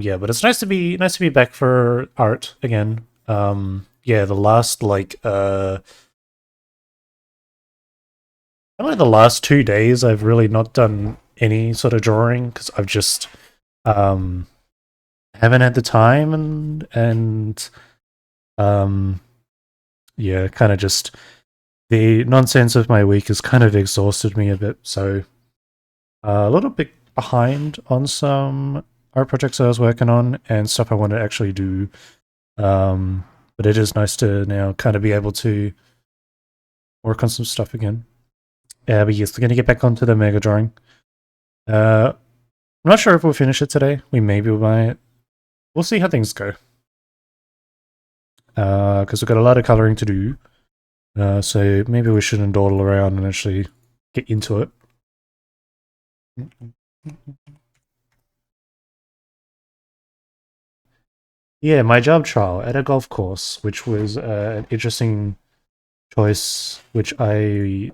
Yeah, but it's nice to be back for art again. Yeah, the last only the last 2 days I've really not done any sort of drawing because I've just um haven't had the time and um yeah, kind of just the nonsense of my week has kind of exhausted me a bit. So a little bit behind on some art projects I was working on and stuff I want to actually do. But it is nice to now kind of be able to work on some stuff again. But yes, we're going to get back onto the mega drawing. I'm not sure if we'll finish it today. We maybe might. We'll see how things go. Because we've got a lot of coloring to do. So maybe we shouldn't dawdle around and actually get into it. Yeah, my job trial at a golf course, which was an interesting choice, which I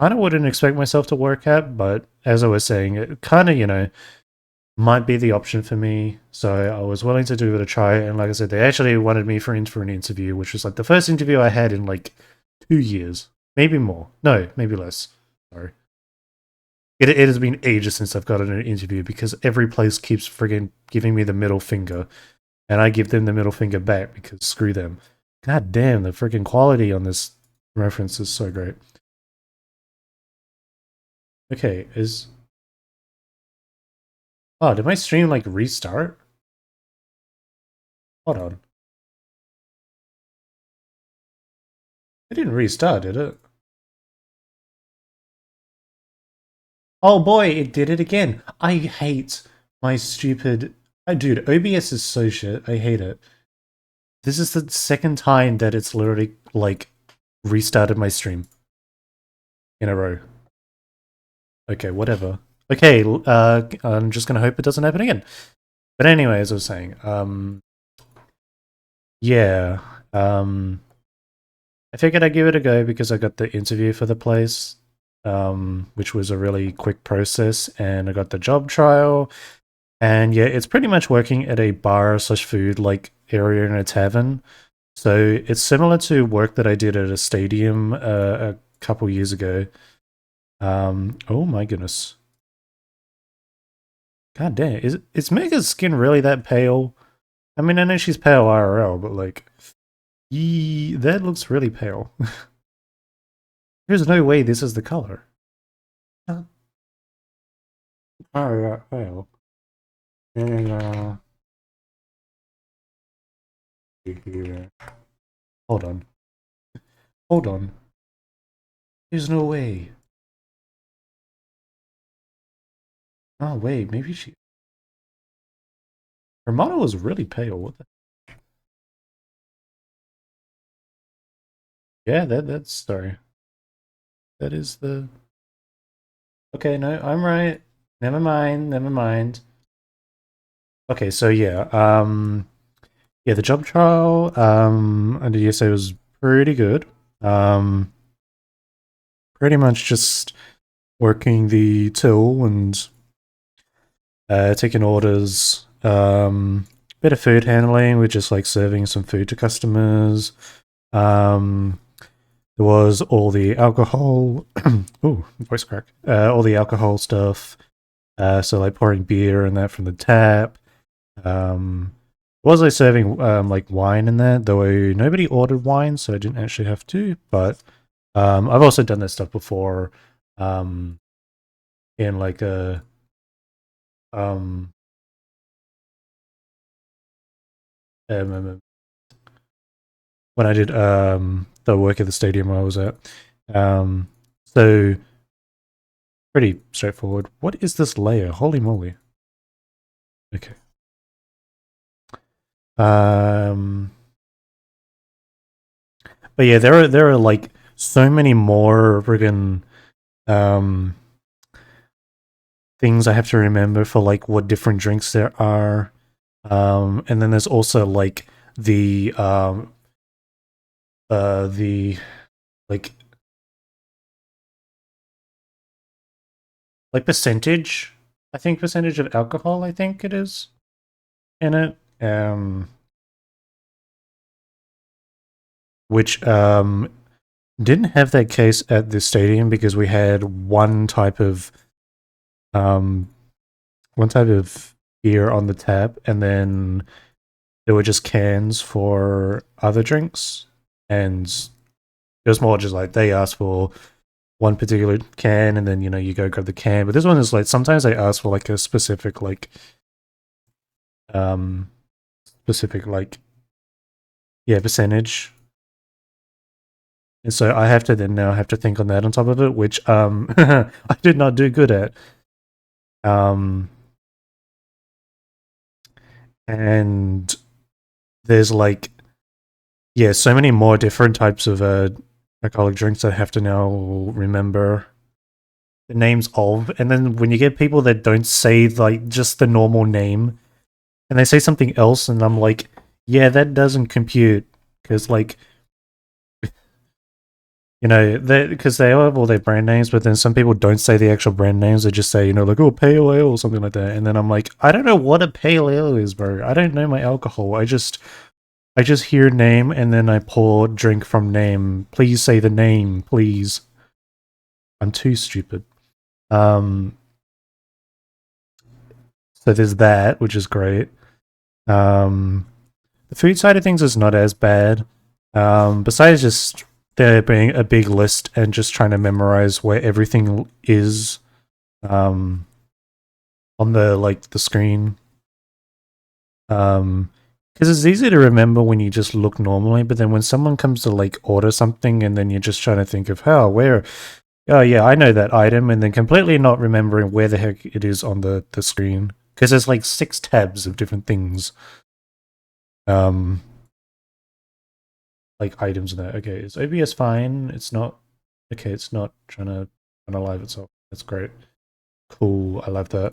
kind of wouldn't expect myself to work at, but as I was saying, it kind of, might be the option for me. So I was willing to give it a try. And like I said, they actually wanted me for an interview, which was like the first interview I had in like 2 years, maybe more. No, maybe less. Sorry. It has been ages since I've gotten an interview because every place keeps friggin' giving me the middle finger, and I give them the middle finger back because screw them. God damn, the friggin' quality on this reference is so great. Okay, is oh, did my stream like restart? Hold on, it didn't restart, did it? Oh boy, it did it again. I hate my stupid. Dude, OBS is so shit. I hate it. This is the second time that it's literally like restarted my stream in a row. Okay, whatever. Okay, I'm just gonna hope it doesn't happen again. But anyway, as I was saying, yeah, I figured I'd give it a go because I got the interview for the place, which was a really quick process, and I got the job trial. And yeah, it's pretty much working at a bar slash food like area in a tavern. So it's similar to work that I did at a stadium a couple years ago. Oh my goodness. God damn, is Mega's skin really that pale? I mean, I know she's pale IRL, but like, that looks really pale. There's no way this is the color. Huh? Oh, yeah, pale. And, yeah. Hold on. Hold on. There's no way. Oh, wait, maybe she. Her model is really pale. What the? Yeah, that's sorry. That is the. Okay, no, I'm right. Never mind, never mind. Okay, so yeah, yeah, the job trial, I did say was pretty good. Um, Pretty much just working the till and taking orders. Bit of food handling, with just like serving some food to customers. Um, there was all the alcohol. Ooh, voice crack. All the alcohol stuff. So like pouring beer and that from the tap. Um, was I serving like wine in there? Though nobody ordered wine, so I didn't actually have to. But I've also done that stuff before. Um, in like a um, um when I did the work at the stadium I was at. Um, so pretty straightforward. What is this layer? Holy moly! Okay. Um, but yeah, there are like so many more friggin' um things I have to remember for like what different drinks there are. And then there's also like the the like percentage. I think percentage of alcohol. I think it is. in it, which didn't have that case at the stadium because we had um, one type of beer on the tap, and then there were just cans for other drinks, and it was more just like they asked for one particular can, and then you go grab the can. But this one is like sometimes they ask for like a um specific like percentage, and so I have to then now have to think on that on top of it, which I did not do good at. Um, and there's like so many more different types of alcoholic drinks I have to now remember the names of, and then when you get people that don't say like just the normal name and they say something else, and I'm like, yeah, that doesn't compute because like because they all have all their brand names, but then some people don't say the actual brand names. They just say, like, oh, pale ale or something like that. And then I'm like, I don't know what a pale ale is, bro. I don't know my alcohol. I just hear name and then I pour drink from name. Please say the name, please. I'm too stupid. Um, so there's that, which is great. The food side of things is not as bad. Besides just there being a big list and just trying to memorize where everything is on the screen. Because it's easy to remember when you just look normally, but then when someone comes to like order something and then you're just trying to think of where, oh yeah, I know that item, and then completely not remembering where the heck it is on the screen because there's like 6 tabs of different things. Like items in there. Okay, is OBS fine? It's not. Okay, it's not trying to unalive itself. That's great. Cool. I love that.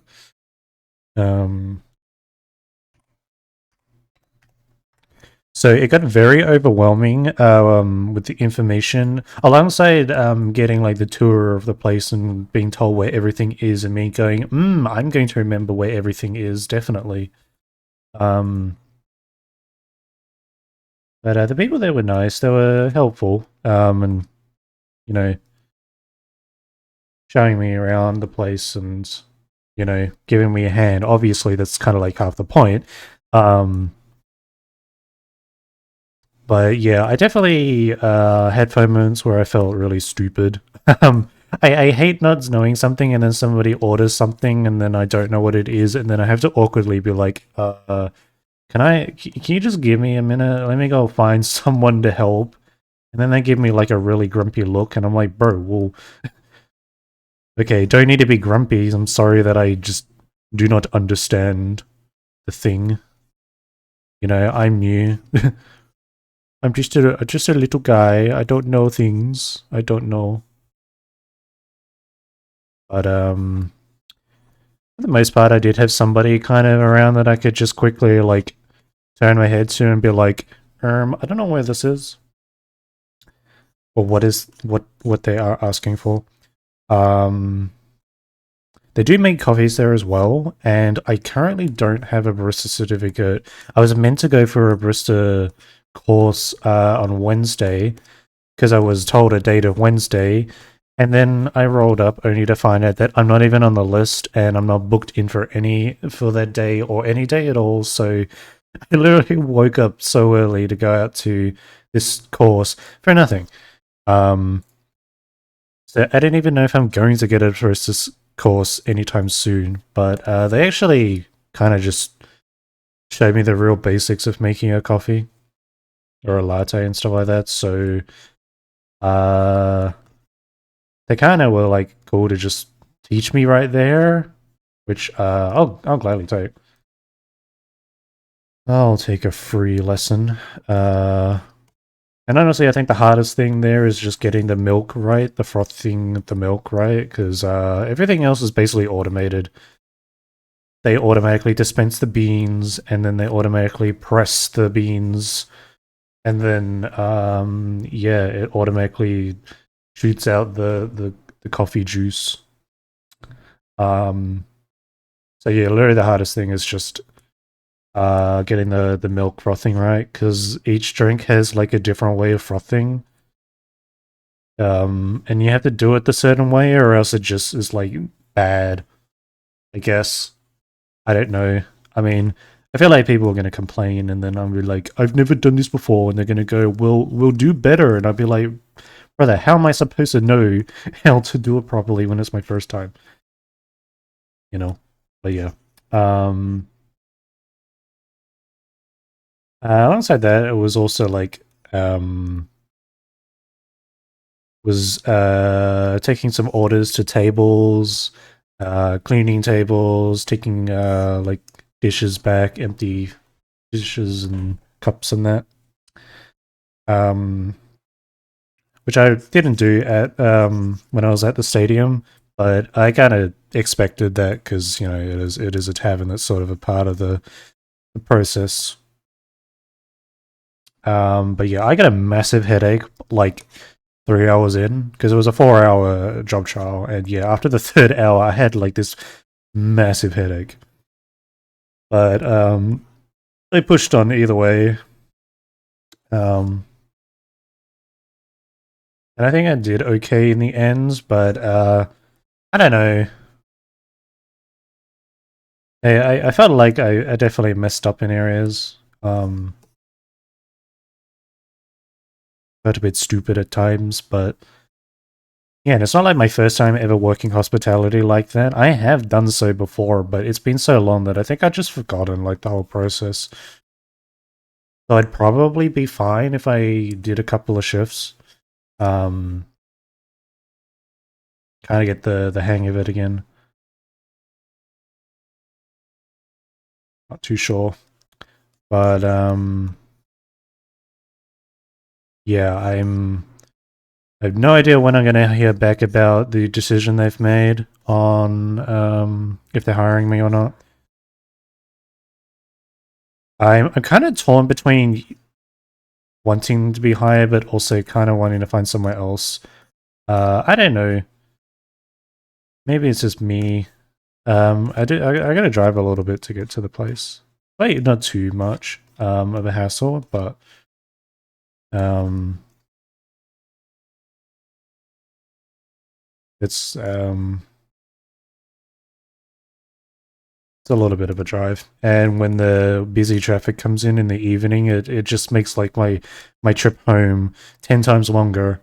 So it got very overwhelming with the information, alongside getting like the tour of the place and being told where everything is, and me going, I'm going to remember where everything is, definitely. Um, but the people there were nice, they were helpful, and you know, showing me around the place and giving me a hand. Obviously, that's kind of like half the point. But yeah, I definitely had moments where I felt really stupid. um, I hate not knowing something, and then somebody orders something, and then I don't know what it is, and then I have to awkwardly be like, can you just give me a minute? Let me go find someone to help. And then they give me like a really grumpy look, and I'm like, bro, well, okay, don't need to be grumpy. I'm sorry that I just do not understand the thing. I'm new. I'm just a little guy. I don't know things. I don't know. But for the most part, I did have somebody kind of around that I could just quickly like turn my head to and be like, I don't know where this is, or what they are asking for. Um, they do make coffees there as well, and I currently don't have a barista certificate. I was meant to go for a barista course on Wednesday because I was told a date of Wednesday, and then I rolled up only to find out that I'm not even on the list and I'm not booked in for that day or any day at all. So I literally woke up so early to go out to this course for nothing. So I don't even know if I'm going to get a barista course anytime soon, but they actually kind of just showed me the real basics of making a coffee or a latte and stuff like that. So they kind of were like cool to just teach me right there, which I'll gladly take. I'll take a free lesson. And honestly, I think the hardest thing there is just getting the milk right, the frothing the milk right, because everything else is basically automated. They automatically dispense the beans, and then they automatically press the beans, and then it automatically shoots out the coffee juice. So yeah, literally the hardest thing is just getting the milk frothing right, because each drink has like a different way of frothing. And you have to do it the certain way, or else it just is like bad. I guess. I don't know. I mean, I feel like people are going to complain, and then I'll be like, "I've never done this before," and they're going to go, "We'll do better," and I'll be like, "Brother, how am I supposed to know how to do it properly when it's my first time?" You know. But yeah. Um. Alongside that, it was also like was taking some orders to tables, cleaning tables, taking like dishes back, empty dishes and cups and that. Um, which I didn't do at when I was at the stadium, but I kind of expected that because you know it is a tavern that's sort of a part of the process. But yeah, I got a massive headache like 3 hours in because it was a 4 hour job trial, and yeah, after the third hour, I had like this massive headache. But they pushed on either way. Um, and I think I did okay in the end, but I don't know. I felt like I definitely messed up in areas. Felt a bit stupid at times, but yeah, and it's not like my first time ever working hospitality like that. I have done so before, but it's been so long that I think I just forgotten like the whole process. So I'd probably be fine if I did a couple of shifts. Um, kind of get the hang of it again. Not too sure, but yeah, I have no idea when I'm going to hear back about the decision they've made on if they're hiring me or not. I'm kind of torn between wanting to be hired, but also kind of wanting to find somewhere else. I don't know. Maybe it's just me. I gotta drive a little bit to get to the place. Wait, not too much of a hassle, but um, it's it's a little bit of a drive. And when the busy traffic comes in the evening, it just makes like my trip home 10 times longer.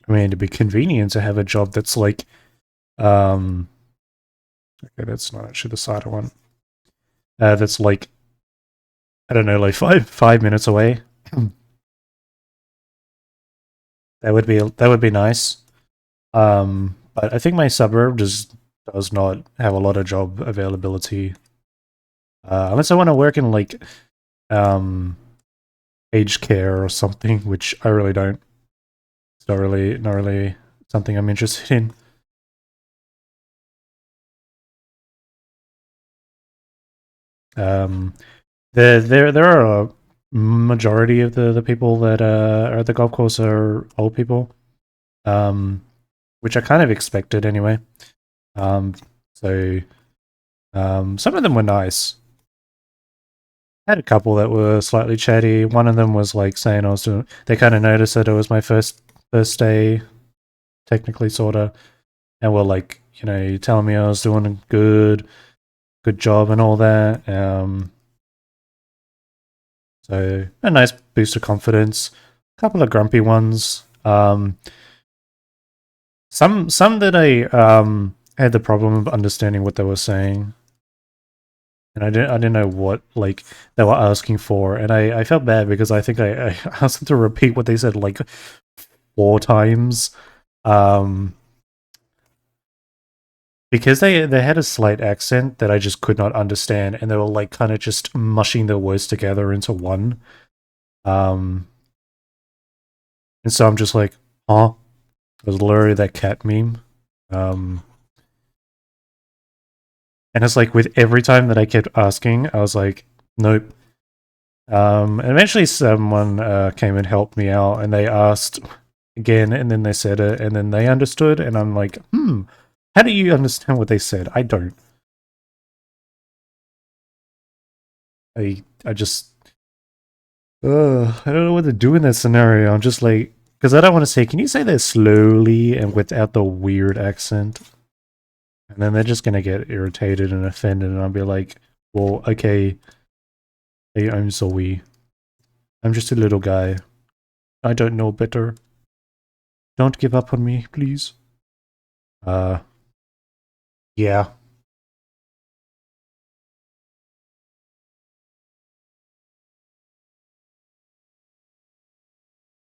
I mean, it'd be convenient to have a job that's like um okay, that's not actually the side I want. That's like I don't know, like five minutes away. That would be nice. But I think my suburb just does not have a lot of job availability. Unless I want to work in like um aged care or something, which I really don't. It's not really something I'm interested in. Um, there are a majority of the people that are at the golf course are old people. Um, which I kind of expected anyway. Um, so some of them were nice. I had a couple that were slightly chatty. One of them was like saying I was doing. They kind of noticed that it was my first day, technically, sorta, and were like, you know, telling me I was doing a good job and all that. So a nice boost of confidence. A couple of grumpy ones. Some that I had the problem of understanding what they were saying. And I didn't know what like they were asking for, and I felt bad because I think I asked them to repeat what they said like 4 times, um, because they had a slight accent that I just could not understand, and they were like kind of just mushing their words together into one, um, and so I'm just like, huh? It was literally that cat meme, um, and it's like with every time that I kept asking, I was like, nope. And eventually someone came and helped me out, and they asked again, and then they said it, and then they understood, and I'm like, How do you understand what they said? I don't. I just I don't know what to do in that scenario. I'm just like, because I don't want to say, can you say that slowly and without the weird accent? And then they're just gonna get irritated and offended, and I'll be like, well, okay, hey, I'm Zoe. I'm just a little guy. I don't know better. Don't give up on me, please. Uh, yeah.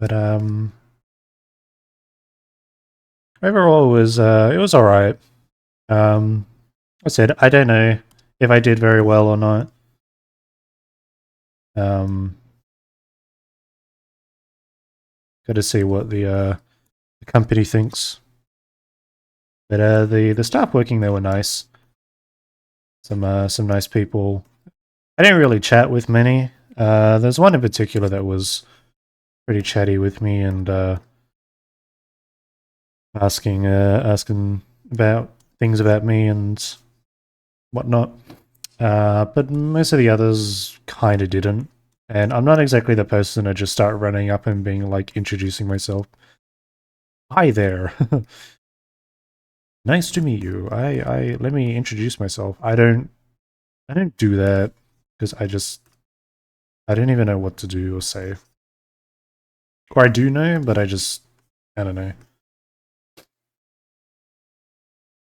But overall it was alright. Um, I said I don't know if I did very well or not. Um, got to see what the company thinks. But the staff working there were nice. Some nice people. I didn't really chat with many. There's one in particular that was pretty chatty with me and asking about things about me and whatnot. But most of the others kind of didn't. And I'm not exactly the person to just start running up and being like introducing myself. Hi there. Nice to meet you. I let me introduce myself. I don't do that because I don't even know what to do or say. Or I do know, but I don't know.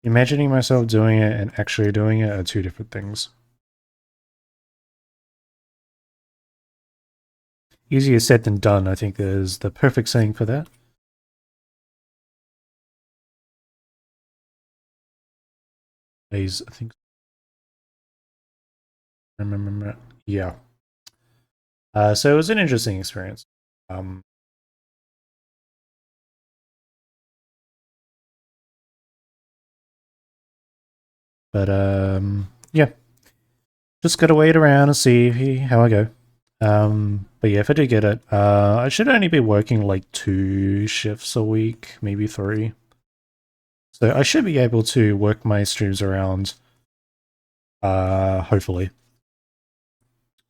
Imagining myself doing it and actually doing it are two different things. Easier said than done, I think is the perfect saying for that. Days, I think. Remember, yeah. So it was an interesting experience. Um, but yeah, just gotta wait around and see how I go. But yeah, if I do get it, I should only be working like 2 shifts a week, maybe 3. So I should be able to work my streams around, hopefully.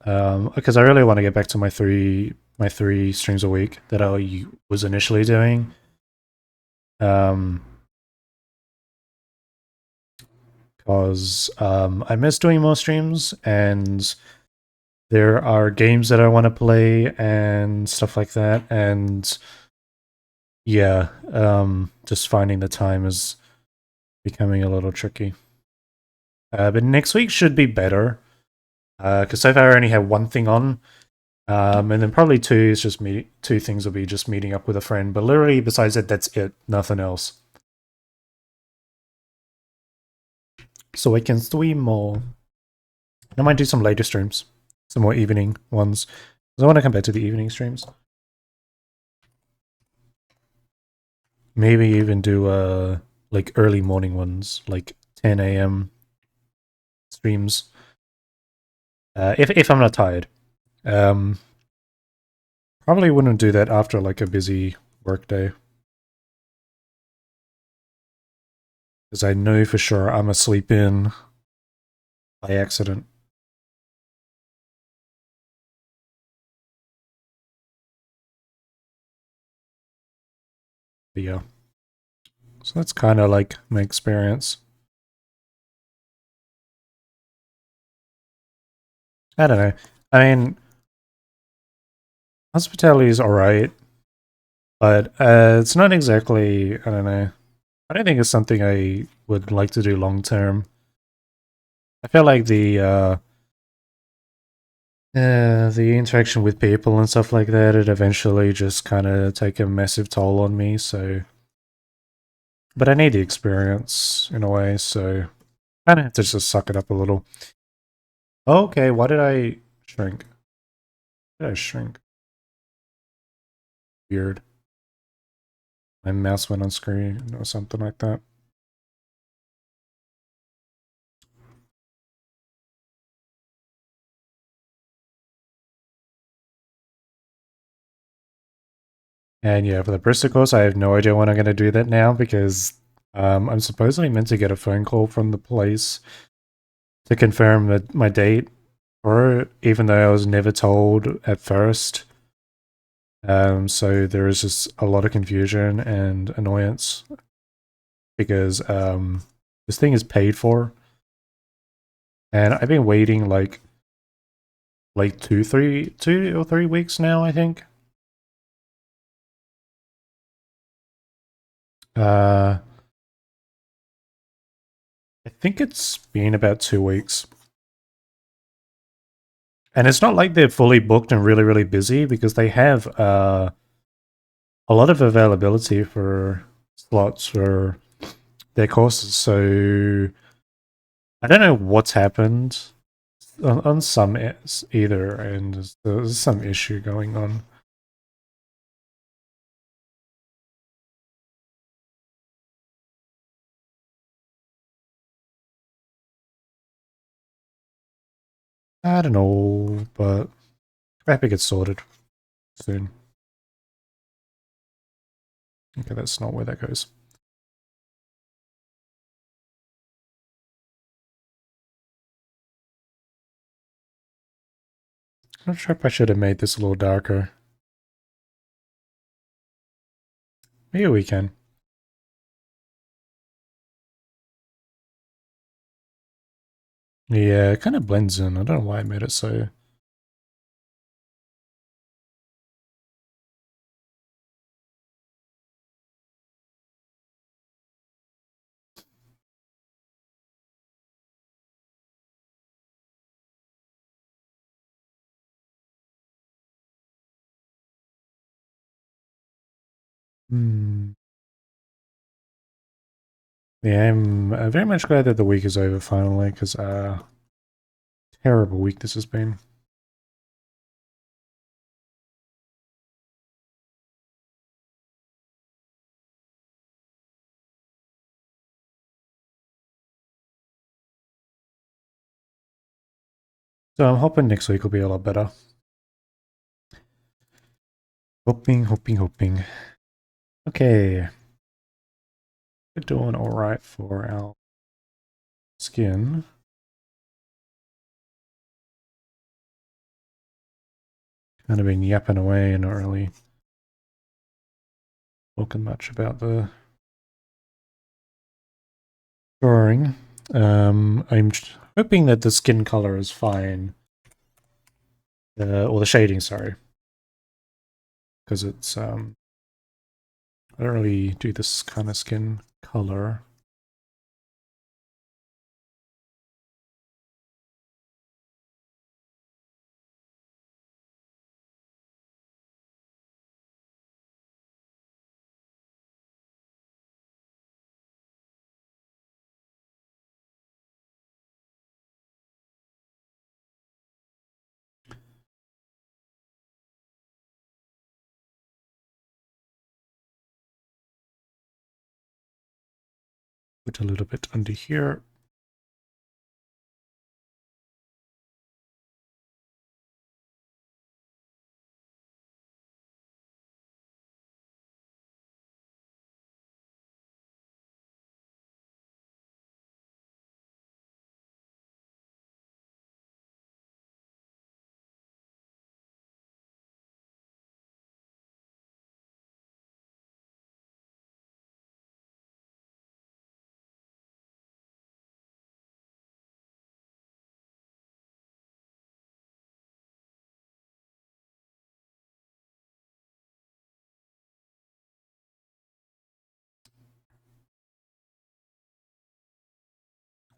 Because I really want to get back to my three streams a week that I was initially doing. Um, because I miss doing more streams, and there are games that I want to play and stuff like that, and yeah, just finding the time is becoming a little tricky. But next week should be better, because so far I only have one thing on, and then probably two is just me. Two things will be just meeting up with a friend, but literally besides that, that's it. Nothing else. So I can stream more. I might do some later streams, some more evening ones. Because I want to come back to the evening streams. Maybe even do like early morning ones, like 10 a.m. streams. If I'm not tired. Um, Probably wouldn't do that after like a busy work day. Because I know for sure I'm asleep in by accident. But yeah. So that's kind of like my experience. I don't know. I mean, hospitality is alright, but it's not exactly, I don't know. I don't think it's something I would like to do long term. I feel like the interaction with people and stuff like that, it eventually just kind of take a massive toll on me. So, but I need the experience in a way, so I don't have to just suck it up a little. Okay, why did I shrink? Why did I shrink? Weird. My mouse went on screen or something like that. And yeah, for the Bristol course, I have no idea when I'm going to do that now because I'm supposedly meant to get a phone call from the police to confirm that my date for it, even though I was never told at first. So there is just a lot of confusion and annoyance because this thing is paid for, and I've been waiting like 2 or 3 weeks now, I think. Uh, I think it's been about 2 weeks. And it's not like they're fully booked and really, really busy because they have a lot of availability for slots for their courses. So I don't know what's happened on some either, and there's some issue going on. I don't know, but I hope it gets sorted soon. Okay, that's not where that goes. I'm not sure if I should have made this a little darker. Maybe we can. Yeah, it kind of blends in. I don't know why I made it so. Hmm. Yeah, I'm very much glad that the week is over finally, because terrible week this has been. So I'm hoping next week will be a lot better. Hoping. Okay, we're doing all right for our skin. Kind of been yapping away and not really talking much about the drawing. I'm hoping that the skin color is fine, or the shading, sorry, because it's I don't really do this kind of skin color. Put a little bit under here.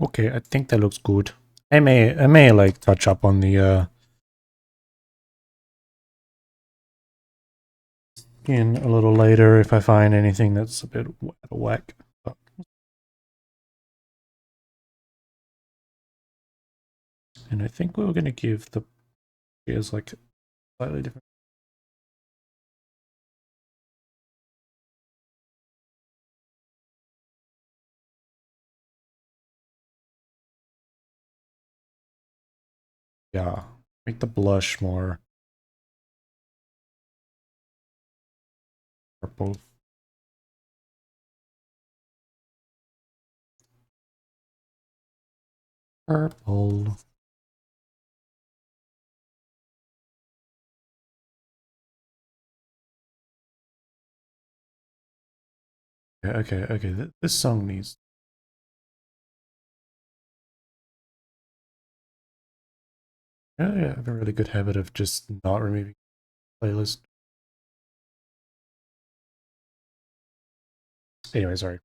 Okay, I think that looks good. I may like touch up on the skin a little later if I find anything that's a bit out of whack. But, and I think we were gonna give the ears like slightly different. Yeah, make the blush more purple. Purple. Okay. This song needs. Yeah, I have a really good habit of just not removing playlist. Anyway, sorry.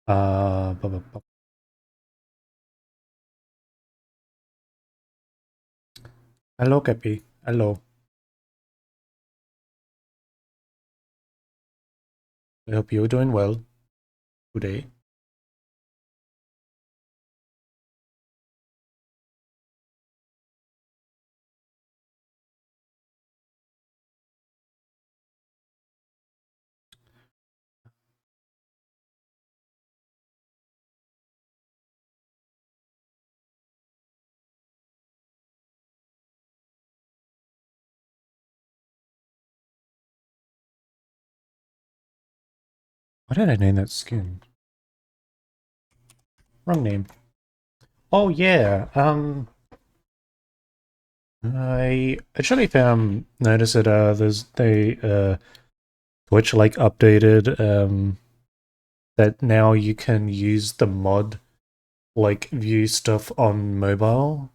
Bu- bu- bu- Hello, Cappy. Hello. I hope you're doing well today. What did I name that skin? Wrong name. Oh yeah. I actually found noticed that Twitch like updated that now you can use the mod like view stuff on mobile.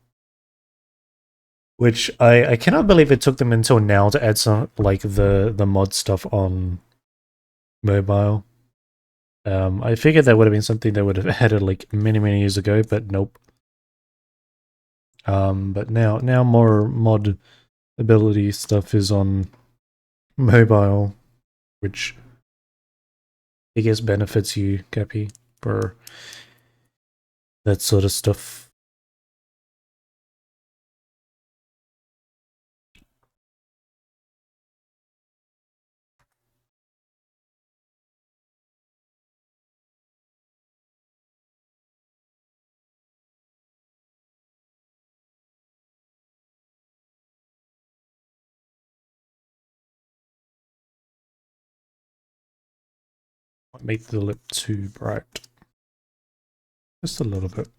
Which I cannot believe it took them until now to add some like the mod stuff on mobile. I figured that would have been something they would have added like many years ago, but nope. But now more mod ability stuff is on mobile, which I guess benefits you, Cappy, for that sort of stuff. Might make the lip too bright. Just a little bit.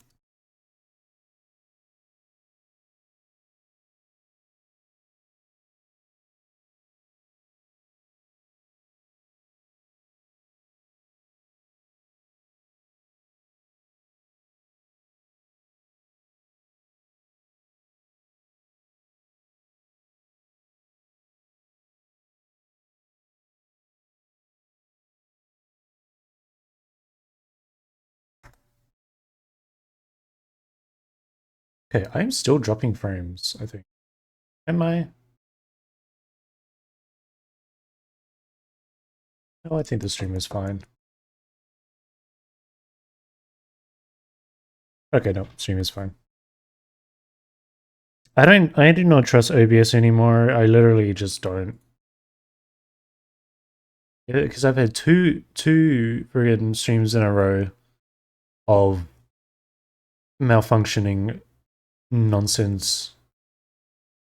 Okay, I'm still dropping frames, I think. Am I? No, I think the stream is fine. Okay, no, stream is fine. I do not trust OBS anymore. I literally just don't. Because I've had two friggin' streams in a row of malfunctioning nonsense.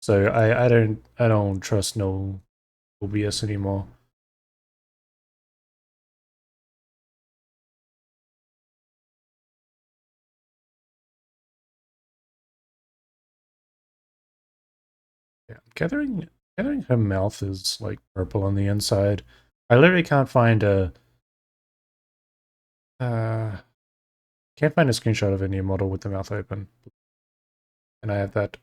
So I don't trust no OBS anymore. Yeah, gathering her mouth is like purple on the inside. I literally uh can't find a screenshot of a new model with the mouth open. And I have that.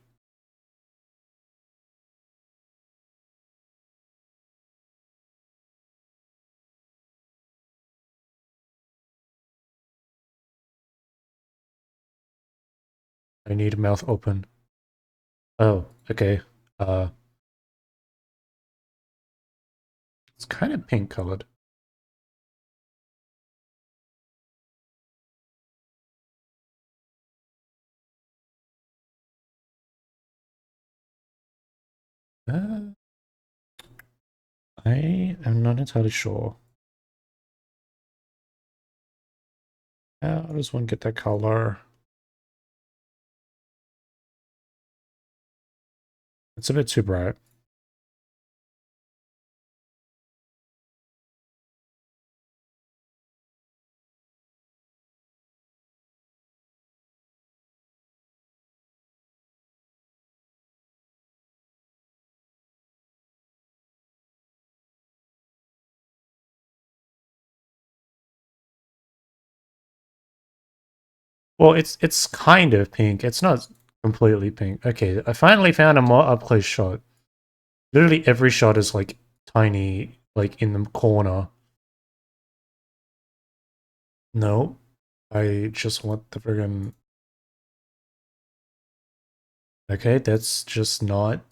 I need mouth open. Oh, okay. Uh it's kind of pink colored. Uh, I am not entirely sure. How does one get that color? It's a bit too bright. Well, it's kind of pink. It's not completely pink. Okay, I finally found a more up close shot. Literally every shot is like tiny, like in the corner. No, I just want the friggin'. Okay, that's just not.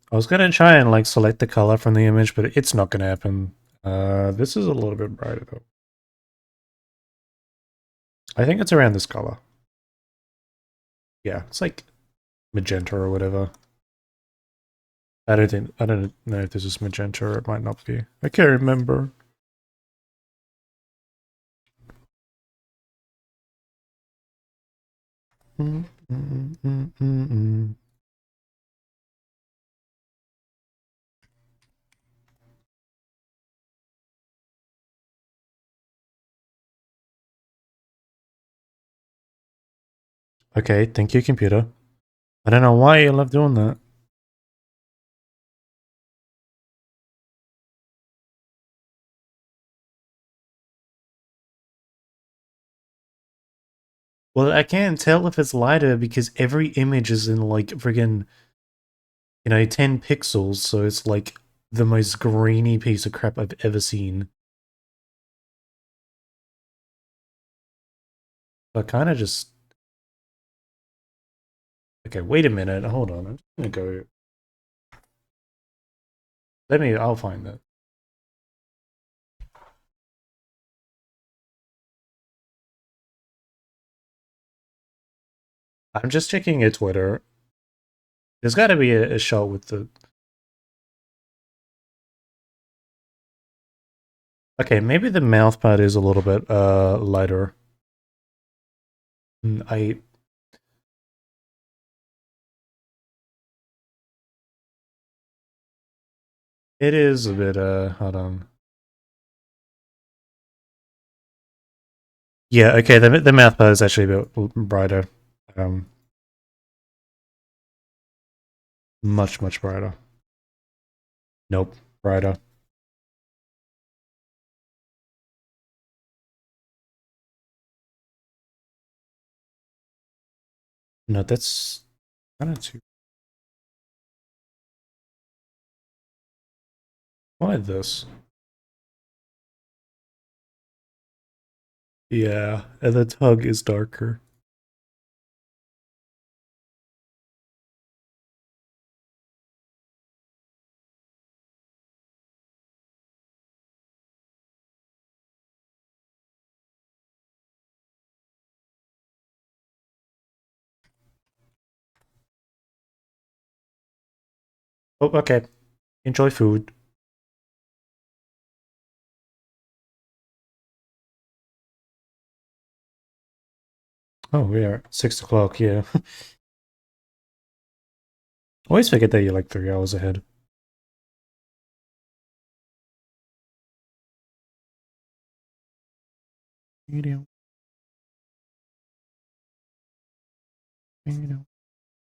I was gonna try and like select the color from the image, but it's not gonna happen. This is a little bit brighter though. I think it's around this color. Yeah, it's like magenta or whatever. I don't know if this is magenta or it might not be. I can't remember. Mm, mm, mm, mm, mm. Okay, thank you, computer. I don't know why you love doing that. Well, I can't tell if it's lighter because every image is in like friggin', 10 pixels, so it's like the most grainy piece of crap I've ever seen. But kind of just. Okay, wait a minute. Hold on. I'm just gonna go. I'll find that. I'm just checking your Twitter. There's gotta be a shot with the. Okay, maybe the mouth part is a little bit lighter. I. It is a bit hold on. Yeah, okay, the mouth part is actually a bit brighter. Um much brighter. Nope, brighter. No, that's kind of too. Why this? Yeah, and the tongue is darker. Oh, okay. Enjoy food. Oh, we are 6 o'clock. Yeah. Always forget that you're like 3 hours ahead. Medium. Medium.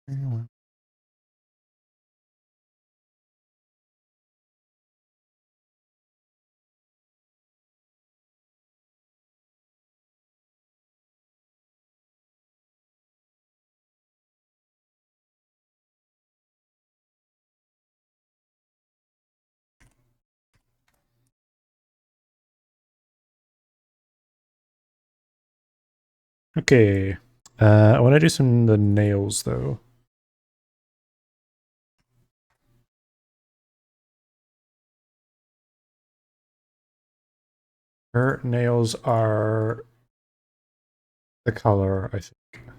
Medium. Okay. I want to do some of the nails though. Her nails are the color, I think.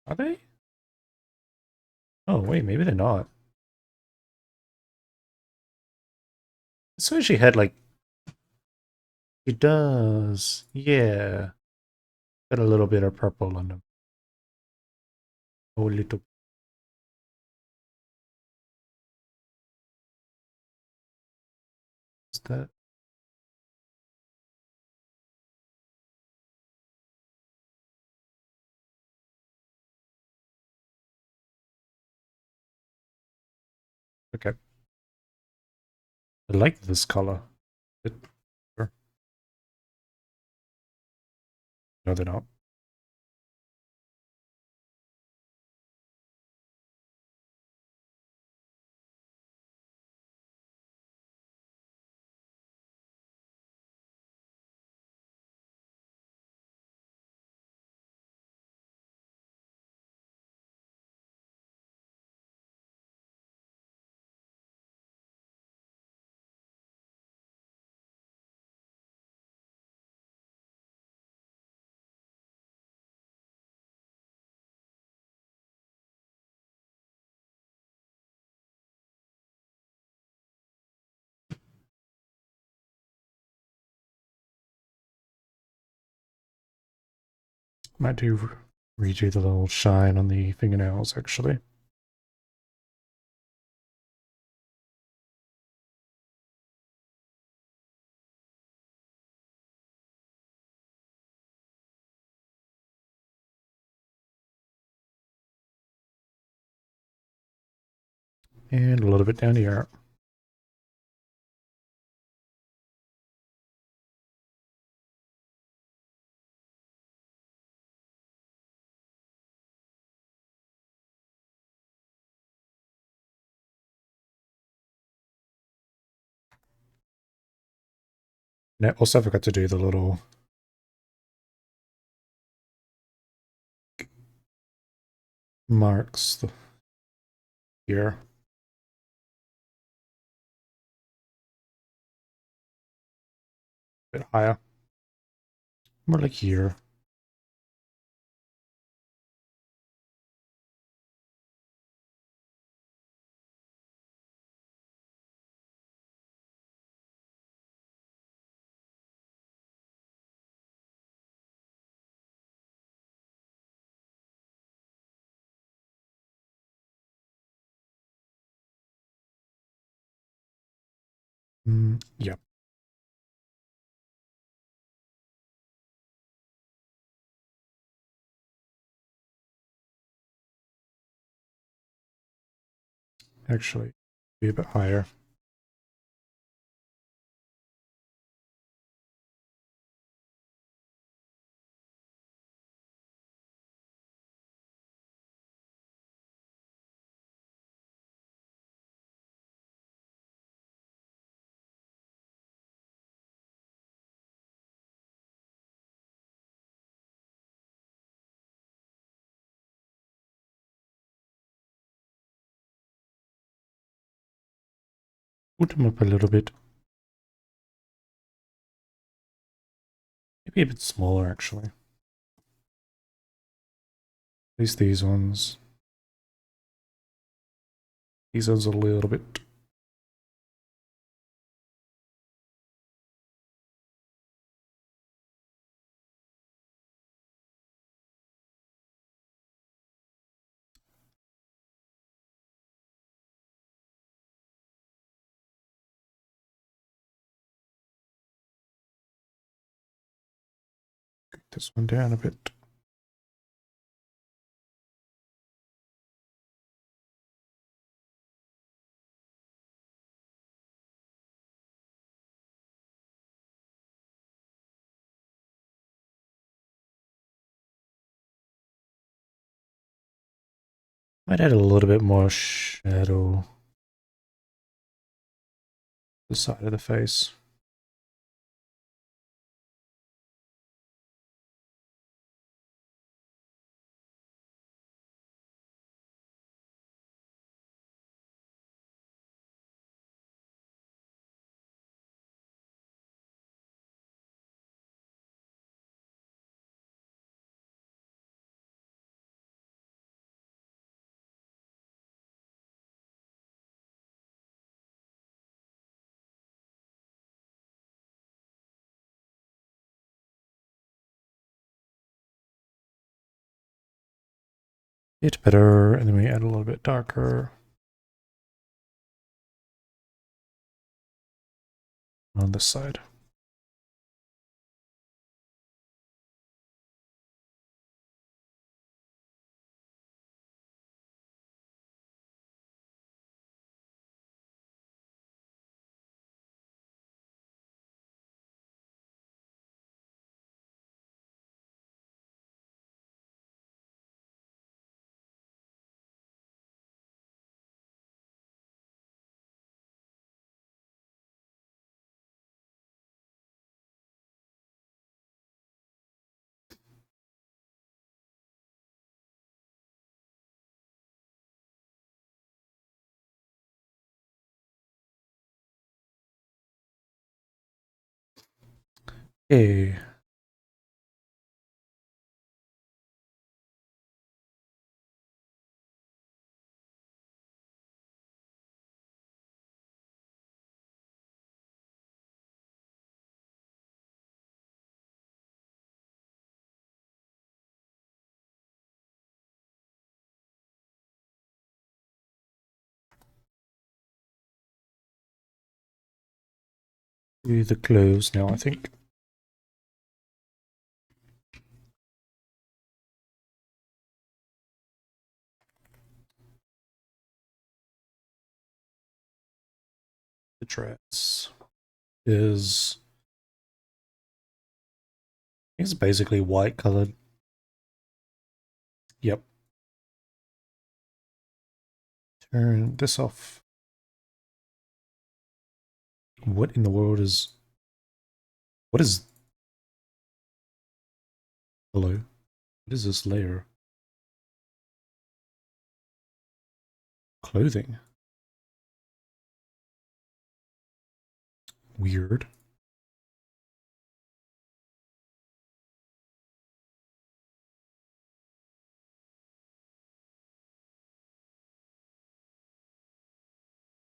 Are they? Oh, wait, maybe they're not. So she had like. She does. Yeah. Got a little bit of purple on them. Oh, little. Is that? Okay. I like this color. No, they're not. Might do redo the little shine on the fingernails, actually. And a little bit down here. And I also forgot to do the little marks here. A bit higher. More like here. Yeah. Actually, be a bit higher. Put them up a little bit. Maybe a bit smaller, actually. At least these ones. These ones a little bit. This one down a bit. Might add a little bit more shadow. The side of the face. Bit better, and then we add a little bit darker on this side. Okay. Do the clothes now, I think. The dress is it's basically white colored. Yep. Turn this off. What in the world is what is hello? What is this layer? Clothing. Weird.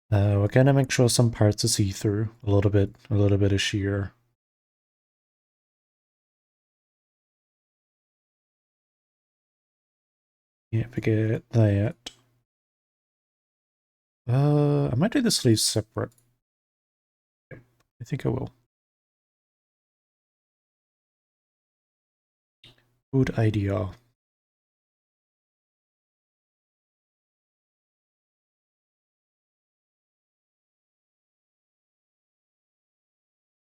We're gonna make sure some parts are see-through. A little bit of sheer. Can't forget that. I might do the sleeves separate. Yep, I think I will. Good idea.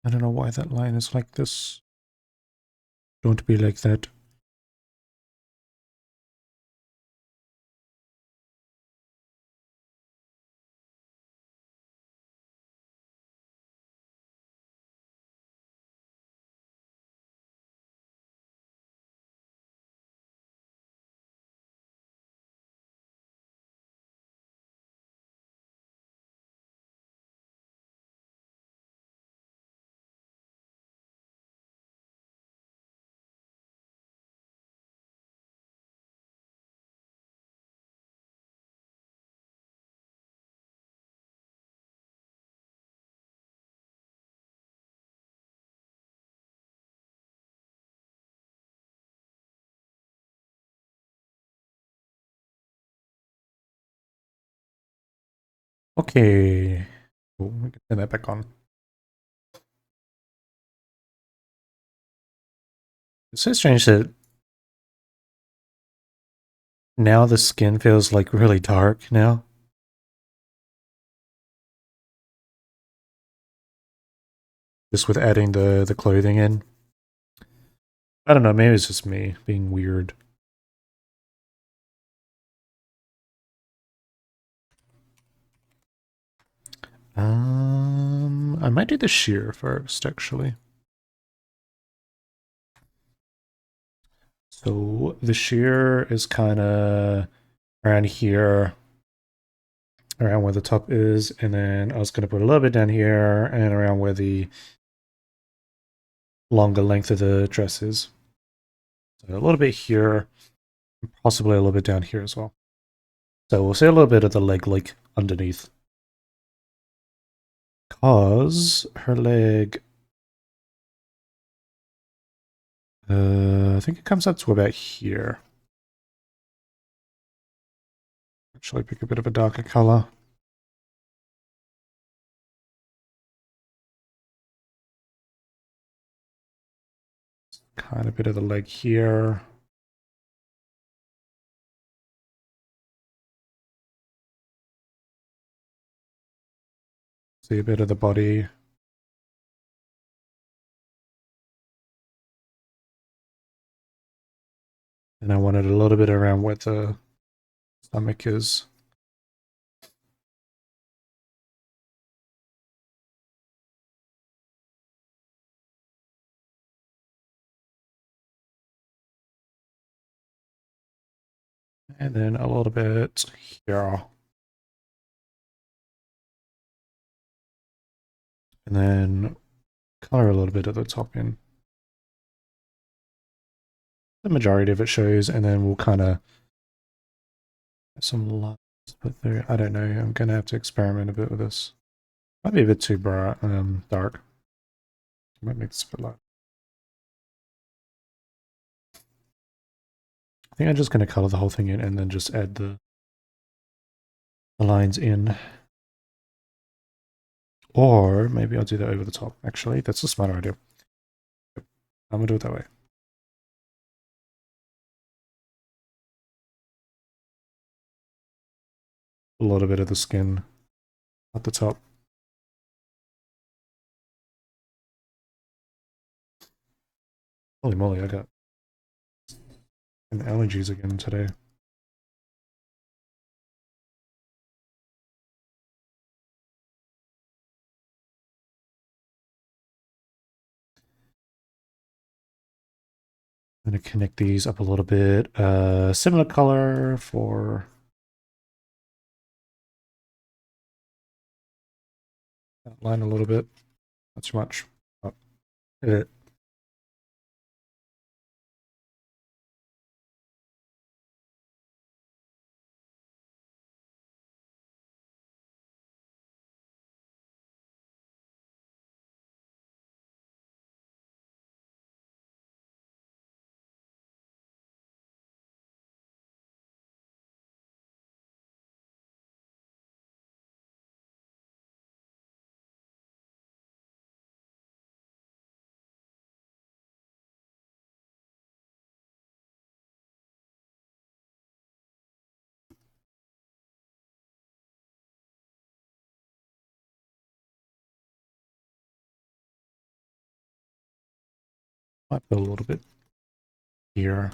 I don't know why that line is like this. Don't be like that. Okay. Oh, we can turn that back on. It's so strange that now the skin feels like really dark now. Just with adding the clothing in. I don't know, maybe it's just me being weird. I might do the sheer first, actually. So the sheer is kind of around here, around where the top is, and then I was going to put a little bit down here and around where the longer length of the dress is. So a little bit here, possibly a little bit down here as well. So we'll see a little bit of the leg like underneath. Cause her leg, I think it comes up to about here. Actually pick a bit of a darker color. Kind of bit of the leg here. See a bit of the body. And I wanted a little bit around where the stomach is. And then a little bit here. And then color a little bit at the top in. the majority of it shows, and then we'll kind of some lines put through. I don't know. I'm gonna have to experiment a bit with this. Might be a bit too bright, dark. Might make this a bit light. I think I'm just gonna color the whole thing in and then just add the lines in. Or maybe I'll do that over the top. Actually, that's a smart idea. I'm gonna do it that way. A little bit of the skin at the top. Holy moly, I got allergies again today. I'm gonna connect these up a little bit. Similar color for that line a little bit. Not too much. Oh, hit it. Might put a little bit here.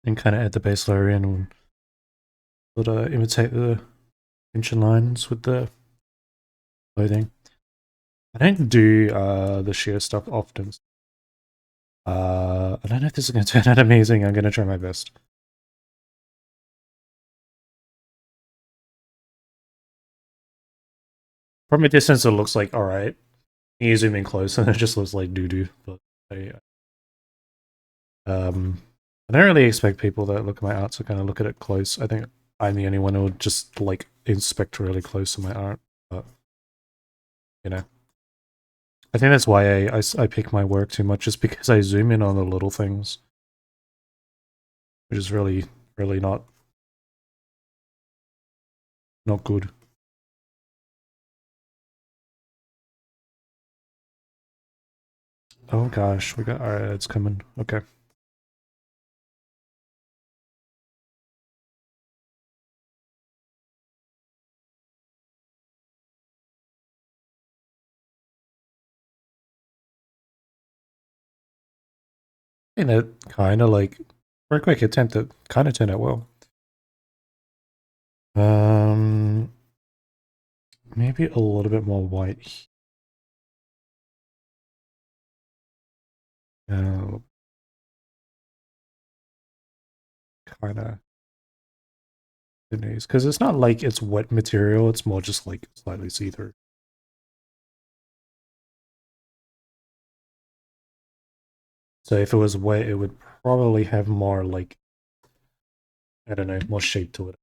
And kind of add the base layer in and sort of imitate the tension lines with the clothing. I don't do the sheer stuff often. I don't know if this is going to turn out amazing. I'm going to try my best. From a distance, it looks like alright. You zoom in close, and it just looks like doo doo. But I don't really expect people that look at my art to kind of look at it close. I think I'm the only one who would just like inspect really close to my art. But you know, I think that's why I pick my work too much, just because I zoom in on the little things, which is really not good. Oh gosh, we got our ads coming. Okay. And it kind of like, for a quick attempt, it kind of turned out well. Maybe a little bit more white. Kind of because it's not like it's wet material, it's more just like slightly see-through. So if it was wet, it would probably have more like, I don't know, more shape to it.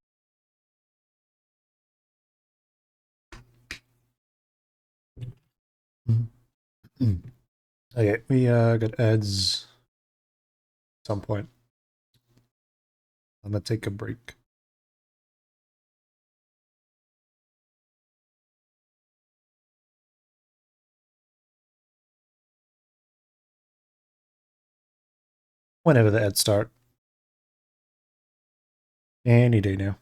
Okay, we got ads at some point. I'm gonna take a break. Whenever the ads start. Any day now.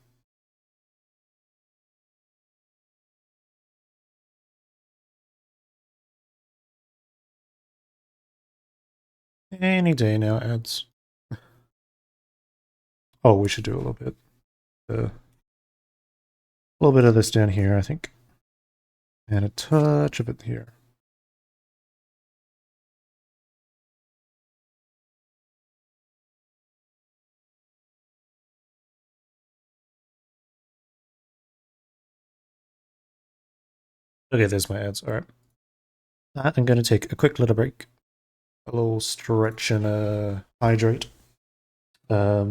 Any day now, ads. Oh, we should do a little bit of this down here, I think. And a touch of it here. Okay, there's my ads. All right. I'm going to take a quick little break. A little stretch and hydrate. I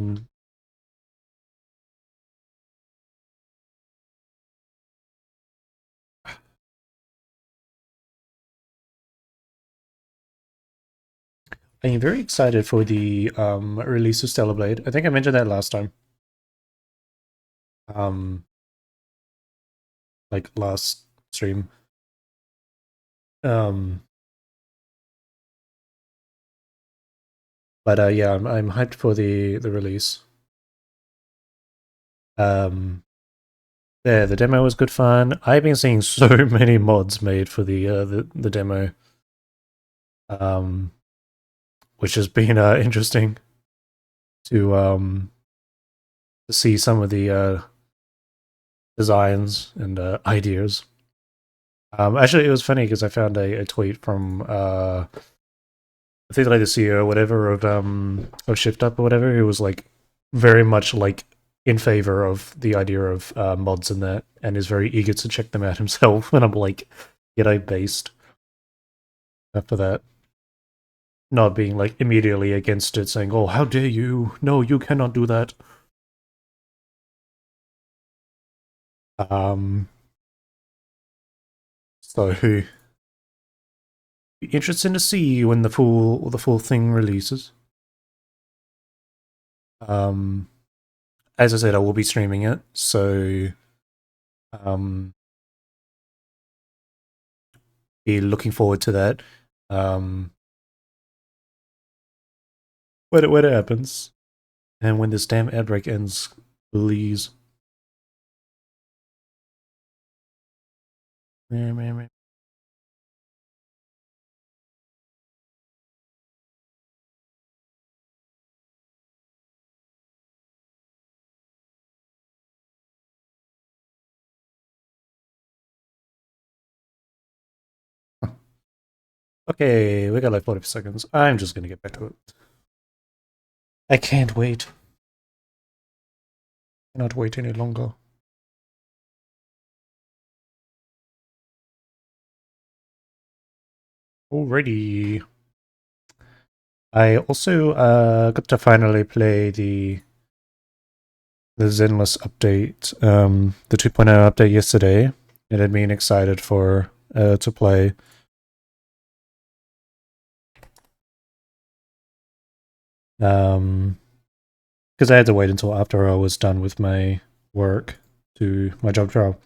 am very excited for the release of Stellar Blade. I think I mentioned that last time. Like last stream. But yeah, I'm hyped for the release. Yeah, the demo was good fun. I've been seeing so many mods made for the demo, which has been interesting to see some of the designs and ideas. Actually, it was funny because I found a tweet from I think like the CEO or whatever of Shift Up or whatever, who was like very much like in favor of the idea of mods in that, and is very eager to check them out himself. And I'm like, g'day based after that, not being like immediately against it, saying, "Oh, how dare you? No, you cannot do that." So be interesting to see when the full thing releases. As I said, I will be streaming it, so be looking forward to that. When it happens, and when this damn ad break ends, please. Okay, we got like 40 seconds. I'm just gonna get back to it. I can't wait. I cannot wait any longer. Alrighty. I also got to finally play the Zenless update, the 2.0 update yesterday. It had been excited for to play. Because I had to wait until after I was done with my work to my job trial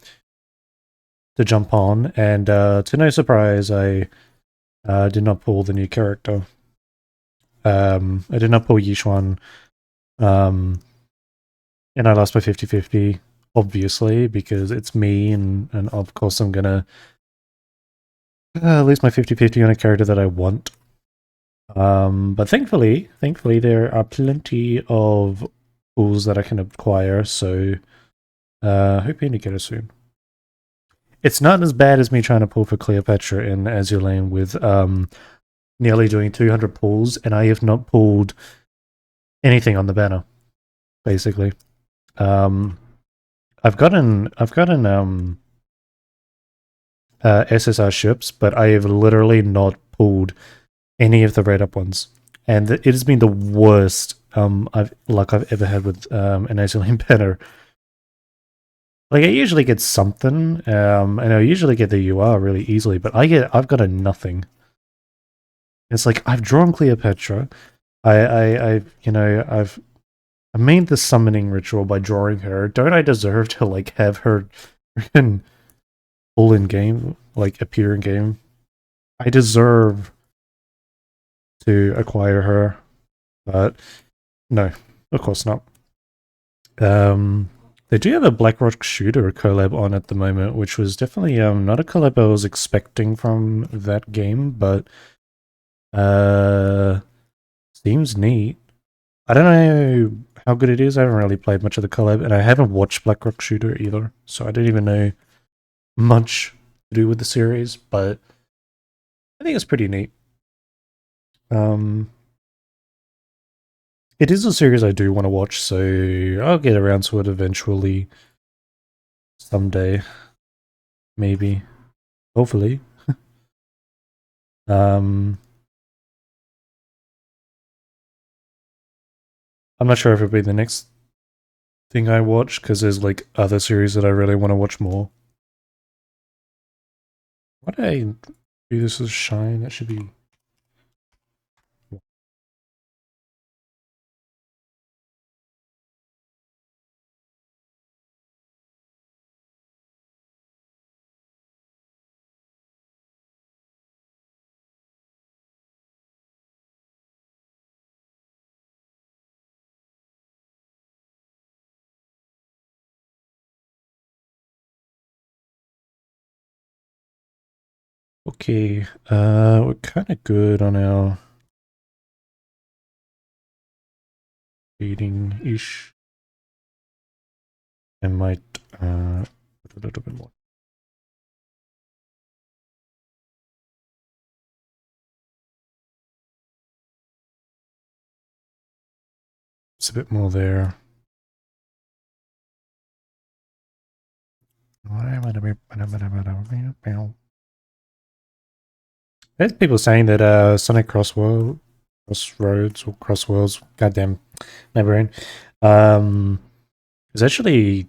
to jump on, and to no surprise, I did not pull the new character. I did not pull Yishuan, and I lost by 50-50, obviously, because it's me, and of course I'm gonna lose my 50-50 on a character that I want. But thankfully, there are plenty of pools that I can acquire, so hoping to get it soon. It's not as bad as me trying to pull for Cleopatra in Azure Lane with nearly doing 200 pulls, and I have not pulled anything on the banner, basically. I've gotten SSR ships, but I have literally not pulled any of the red up ones, and it has been the worst I've ever had with an Azure Lane banner. Like I usually get something, and I usually get the UR really easily, but I've got a nothing. It's like I've drawn Cleopatra. I've made the summoning ritual by drawing her. Don't I deserve to like have her freaking pull in game, like appear in game? I deserve to acquire her, but no, of course not. They do have a Blackrock Shooter collab on at the moment, which was definitely not a collab I was expecting from that game, but seems neat. I don't know how good it is. I haven't really played much of the collab, and I haven't watched Blackrock Shooter either, so I don't even know much to do with the series, but I think it's pretty neat. It is a series I do want to watch, so I'll get around to it eventually. Someday. Maybe. Hopefully. I'm not sure if it'll be the next thing I watch, because there's like other series that I really want to watch more. Why did I do this as shine? That should be... Okay, we're kind of good on our reading-ish. I might put a little bit more. It's a bit more there. There's people saying that Sonic Crossroads or Crossworlds, goddamn, my brain, is actually,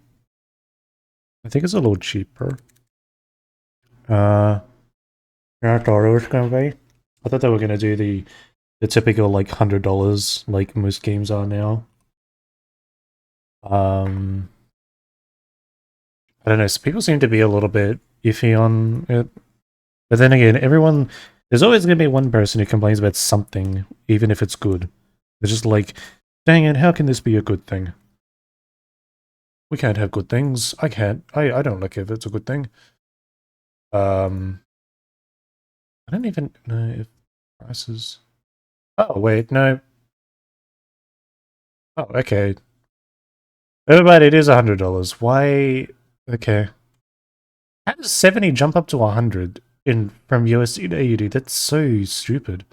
I think it's a little cheaper. I thought it was gonna be. I thought they were gonna do the typical like $100 like most games are now. I don't know. So people seem to be a little bit iffy on it, but then again, there's always gonna be one person who complains about something, even if it's good. They're just like, dang it, how can this be a good thing? We can't have good things. I can't. I don't like if it's a good thing. I don't even know if prices. Oh wait, no. Oh, okay. Everybody, it is $100. Why? Okay. How does 70 jump up to 100 in from USD to AUD? That's so stupid.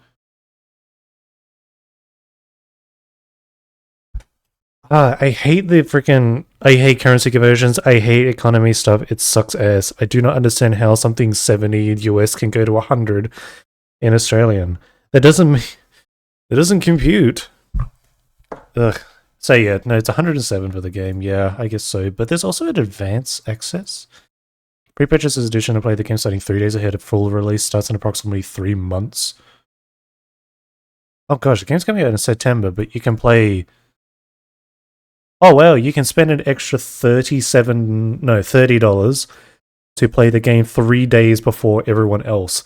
I hate the freaking. I hate currency conversions. I hate economy stuff. It sucks ass. I do not understand how something 70 in US can go to 100 in Australian. That doesn't. It doesn't compute. Ugh. So yeah, no, it's 107 for the game. Yeah, I guess so. But there's also an advance access. Pre-purchase this edition to play the game starting 3 days ahead of full release starts in approximately 3 months. Oh gosh, the game's coming out in September, but you can play... Oh wow, you can spend an extra $30 to play the game 3 days before everyone else.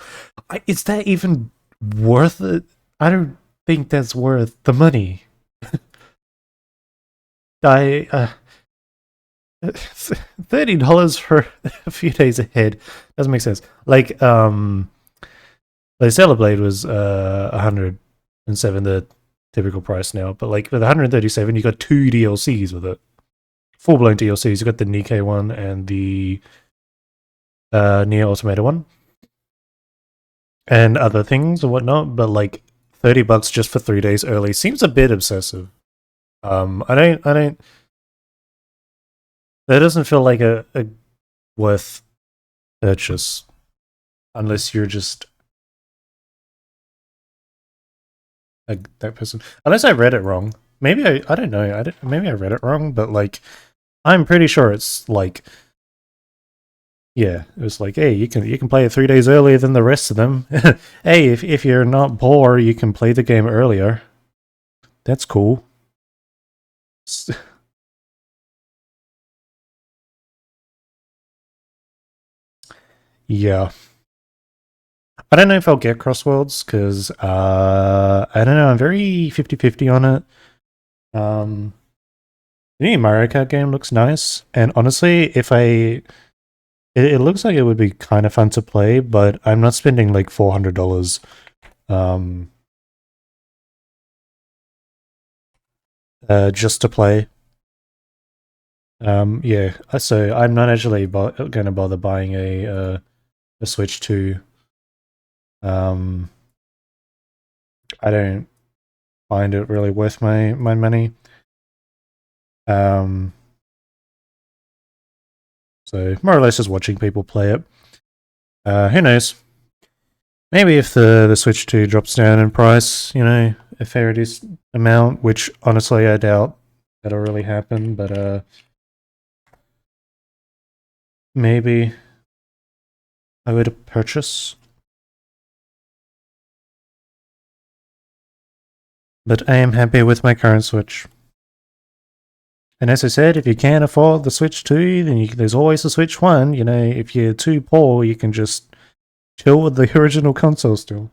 Is that even worth it? I don't think that's worth the money. $30 for a few days ahead doesn't make sense. Like the Celeblade was 107, the typical price now, but like with 137 you got 2 DLCs with it, full blown DLCs. You got the Nikkei one and the Nier Automata one and other things and whatnot, but like $30 just for 3 days early seems a bit obsessive. I don't that doesn't feel like a worth purchase unless you're just that person. Unless I read it wrong. Maybe I don't know. Maybe I read it wrong, but like I'm pretty sure it's like, yeah, it was like, hey, you can play it 3 days earlier than the rest of them. Hey, if you're not poor, you can play the game earlier. That's cool. Yeah. I don't know if I'll get Crossworlds because I don't know. I'm very 50-50 on it. The new Mario Kart game looks nice, and honestly, it looks like it would be kind of fun to play, but I'm not spending like $400 um, just to play. Yeah, so I'm not actually going to bother buying a Switch 2. Um, I don't find it really worth my money. Um, so more or less just watching people play it. Who knows? Maybe if the Switch 2 drops down in price, a fair amount, which honestly I doubt that'll really happen, but maybe I would purchase. But I am happy with my current Switch. And as I said, if you can't afford the Switch 2, then there's always the Switch 1. If you're too poor, you can just chill with the original console still.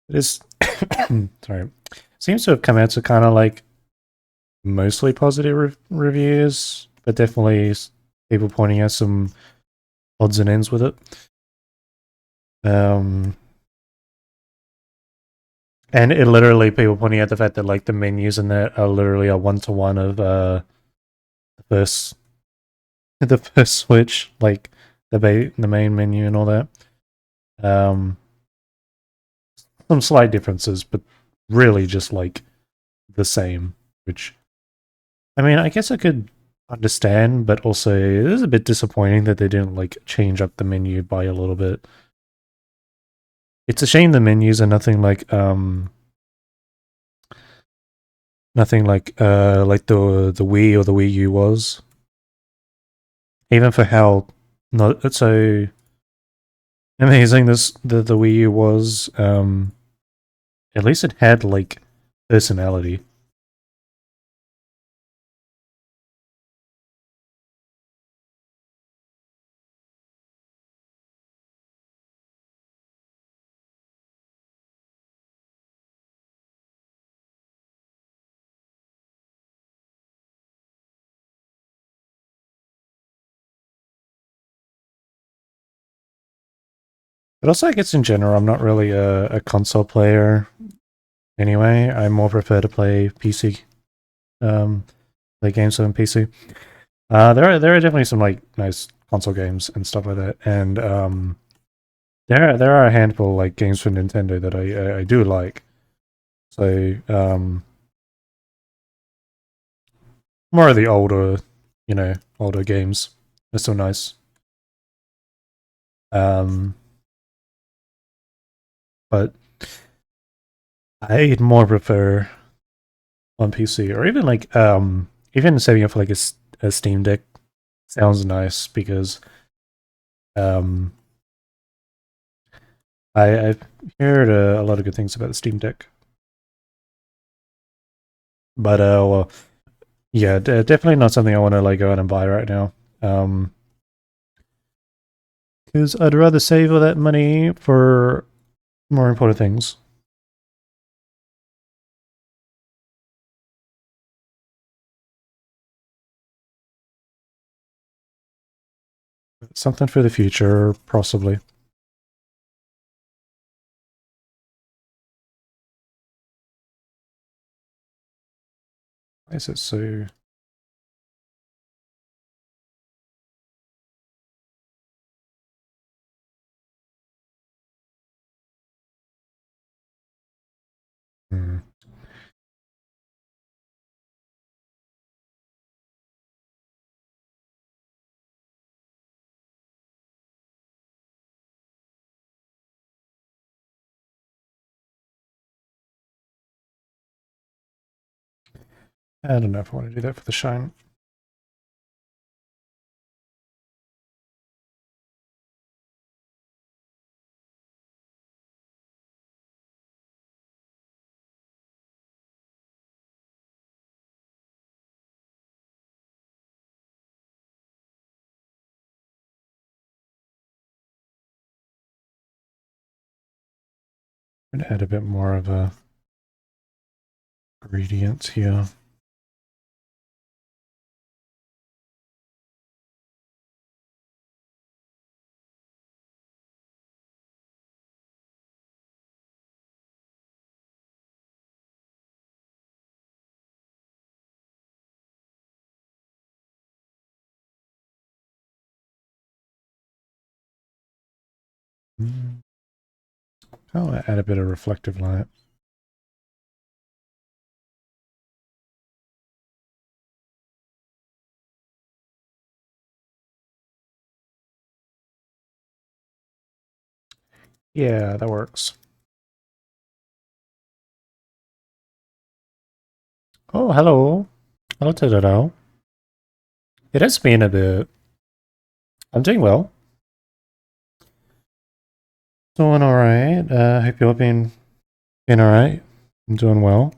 This sorry, seems to have come out to kind of like mostly positive reviews, but definitely people pointing out some odds and ends with it. Um, and it literally people pointing out the fact that like the menus in there are literally a 1-to-1 of the first the first Switch, like the main menu and all that. Um, some slight differences, but really just like the same. Which I mean, I guess I could understand, but also it is a bit disappointing that they didn't like change up the menu by a little bit. It's a shame the menus are nothing like the Wii or the Wii U was. Even for how not so amazing the Wii U was, at least it had like personality. But also, I guess in general, I'm not really a console player anyway. I more prefer to play PC, um, play games on PC. There are definitely some like nice console games and stuff like that, and there are a handful like games for Nintendo that I do like. So more of the older games are still nice. Um, but I more prefer on PC or even like even setting up for like a Steam Deck sounds nice because um I've heard a lot of good things about the Steam Deck. But well, yeah, definitely not something I want to like go out and buy right now. Because I'd rather save all that money for more important things. Something for the future, possibly. Why is it so? Hmm. I don't know if I want to do that for the shine. I'm going to add a bit more of a gradient here. I'll add a bit of reflective light. Yeah, that works. Oh, hello. Hello, Tadado. It has been a bit. I'm doing well. Doing alright. Hope you've been alright. I'm doing well.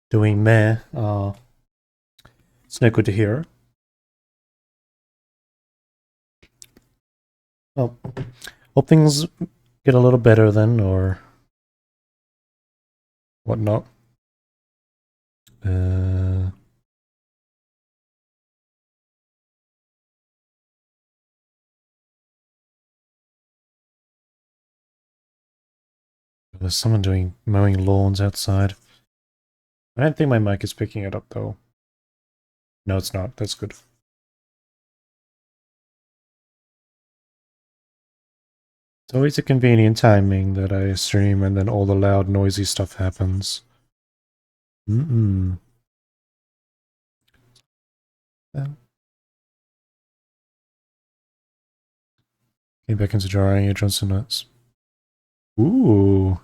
Doing meh. It's no good to hear. Well, hope things get a little better then, or whatnot. There's someone mowing lawns outside. I don't think my mic is picking it up though. No, it's not. That's good. It's always a convenient timing that I stream and then all the loud, noisy stuff happens. Mm-mm. Came back into drawing your Johnson nuts. Ooh.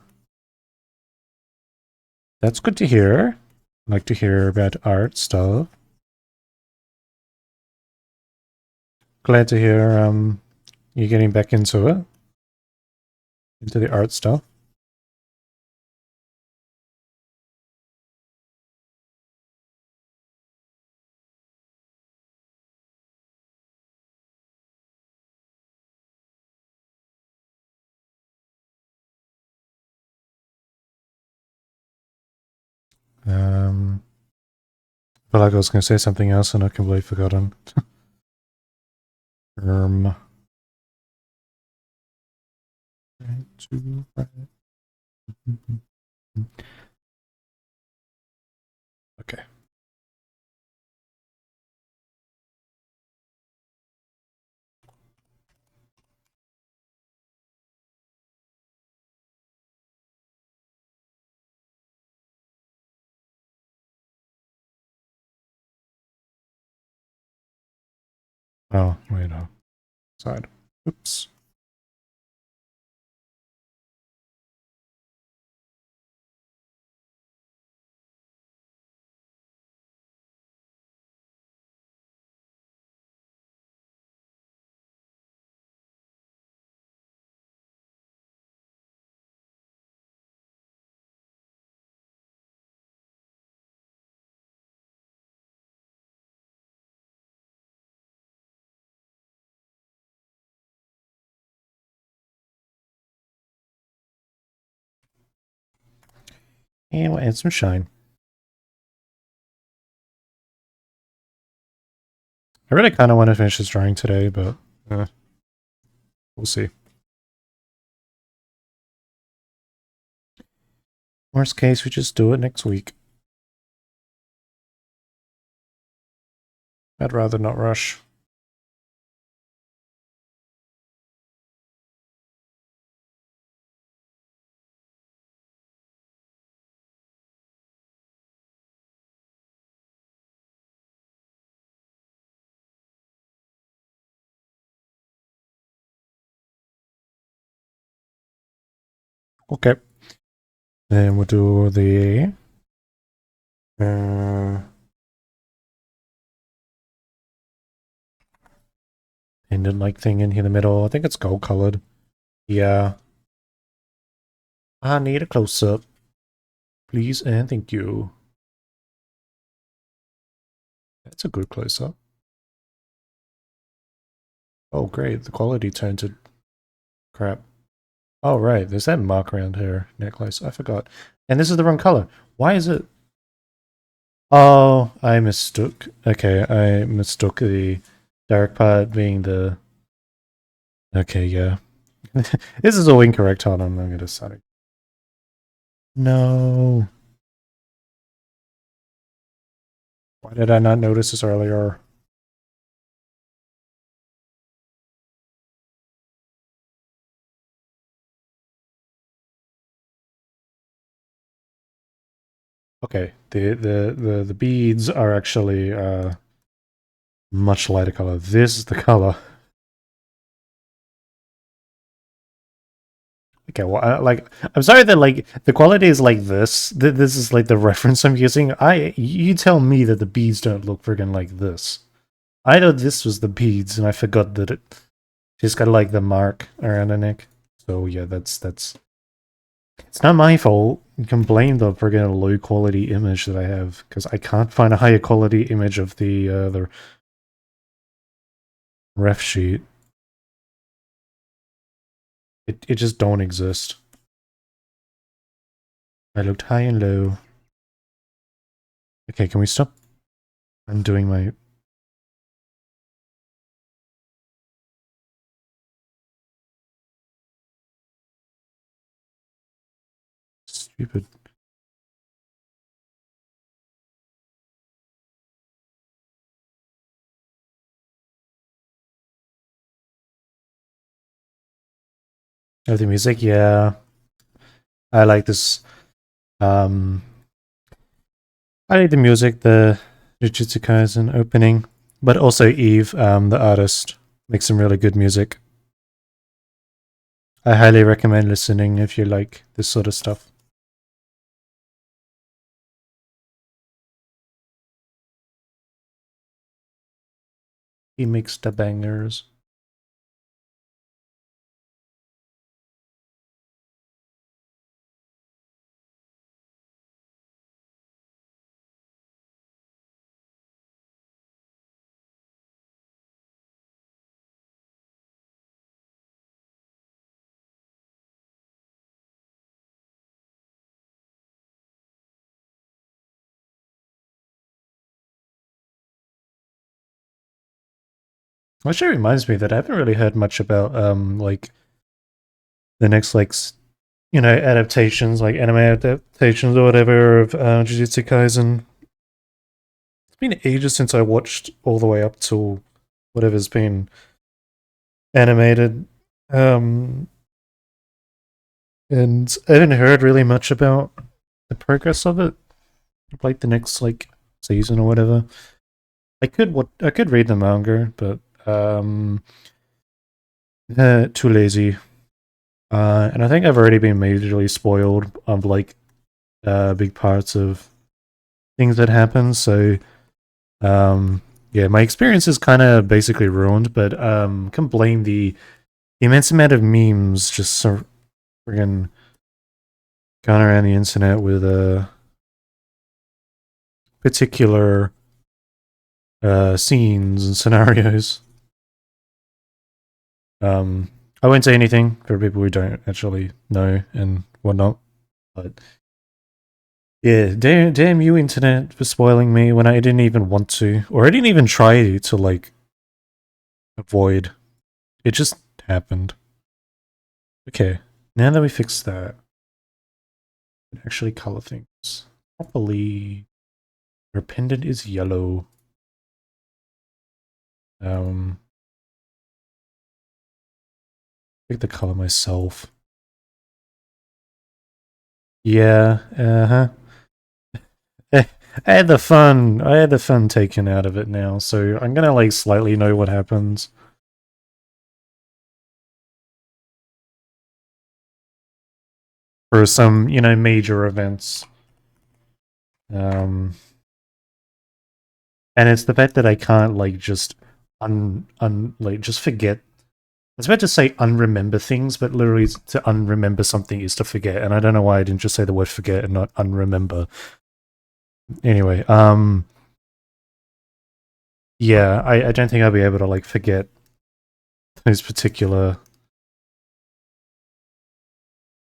That's good to hear. I like to hear about art stuff. Glad to hear you're getting back into it. Into the art stuff. Feel like I was going to say something else and I completely forgotten. um, okay. Oh, wait, no. Side. Oops. And we'll add some shine. I really kind of want to finish this drawing today, but we'll see. Worst case, we just do it next week. I'd rather not rush. Okay. Then we'll do the Pendant like thing in here in the middle. I think it's gold colored. Yeah. I need a close up. Please and thank you. That's a good close up. Oh great, the quality turned to crap. Oh right, there's that mark around her necklace. I forgot. And this is the wrong color. Why is it? Oh, I mistook. Okay, I mistook the dark part being the... Okay, yeah. This is all incorrect. Hold on, I'm gonna start it. No. Why did I not notice this earlier? Okay, the beads are actually much lighter color. This is the color. Okay, well, I'm sorry that like the quality is like this. This is like the reference I'm using. You tell me that the beads don't look friggin' like this. I know this was the beads, and I forgot that she's got like the mark around her neck. So yeah, that's it's not my fault. You can blame the friggin' low quality image that I have because I can't find a higher quality image of the ref sheet. It just don't exist. I looked high and low. Okay, can we stop? I'm doing my... Stupid. Oh, the music, yeah. I like this. Um, I like the music, the Jujutsu Kaisen opening, but also Eve, the artist, makes some really good music. I highly recommend listening if you like this sort of stuff. He makes the bangers. Actually reminds me that I haven't really heard much about like the next like adaptations, like anime adaptations or whatever of Jujutsu Kaisen. It's been ages since I watched all the way up till whatever's been animated. Um, and I haven't heard really much about the progress of it, like the next like season or whatever. I could read the manga, but too lazy. And I think I've already been majorly spoiled of like big parts of things that happen. So yeah, my experience is kind of basically ruined. But can blame the immense amount of memes just so friggin' gone around the internet with particular scenes and scenarios. I won't say anything for people who don't actually know and whatnot, but yeah, damn you, internet, for spoiling me when I didn't even want to, or I didn't even try to like avoid. It just happened. Okay, now that we fixed that, we can actually color things properly. Her pendant is yellow. Pick the color myself. Yeah, uh-huh. I had the fun. I had the fun taken out of it now, so I'm gonna like slightly know what happens. For some, major events. And it's the fact that I can't like just like just forget. I was about to say unremember things, but literally to unremember something is to forget. And I don't know why I didn't just say the word forget and not unremember. Anyway, yeah, I don't think I'll be able to like forget those particular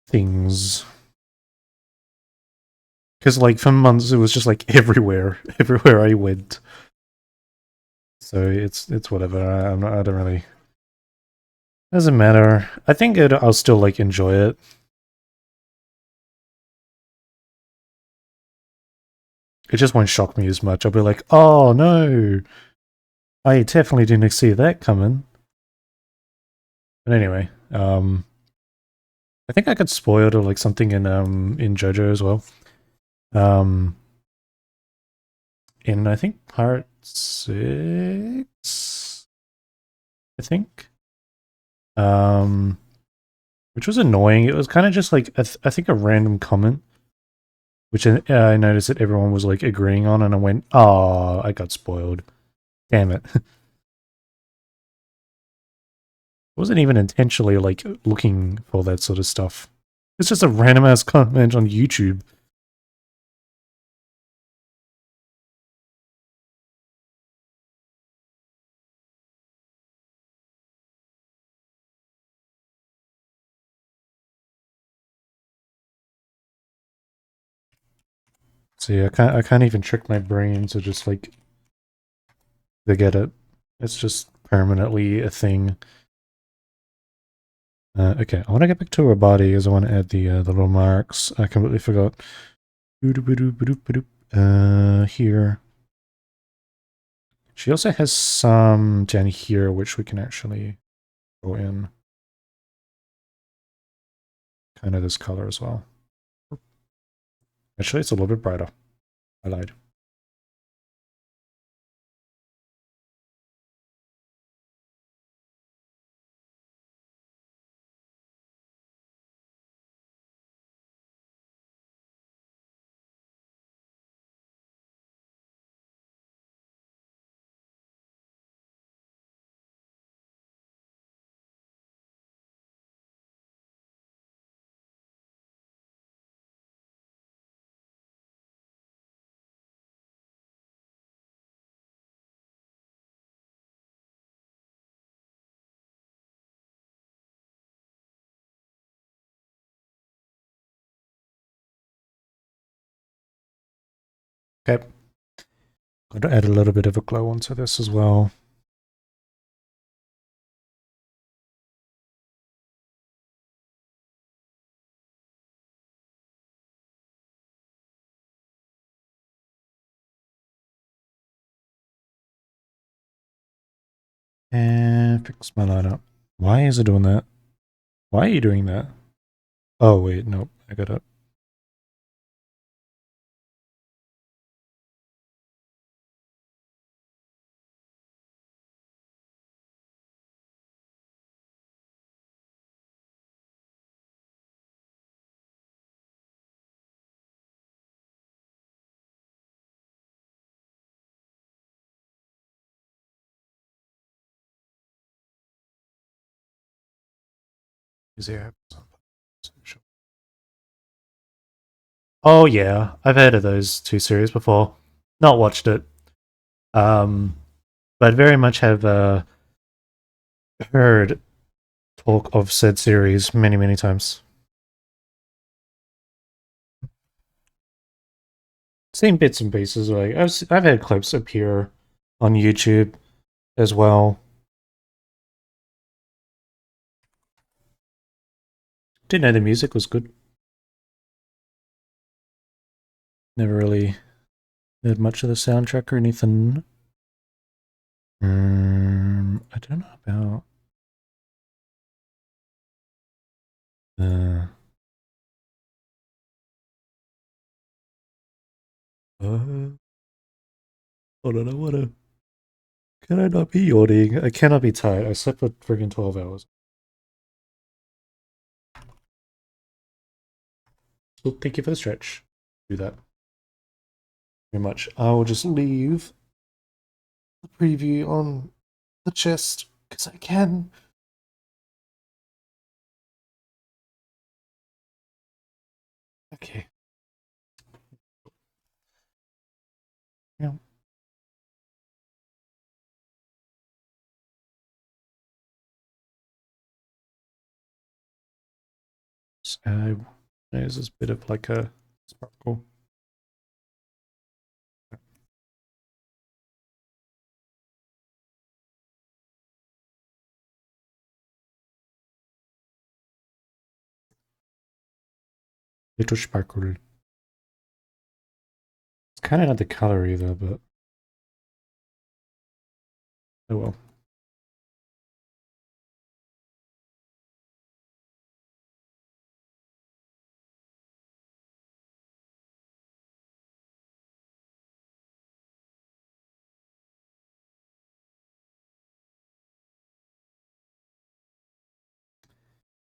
things. Because like for months it was just like everywhere, everywhere I went. So it's whatever. I'm not. I don't really. Doesn't matter. I think I'll still like enjoy it. It just won't shock me as much. I'll be like, oh no, I definitely didn't see that coming. But anyway, I think I got spoiled or like something in JoJo as well. Um, in I think part 6, I think. Um, which was annoying. It was kind of just like I think a random comment, which I noticed that everyone was like agreeing on, and I went, "Oh, I got spoiled. Damn it!" Wasn't even intentionally like looking for that sort of stuff. It's just a random ass comment on YouTube. So yeah, I can't even trick my brain to just like forget it. It's just permanently a thing. Okay, I want to get back to her body because I want to add the little marks. I completely forgot. Here. She also has some down here which we can actually go in. Kind of this color as well. Actually, it's a little bit brighter. I lied. Okay. Got to add a little bit of a glow onto this as well. And fix my lineup. Why is it doing that? Why are you doing that? Oh, wait, nope. I got it. Is there? Oh, yeah. I've heard of those two series before. Not watched it. Um, but very much have heard talk of said series many, many times. Seen bits and pieces. Like I've had clips appear on YouTube as well. Didn't know the music was good. Never really heard much of the soundtrack or anything. I don't know about. Uh, hold on, I wanna. Can I not be yawning? I cannot be tired. I slept for friggin' 12 hours. So thank you for the stretch. Do that very much. I will just leave the preview on the chest because I can. Okay. Yeah. So there's this bit of like a sparkle. Little sparkle. It's kind of not the color either, but oh well.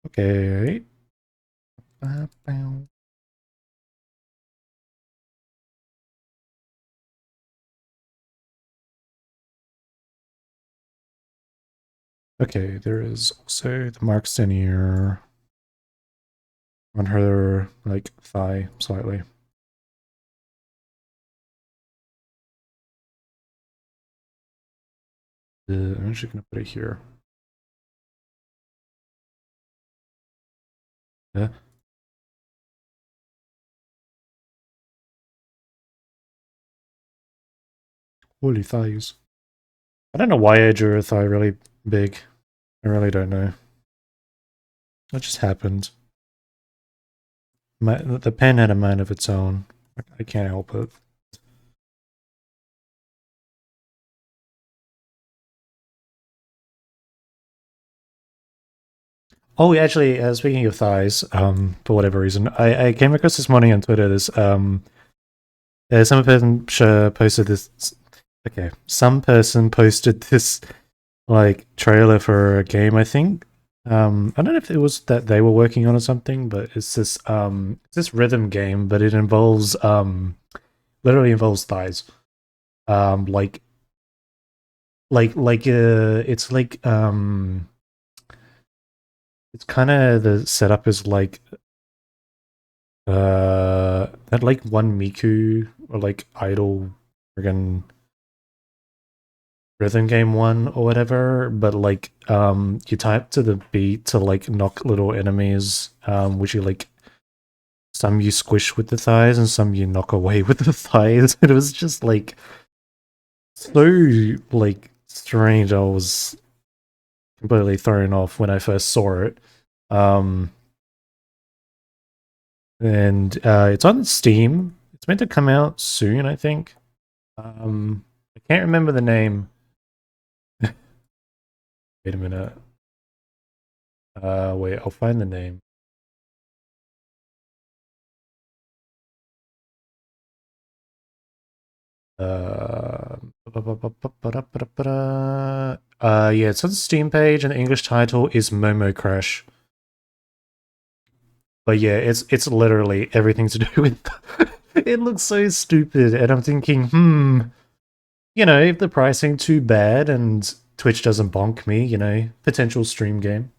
Okay. Okay, there is also the marks in here on her like thigh slightly. I'm actually gonna put it here. Yeah. Holy thighs. I don't know why I drew a thigh really big. I really don't know. It just happened. The pen had a mind of its own. I can't help it. Oh, actually, speaking of thighs, for whatever reason, I came across this morning on Twitter. This some person posted this. Okay, some person posted this like trailer for a game. I think. I don't know if it was that they were working on or something, but it's this rhythm game, but it involves literally involves thighs. Um, like it's like it's kind of the setup is like that like one Miku or like Idol friggin' rhythm game one or whatever, but like you type to the beat to like knock little enemies, which you like some you squish with the thighs and some you knock away with the thighs. It was just like so like strange. I was completely thrown off when I first saw it. Um and it's on Steam. It's meant to come out soon, I think. I can't remember the name. Wait a minute. Wait, I'll find the name. Uh, yeah, it's on the Steam page, and the English title is Momo Crash. But yeah, it's literally everything to do with. It looks so stupid, and I'm thinking, if the pricing too bad and Twitch doesn't bonk me, potential stream game.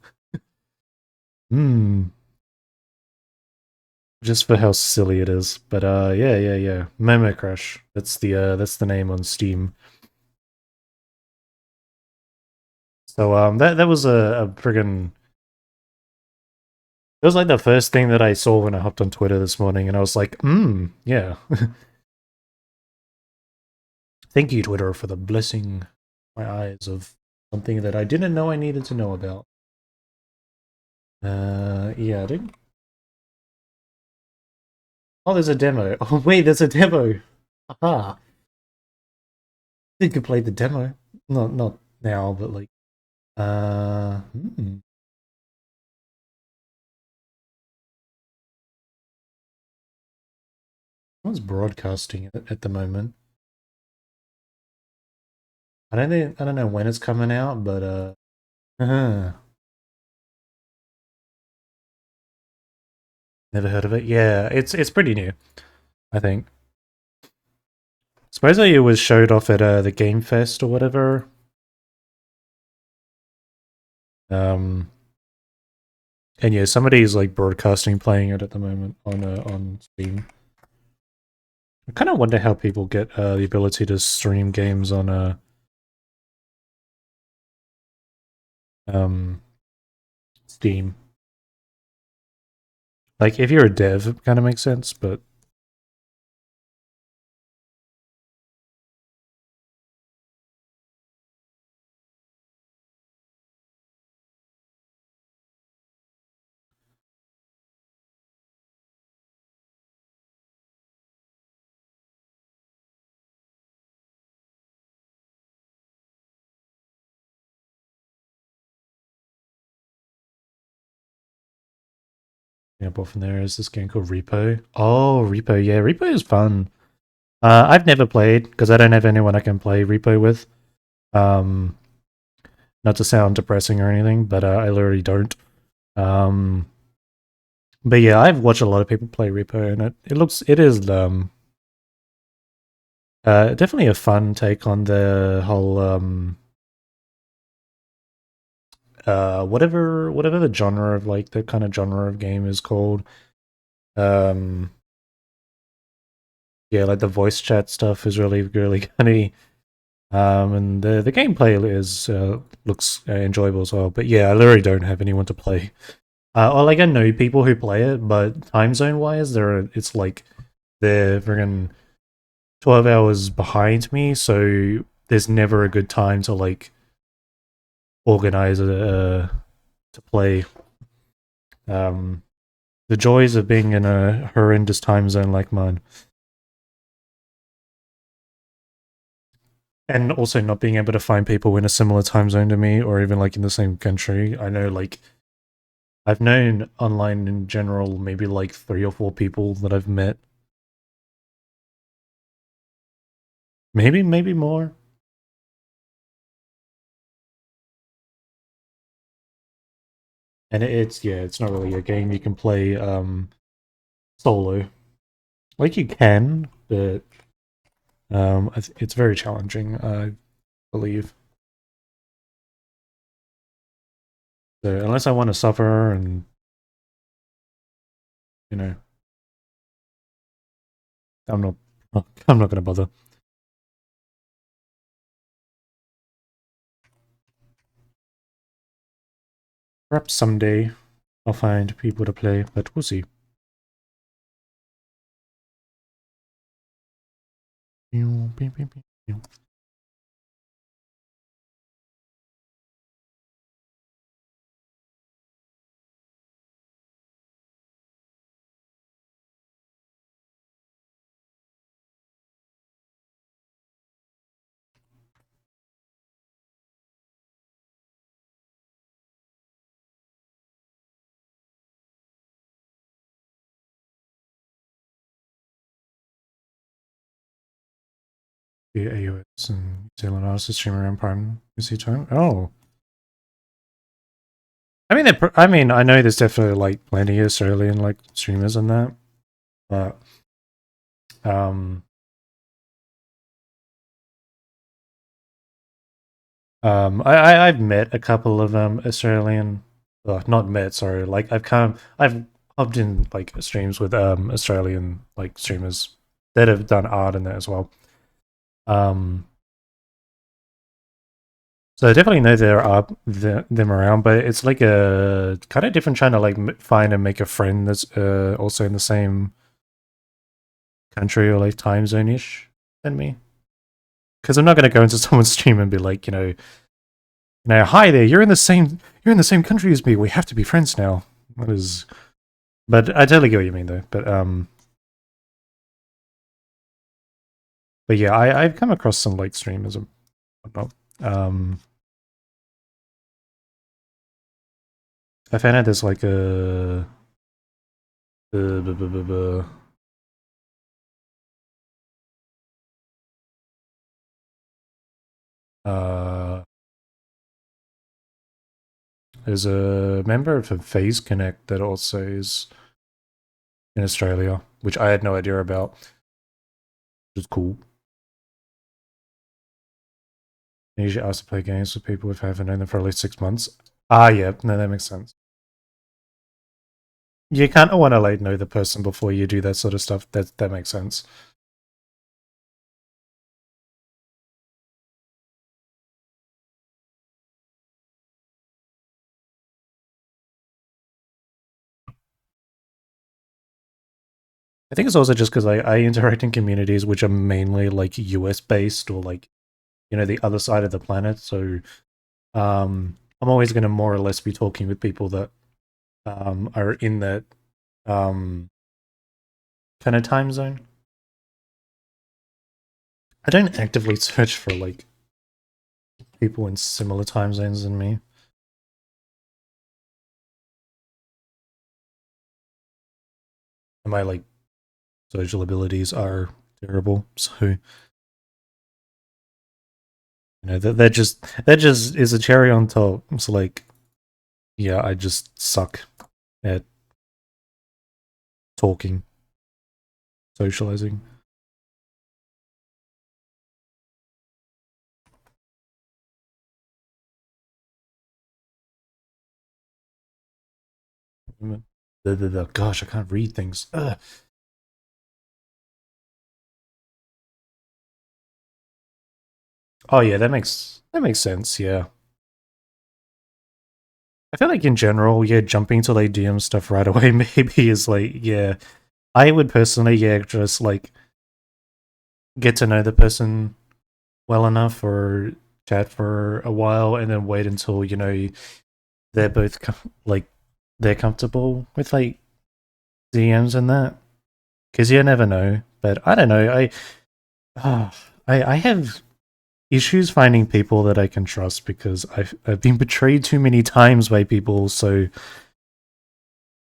Hmm. Just for how silly it is. But yeah. Momo Crash. That's the name on Steam. So that was a friggin' it was like the first thing that I saw when I hopped on Twitter this morning, and I was like, yeah. Thank you, Twitter, for the blessing my eyes of something that I didn't know I needed to know about. Yeah, I didn't. Oh, there's a demo. Oh, wait, there's a demo. Aha. You could play the demo. Not now, but like, uh, hmm. Someone's broadcasting it at the moment. I don't know when it's coming out, but never heard of it. Yeah, it's pretty new, I think. Supposedly it was showed off at the Game Fest or whatever. And yeah, somebody's like broadcasting playing it at the moment on Steam. I kind of wonder how people get the ability to stream games on um, Steam. Like, if you're a dev, it kind of makes sense, but yeah, but from there is this game called Repo. Oh, Repo, yeah, Repo is fun. I've never played because I don't have anyone I can play Repo with. Um, Not to sound depressing or anything, but I literally don't. Um, but yeah, I've watched a lot of people play Repo, and it is definitely a fun take on the whole whatever the genre of like the kind of genre of game is called. Um, yeah, like the voice chat stuff is really funny. And the gameplay is looks enjoyable as well. But yeah, I literally don't have anyone to play. Or like I know people who play it, but time zone wise, it's like they're friggin' 12 hours behind me, so there's never a good time to like organize to play. Um, the joys of being in a horrendous time zone like mine, and also not being able to find people in a similar time zone to me, or even like in the same country. I know like I've known online in general maybe like 3 or 4 people that I've met. Maybe more. And it's yeah, it's not really a game you can play solo. Like you can, but it's very challenging, I believe. So unless I want to suffer and you know, I'm not I'm not gonna bother. Perhaps someday I'll find people to play, but we'll see. The AOS and New Zealand artists stream around Prime PC time. Oh, I mean, I mean, I know there's definitely like plenty of Australian like streamers and that, but um, I've met a couple of Australian, not met, sorry, like I've hopped in like streams with Australian like streamers that have done art and that as well. Um, so I definitely know there are them around, but it's like a kind of different trying to like find and make a friend that's also in the same country or like time zone ish than me. Because I'm not going to go into someone's stream and be like, hi there, you're in the same country as me. We have to be friends now. That is, but I totally get what you mean though. But yeah, I've come across some like streamers and whatnot. I found out there's like a uh, there's a member of Phase Connect that also is in Australia, which I had no idea about. Which is cool. I usually ask to play games with people if I haven't known them for at least 6 months. Ah, yeah, no, that makes sense. You kind of want to like know the person before you do that sort of stuff. That makes sense. I think it's also just because I interact in communities which are mainly like US based or like the other side of the planet. So I'm always going to more or less be talking with people that are in that um, kind of time zone. I don't actively search for like people in similar time zones than me. And my like social abilities are terrible. So that just is a cherry on top. It's like yeah, I just suck at talking, socializing. Gosh, I can't read things. Ugh. Oh yeah, that makes sense. Yeah, I feel like in general, yeah, jumping to like DM stuff right away maybe is like yeah. I would personally yeah just like get to know the person well enough or chat for a while and then wait until they're both like they're comfortable with like DMs and that because you never know. But I don't know. Ah, I have issues finding people that I can trust because I've been betrayed too many times by people. So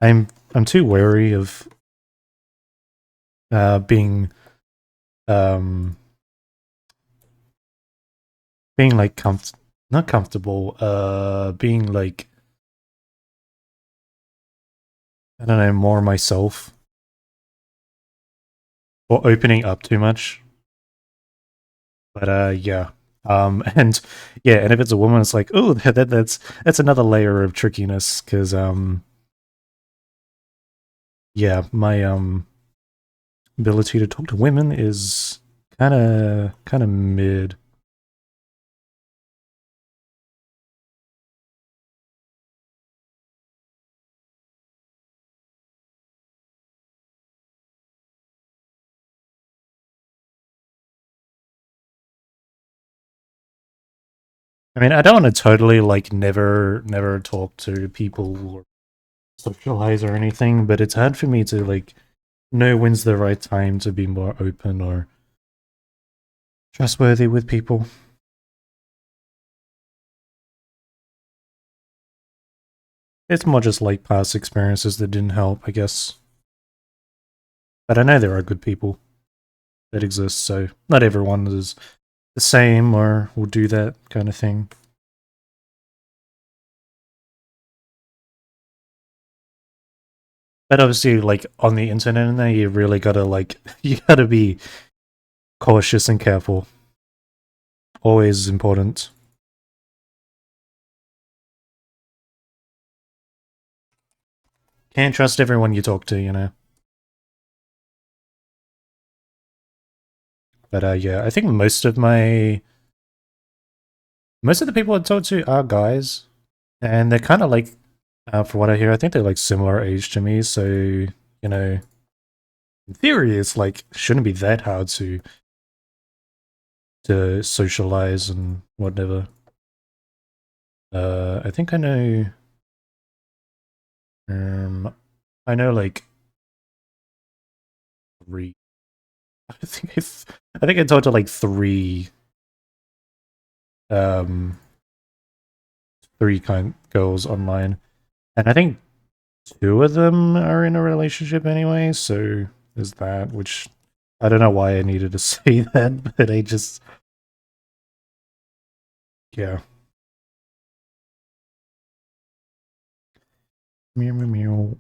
I'm too wary of being um being like not comfortable being like I don't know more myself or opening up too much. But yeah. And yeah, and if it's a woman, it's like, oh, that's another layer of trickiness because yeah, my ability to talk to women is kind of mid. I mean, I don't want to totally like never talk to people or socialize or anything, but it's hard for me to like know when's the right time to be more open or trustworthy with people. It's more just like past experiences that didn't help, I guess. But I know there are good people that exist, so not everyone is the same or will do that kind of thing. But obviously, like on the internet and there, you really gotta like you gotta be cautious and careful. Always important. Can't trust everyone you talk to. But yeah, I think most of the people I talk to are guys, and they're kind of like, from what I hear, I think they're like similar age to me. So in theory, it's like shouldn't be that hard to socialize and whatever. I think um I know like three. I think I talked to like um three kind girls online, and I think two of them are in a relationship anyway. So there's that, which I don't know why I needed to say that, but I just yeah. Meow meow meow.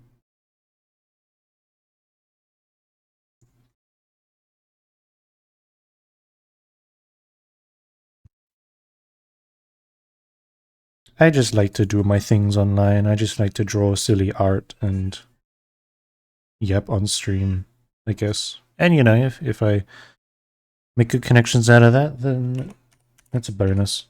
I just like to do my things online. I just like to draw silly art and yep on stream, I guess. And you know, if I make good connections out of that, then that's a bonus.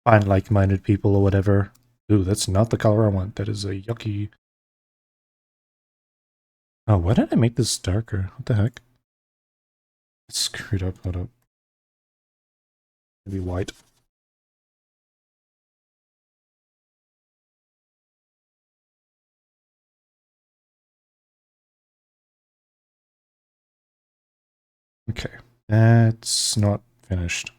Find like-minded people or whatever. Ooh, that's not the color I want. That is a yucky. Oh, why did I make this darker? What the heck? It's screwed up. Hold up. Maybe white. Okay. That's not finished.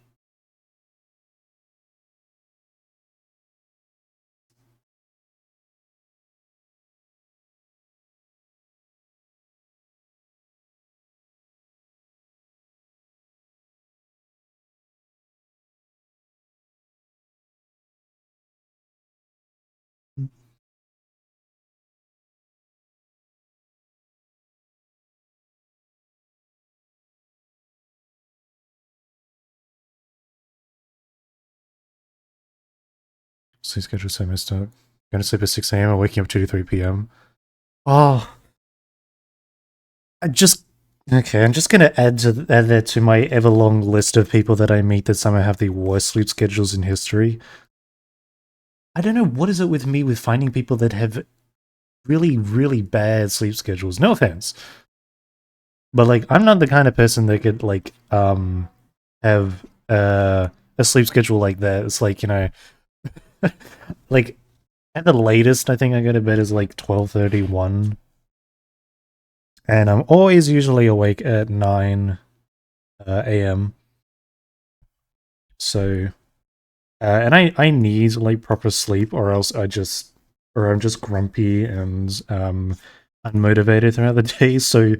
Sleep schedule so messed up. Going to sleep at 6 a.m. and waking up 2 to 3 p.m. Oh, I just okay. I'm just gonna add that to my ever long list of people that I meet that somehow have the worst sleep schedules in history. I don't know what is it with me with finding people that have really, really bad sleep schedules. No offense, but like I'm not the kind of person that could like have a sleep schedule like that. It's like, you know, like at the latest I think I go to bed is like 12:31, and I'm always usually awake at 9 a.m. So and I need like proper sleep, or else I'm just grumpy and unmotivated throughout the day. So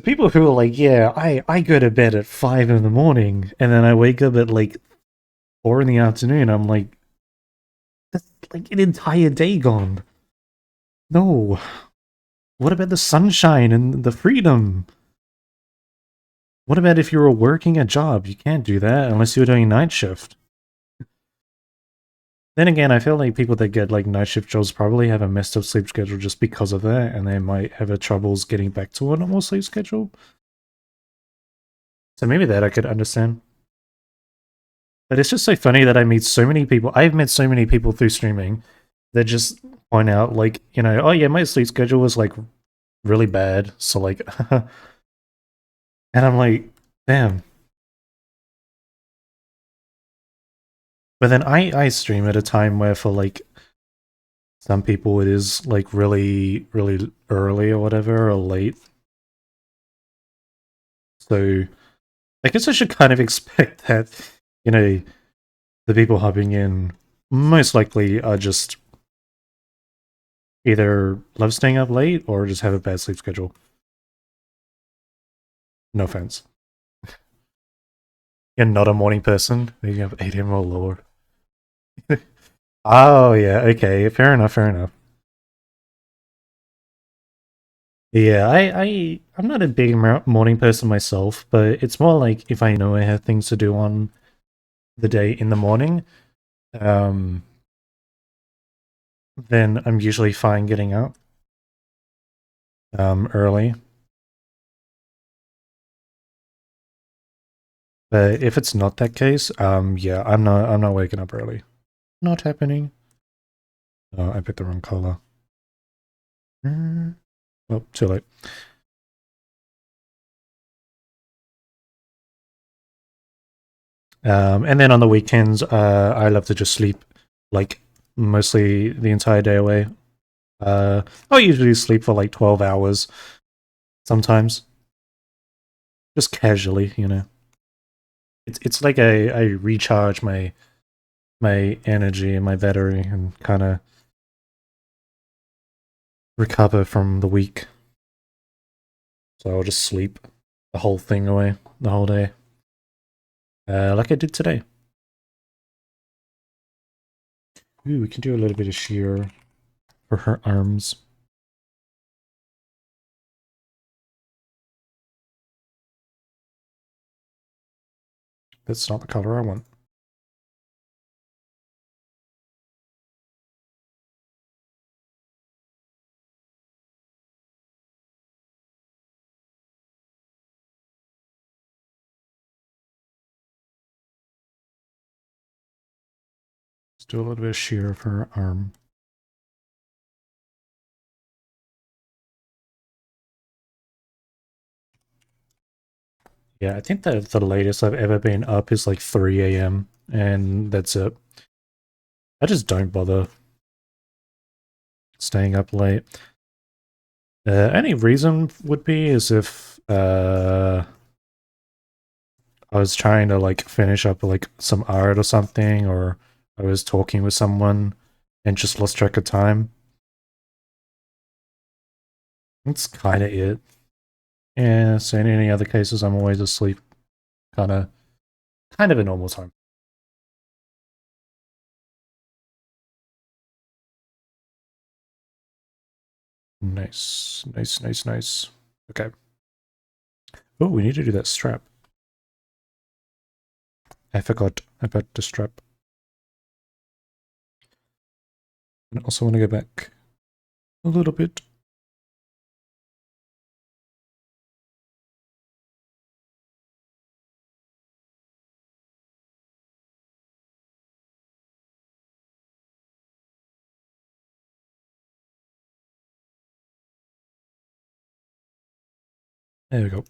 people who are like, yeah, I go to bed at 5 in the morning and then I wake up at like 4 in the afternoon. I'm like, that's like an entire day gone. No. What about the sunshine and the freedom? What about if you were working a job? You can't do that unless you're doing night shift. Then again, I feel like people that get like night shift jobs probably have a messed up sleep schedule just because of that, and they might have troubles getting back to a normal sleep schedule. So maybe that I could understand. But it's just so funny that I meet so many people. I've met so many people through streaming that just point out, like, you know, oh yeah, my sleep schedule was like really bad. So like, and I'm like, damn. But then I stream at a time where for like some people it is like really, really early or whatever, or late. So I guess I should kind of expect that, you know, the people hopping in most likely are just either love staying up late or just have a bad sleep schedule. No offense. You're not a morning person. You have 8 a.m. or lower. Oh, yeah, okay. Fair enough, fair enough. Yeah, I'm not a big morning person myself, but it's more like if I know I have things to do on the day in the morning, um, then I'm usually fine getting up early. But if it's not that case, yeah, I'm not waking up early. Not happening. Oh, I picked the wrong color. Oh, too late. And then on the weekends, I love to just sleep, like mostly the entire day away. I usually sleep for like 12 hours sometimes, just casually, you know. It's like I recharge my energy and my battery and kind of recover from the week. So I'll just sleep the whole thing away, the whole day, like I did today. Ooh, we can do a little bit of shear for her arms. That's not the color I want. Let's do a little bit of sheer of her arm. Yeah, I think that the latest I've ever been up is like 3 a.m. and that's it. I just don't bother staying up late. Any reason would be is if I was trying to like finish up like some art or something, or I was talking with someone and just lost track of time. That's kind of it. Yeah, so in any other cases, I'm always asleep. Kind of a normal time. Nice, nice, nice, nice. Okay. Oh, we need to do that strap. I forgot about the strap. And I also want to go back a little bit. There we go.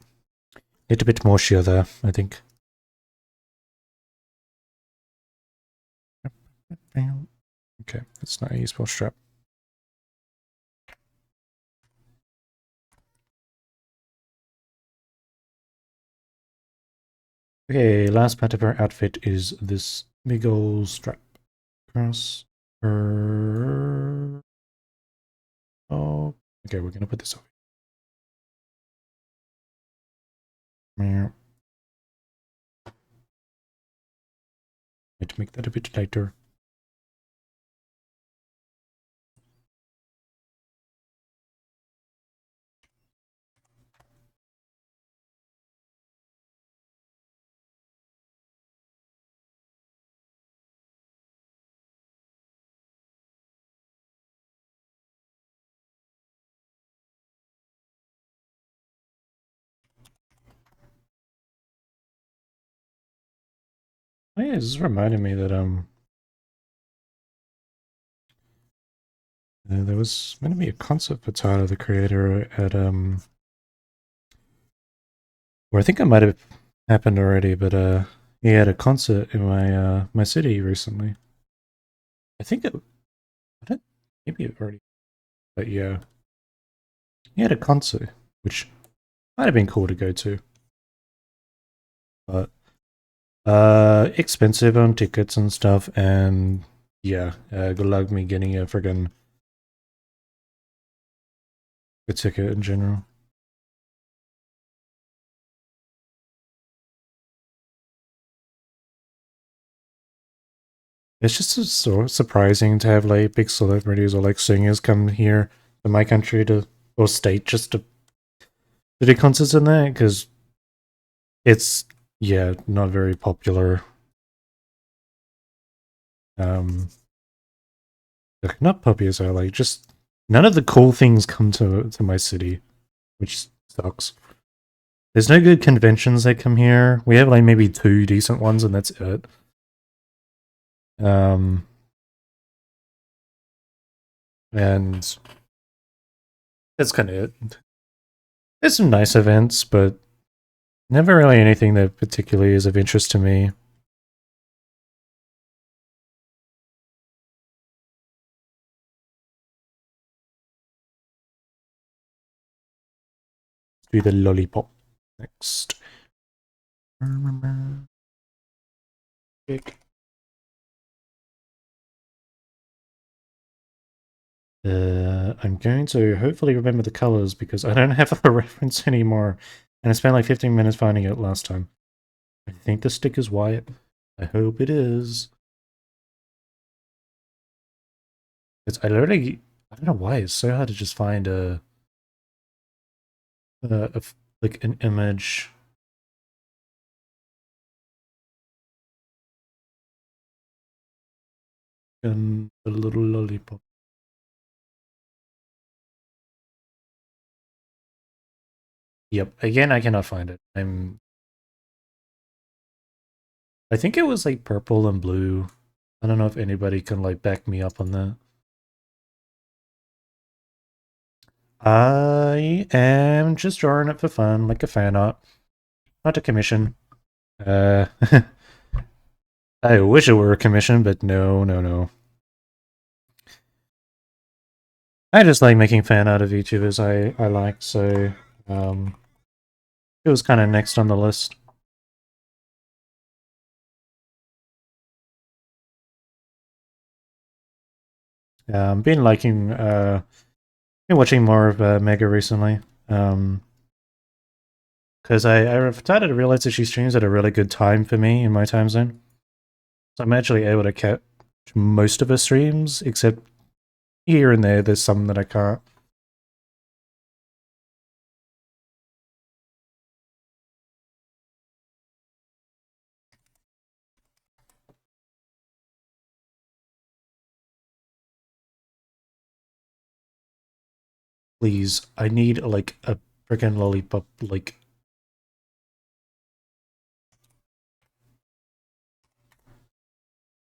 Need a bit more sheer there, I think. Okay, that's not a useful strap. Okay, last part of our outfit is this big old strap across her. Oh, okay, we're gonna put this over. Need to make that a bit tighter. Oh yeah, this is reminding me that there was meant to be a concert for Tyler the Creator at where I think it might have happened already, but he had a concert in my city recently. I think it I don't maybe it already, but yeah. He had a concert, which might have been cool to go to. But expensive on tickets and stuff, and yeah, good luck me getting a friggin' good ticket in general. It's just so surprising to have like big celebrities or like singers come here to my country to or state just to do concerts in there because it's yeah not very popular. Um, like, not popular, so like just none of the cool things come to my city, which sucks. There's no good conventions that come here. We have like maybe 2 decent ones, and that's it. Um, and that's kind of it. There's some nice events, but never really anything that particularly is of interest to me. Do the lollipop next. I'm going to hopefully remember the colors because I don't have a reference anymore. And I spent like 15 minutes finding it last time. I think the stick is white. I hope it is. I literally, I don't know why it's so hard to just find like an image. And the little lollipop. Yep. Again, I cannot find it. I think it was like purple and blue. I don't know if anybody can like back me up on that. I am just drawing it for fun, like a fan art. Not a commission. Uh, I wish it were a commission, but no, no, no. I just like making fan art of VTubers I like, so it was kind of next on the list. Been liking, been watching more of Mega recently. Because I started to realize that she streams at a really good time for me in my time zone. So I'm actually able to catch most of her streams, except here and there's some that I can't. Please, I need like a freaking lollipop, like.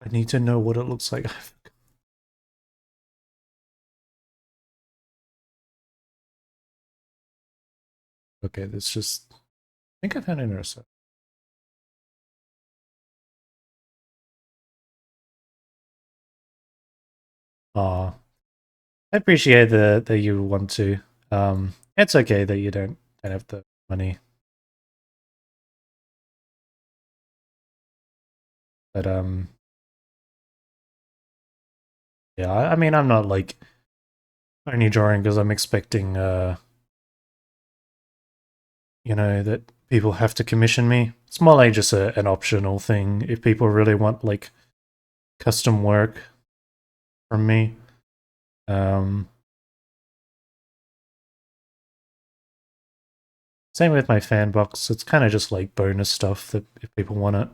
I need to know what it looks like. Okay, that's just. I think I found an intercept. Aw. I appreciate that you want to. It's okay that you don't have the money. But yeah, I mean I'm not like only drawing because I'm expecting you know, that people have to commission me. It's more like just an optional thing if people really want like custom work from me. Same with my fan box. It's kind of just like bonus stuff that if people want it.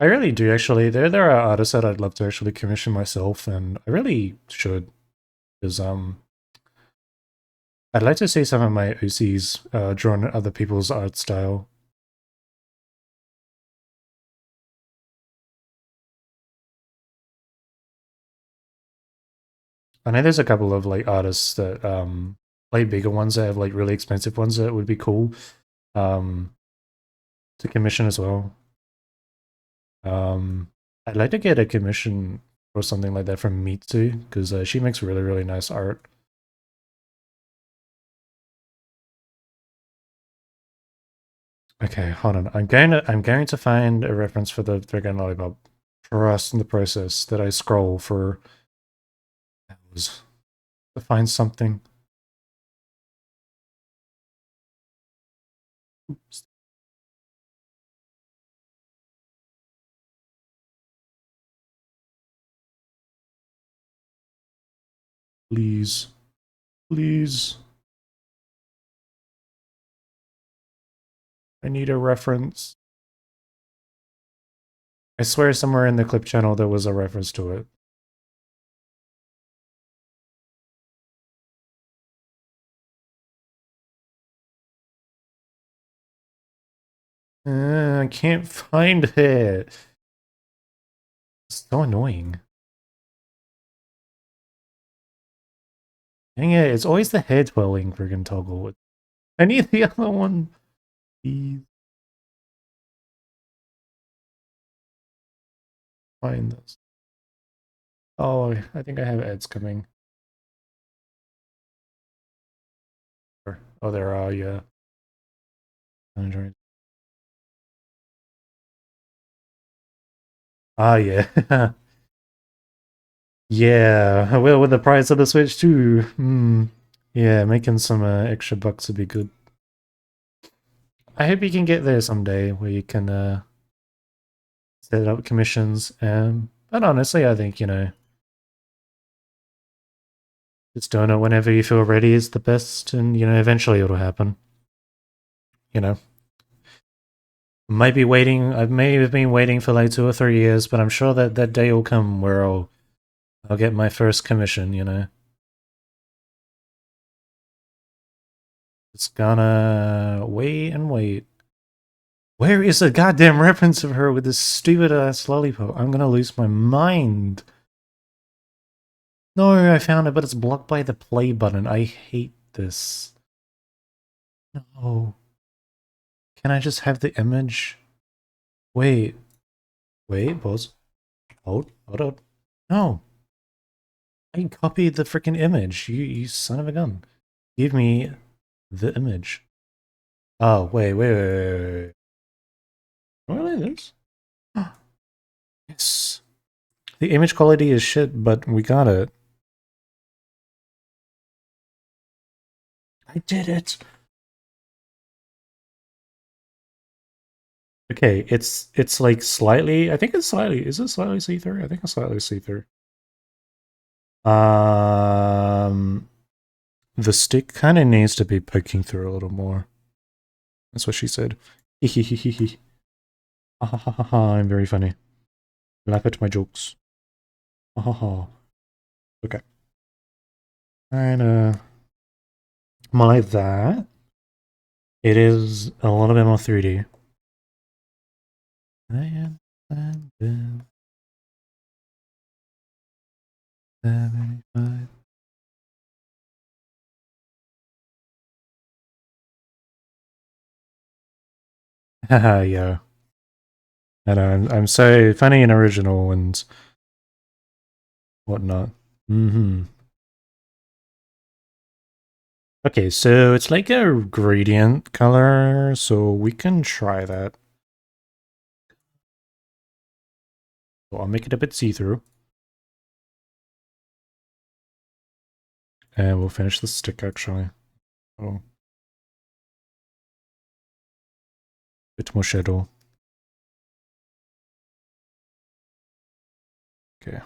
I really do actually. There are artists that I'd love to actually commission myself, and I really should, because I'd like to see some of my OCs drawn in other people's art style. I know there's a couple of like artists that like bigger ones that have like really expensive ones that would be cool um to commission as well. I'd like to get a commission or something like that from Mitsu because she makes really nice art. Okay, hold on. I'm going to find a reference for the Dragon Lollipop. Trust in the process that I scroll for hours to find something. Oops. Please. Please. I need a reference. I swear somewhere in the clip channel there was a reference to it. I can't find it. It's so annoying. Dang it, it's always the head twirling friggin' toggle. I need the other one. Please. Find this. Oh, I think I have ads coming. Oh, there are, yeah. Ah, yeah. Yeah, well, with the price of the Switch too. Yeah, making some extra bucks would be good. I hope you can get there someday where you can set up commissions. But honestly, I think, you know, just doing it whenever you feel ready is the best, and, you know, eventually it'll happen. you know, might be waiting. I may have been waiting for like 2 or 3 years, but I'm sure that that day will come where I'll get my first commission. You know, it's gonna wait and wait. Where is the goddamn reference of her with this stupid ass lollipop? I'm gonna lose my mind. No, I found it, but it's blocked by the play button. I hate this. No. Can I just have the image? Wait. Wait, pause. Hold. No. I copied the freaking image. You son of a gun. Give me the image. Oh, wait. Really, this? Yes. The image quality is shit, but we got it. I did it. Okay, it's like slightly. I think it's slightly. Is it slightly see-through? I think it's slightly see-through. Um, the stick kind of needs to be poking through a little more. That's what she said. Hehehehe. I'm very funny. Laugh at my jokes. Okay. Kinda more like that. It is a little bit more 3D. Haha, yeah. I know, I'm so funny and original and whatnot. Okay, so it's like a gradient color, so we can try that. So I'll make it a bit see-through. And we'll finish the stick actually. Oh. Bit more shadow. Okay.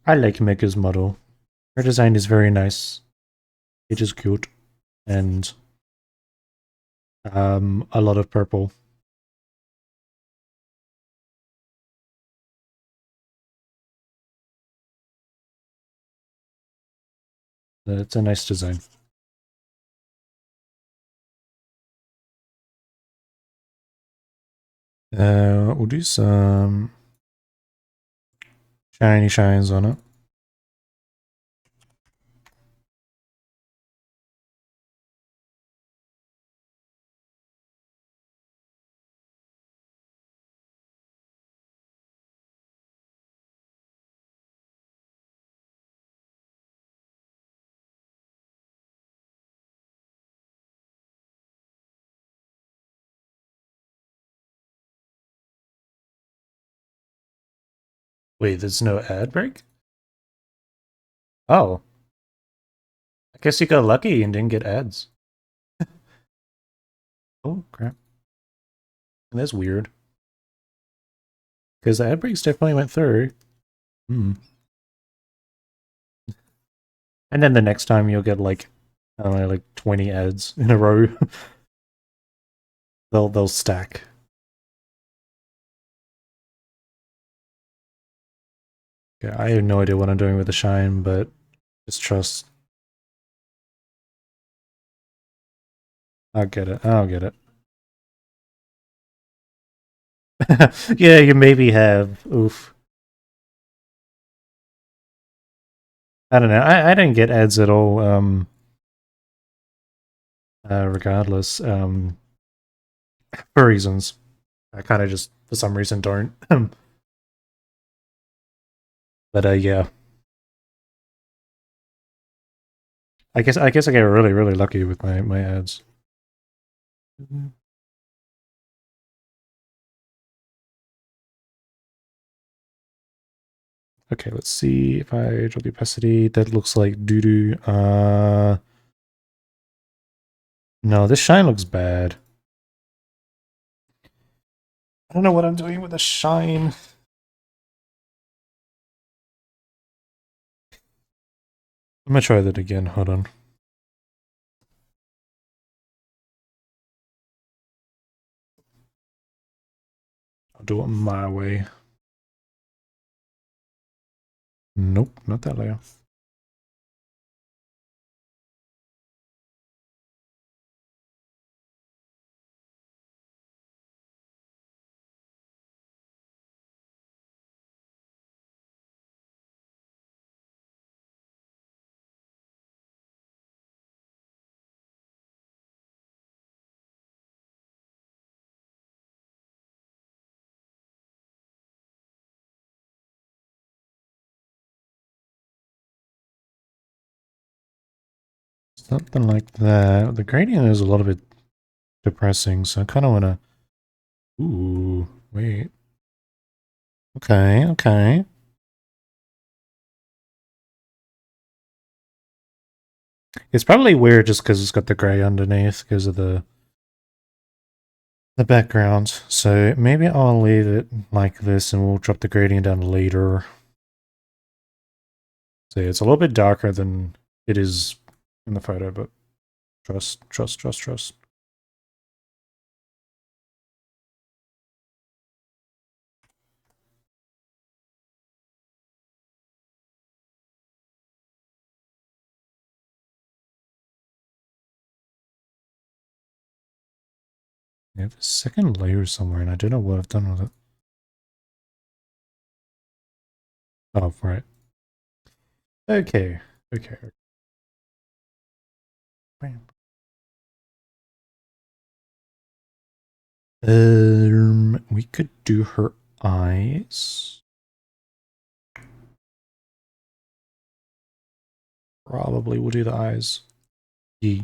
I like Mega's model. Her design is very nice. It is cute. And a lot of purple. It's a nice design. We'll do some shiny shines on it. Wait, there's no ad break? Oh. I guess you got lucky and didn't get ads. Oh, crap. That's weird. Because the ad breaks definitely went through. Hmm. And then the next time you'll get like, I don't know, like 20 ads in a row. they'll stack. Okay, I have no idea what I'm doing with the shine, but just trust. I'll get it. I'll get it. Yeah, you maybe have. Oof. I don't know. I didn't get ads at all. Regardless. For reasons. I kind of just, for some reason, don't. But yeah. I guess I get really, really lucky with my ads. Okay, let's see if I drop the opacity. That looks like doo-doo. No, this shine looks bad. I don't know what I'm doing with the shine. I'm gonna try that again. Hold on. I'll do it my way. Nope, not that layer. Something like that. The gradient is a little bit depressing, so I kind of want to... Ooh, wait. Okay, okay. It's probably weird just because it's got the gray underneath because of the background. So maybe I'll leave it like this and we'll drop the gradient down later. So yeah, it's a little bit darker than it is in the photo, but trust, trust, trust, trust. I have a second layer somewhere and I don't know what I've done with it. Oh, right. Okay, okay. We could do her eyes. Probably we'll do the eyes. Yeah.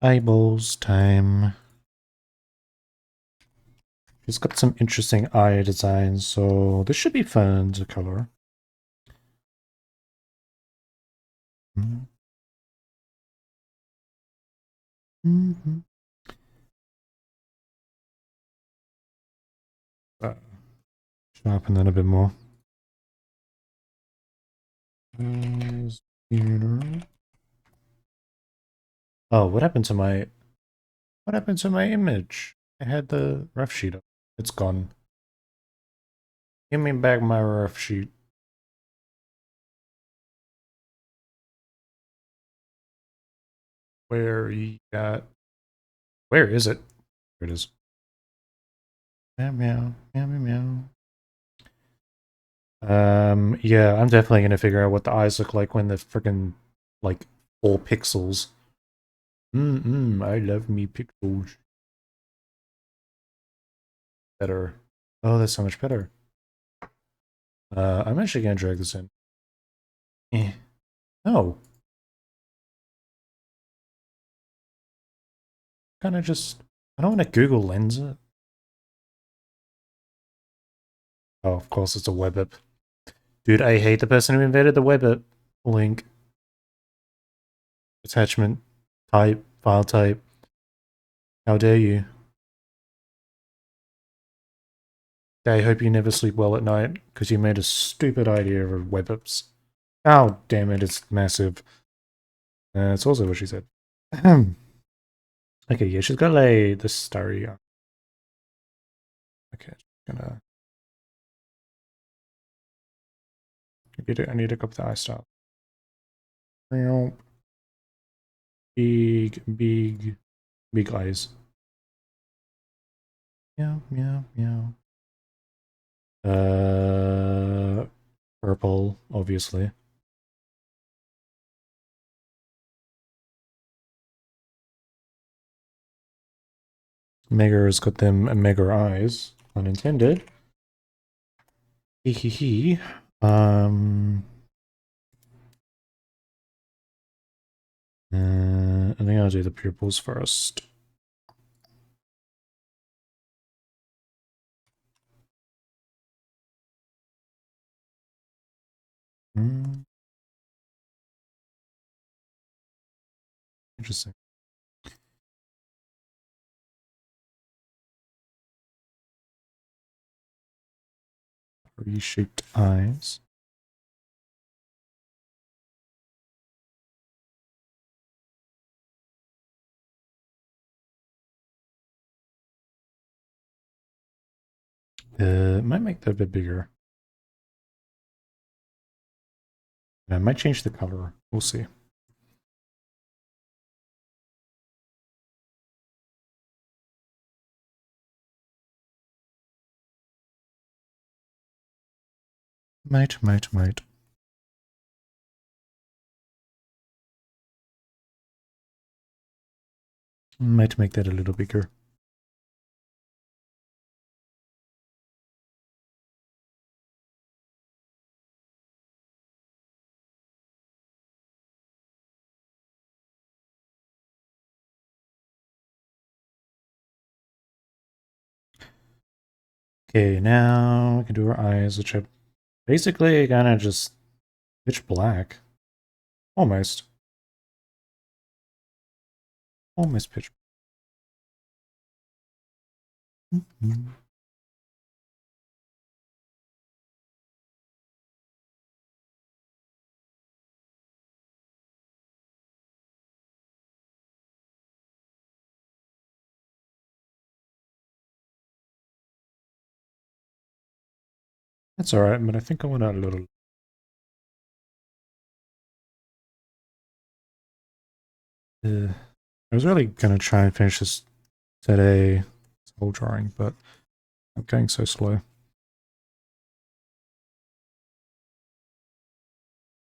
Eyeballs time. She's got some interesting eye designs, so this should be fun to color. Mm-hmm. Sharpen that a bit more. Oh, what happened to my image? I had the rough sheet up. It's gone. Give me back my rough sheet. Where you got? Where is it? There it is. Meow meow meow meow meow. Yeah, I'm definitely gonna figure out what the eyes look like when they're freaking like 4 pixels. I love me pixels. Better. Oh, that's so much better. I'm actually gonna drag this in. Eh. No. Kind of just. I don't want to Google Lens it. Oh, of course it's a web app. Dude, I hate the person who invented the web app. Link. Attachment. Type. File type. How dare you? I hope you never sleep well at night because you made a stupid idea of web apps. Oh, damn it, it's massive. It's also what she said. Okay, yeah, she's got like the starry. Okay, gonna I need to go up the eye style. Big, big, big eyes. Meow, meow, meow. Purple, obviously. Megar's got them mega eyes, unintended. Hee hee hee. I think I'll do the pupils first. Interesting. Reshaped eyes. Might make that a bit bigger. I might change the color. We'll see. Might. Might make that a little bigger. Okay, now we can do our eyes, which are basically kind of just pitch black. Almost. Almost pitch black. That's alright, but I think I want a little. I was really gonna try and finish this today, this whole drawing, but I'm going so slow.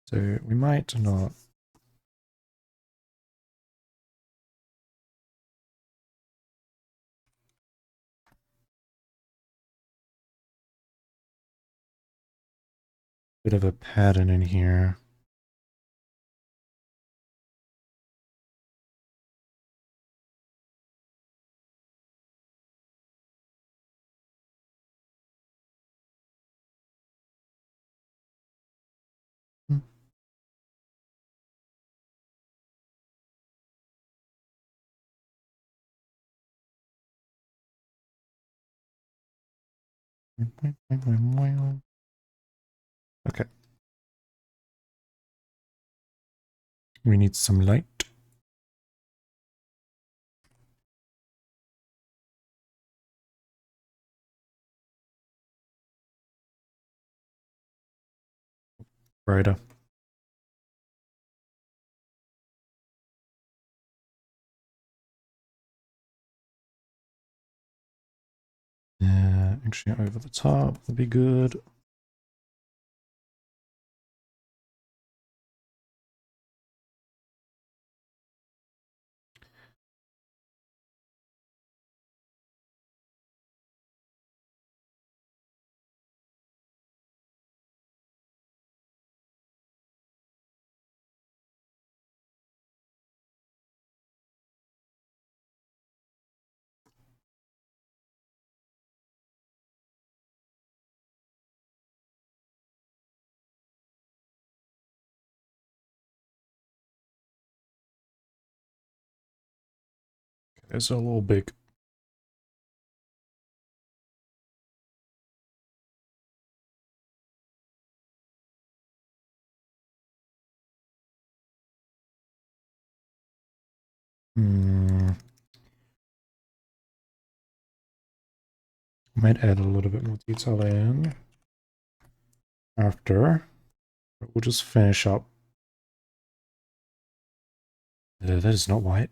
So we might not. Bit of a pattern in here. Okay. We need some light. Brighter. Yeah, actually over the top would be good. It's a little big. Might add a little bit more detail in after. We'll just finish up. That is not white.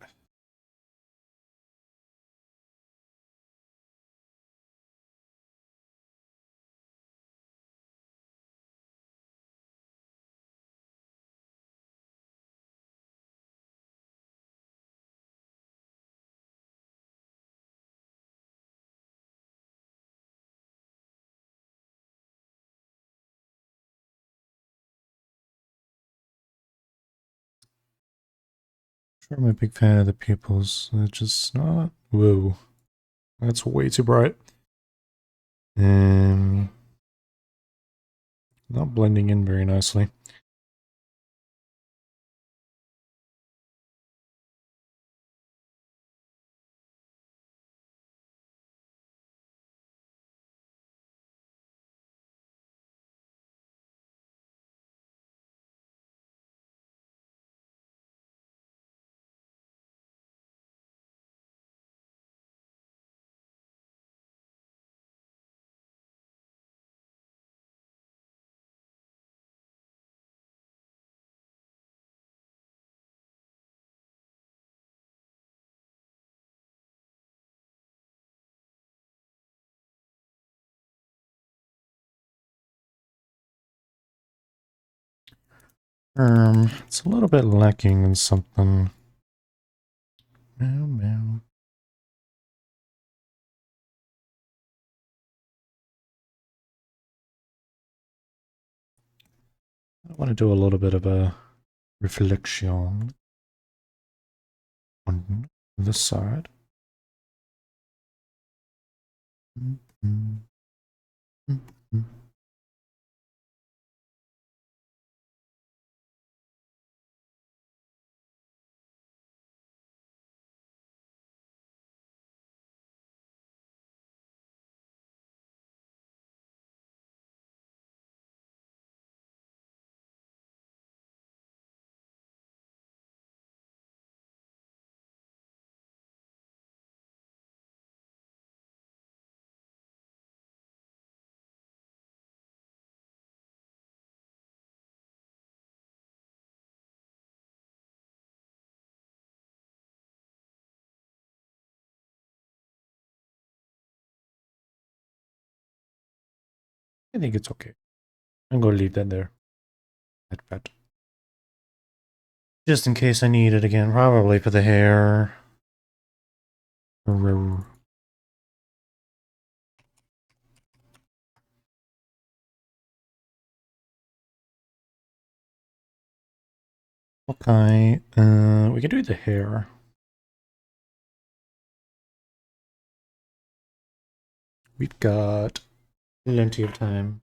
Sure, I'm a big fan of the pupils. They're just not. Whoa. That's way too bright. Not blending in very nicely. It's a little bit lacking in something. Meow, meow. I want to do a little bit of a reflection on this side. I think it's okay. I'm going to leave that there. Like that. Just in case I need it again, probably for the hair. Okay, we can do the hair. We've got plenty of time.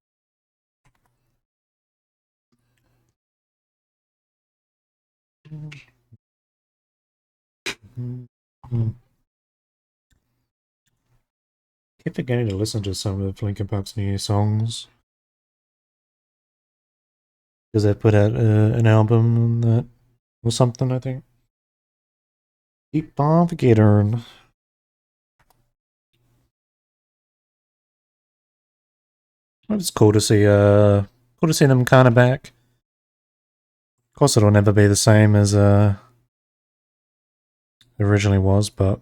Keep forgetting to listen to some of Linkin Park's new songs. Because they put out an album that or something, I think. Keep on forgetting. It's cool to see them kind of back. Of course, it'll never be the same as it originally was, but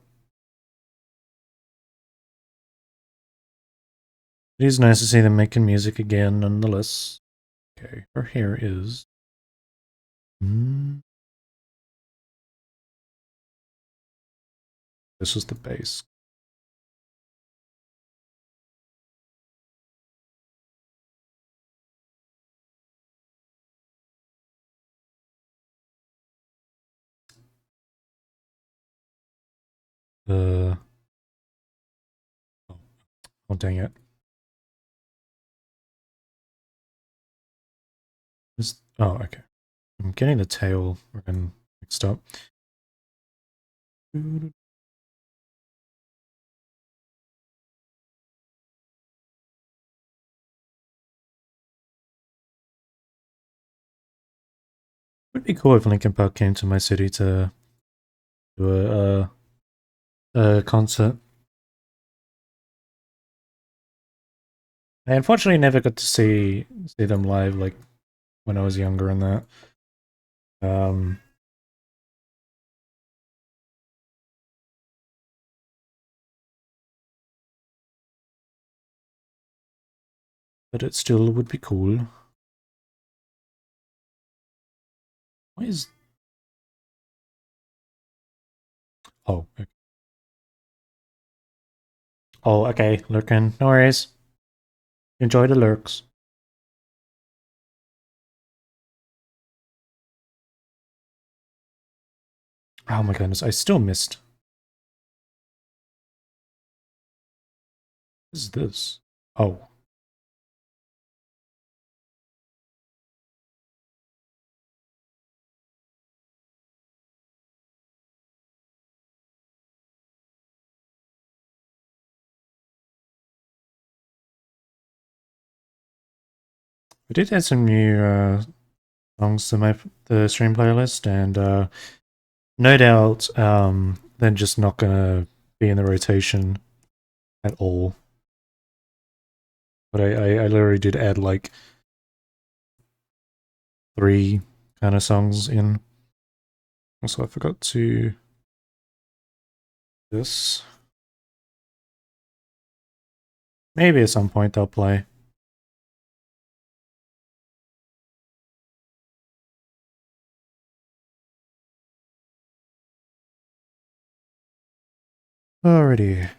it is nice to see them making music again, nonetheless. Okay, her hair is. This is the base. Oh, oh dang it. Oh, okay. I'm getting the tail mixed up. Would be cool if Linkin Park came to my city to do a concert. I unfortunately never got to see them live like when I was younger and that. But it still would be cool. Why is... Oh, okay. Oh, okay, lurking. No worries. Enjoy the lurks. Oh my goodness, I still missed. What is this? Oh. I did add some new songs to the stream playlist, and no doubt they're just not gonna be in the rotation at all. But I literally did add like 3 kind of songs in. Also, I forgot to this. Maybe at some point they'll play. Alrighty.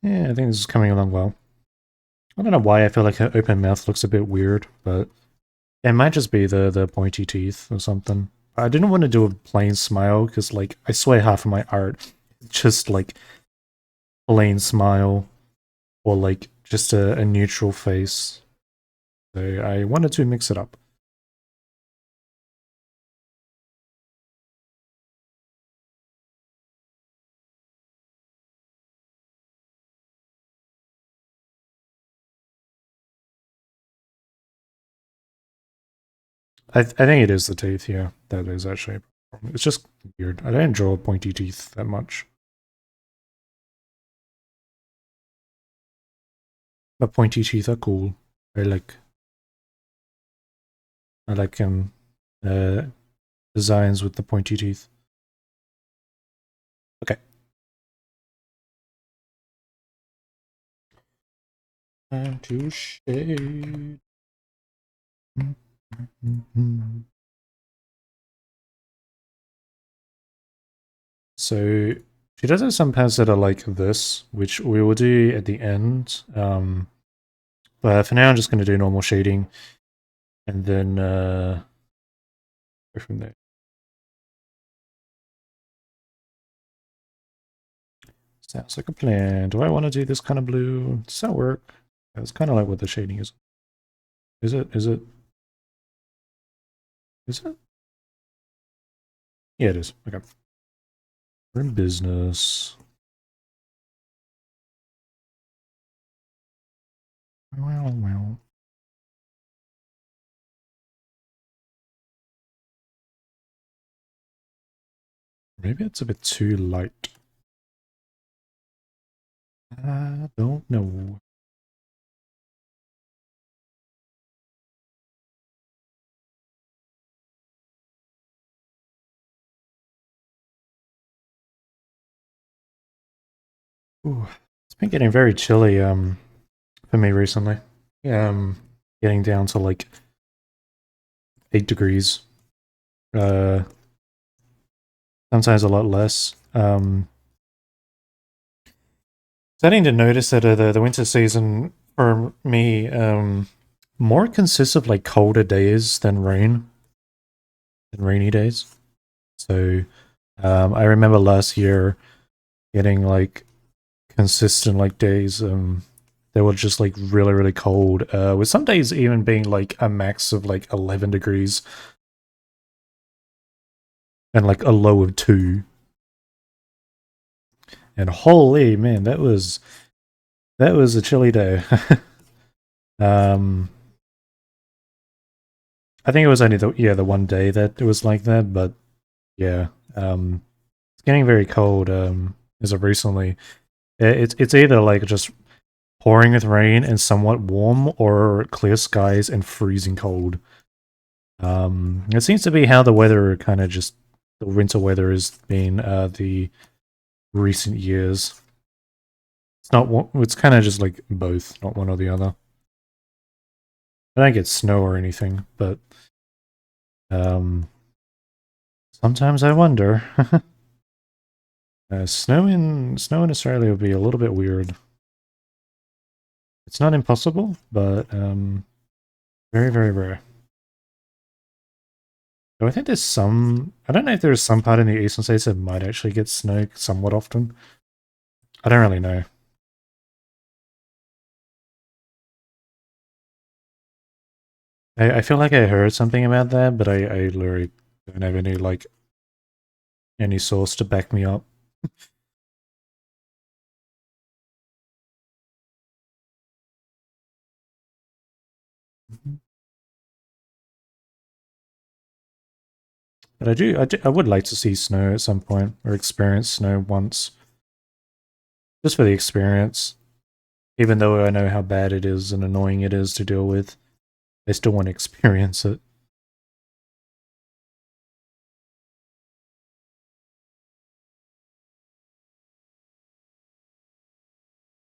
Yeah, I think this is coming along well. I don't know why I feel like her open mouth looks a bit weird, but it might just be the pointy teeth or something. I didn't want to do a plain smile because, like, I swear half of my art is just like plain smile or like just a neutral face. So I wanted to mix it up. I think it is the teeth, yeah. That is actually a problem. It's just weird. I don't draw pointy teeth that much. But pointy teeth are cool. I like uh, designs with the pointy teeth. Okay. Time to shade. So she does have some pens that are like this, which we will do at the end. But for now, I'm just going to do normal shading, and then go from there. Sounds like a plan. Do I want to do this kind of blue? Does that work? That's kind of like what the shading is. Is it? Is it? Is it? Yeah, it is. Okay. We're in business. Well. Maybe it's a bit too light. I don't know. Ooh, it's been getting very chilly for me recently. Getting down to like 8 degrees. Sometimes a lot less. Starting to notice that the winter season for me more consists of like colder days than rainy days. So I remember last year getting like consistent like days they were just like really cold, with some days even being like a max of like 11 degrees and like a low of 2. and holy man, that was a chilly day. um, I think it was only the one day that it was like that, but yeah, it's getting very cold. As of recently, it's either like just pouring with rain and somewhat warm, or clear skies and freezing cold. It seems to be how the weather kind of just the winter weather has been the recent years. It's not one, it's kind of just like both, not one or the other. I don't get snow or anything, but um, sometimes I wonder. Snow in Australia would be a little bit weird. It's not impossible, but very very rare. So I think there's some. I don't know if there's some part in the eastern states that might actually get snow somewhat often. I don't really know. I feel like I heard something about that, but I literally don't have any source to back me up. But I would like to see snow at some point, or experience snow once, just for the experience. Even though I know how bad it is and annoying it is to deal with, I still want to experience it.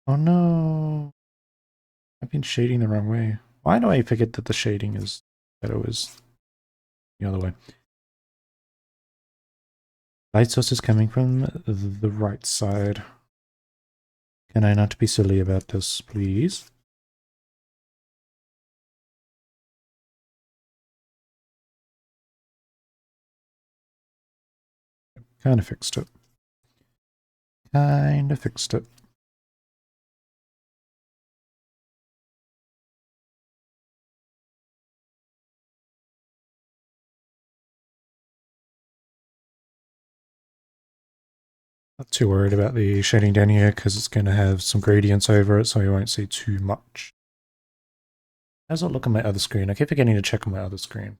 Oh no, I've been shading the wrong way. Why do I forget that the shading is that it was the other way? Light source is coming from the right side. Can I not be silly about this, please? Kinda fixed it. Kinda fixed it. Not too worried about the shading down here because it's going to have some gradients over it, so you won't see too much. How's it look on my other screen? I keep forgetting to check on my other screen.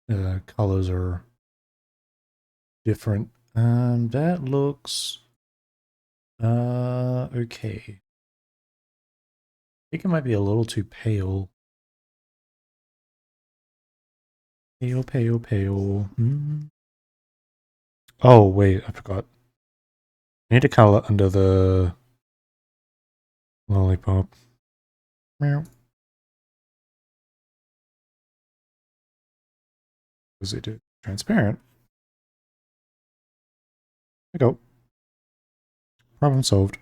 The colors are different. That looks okay. I think it might be a little too pale. Pale, pale, pale. Oh wait, I forgot. I need to color under the lollipop. Meow. What does it do? Transparent. There we go. Problem solved.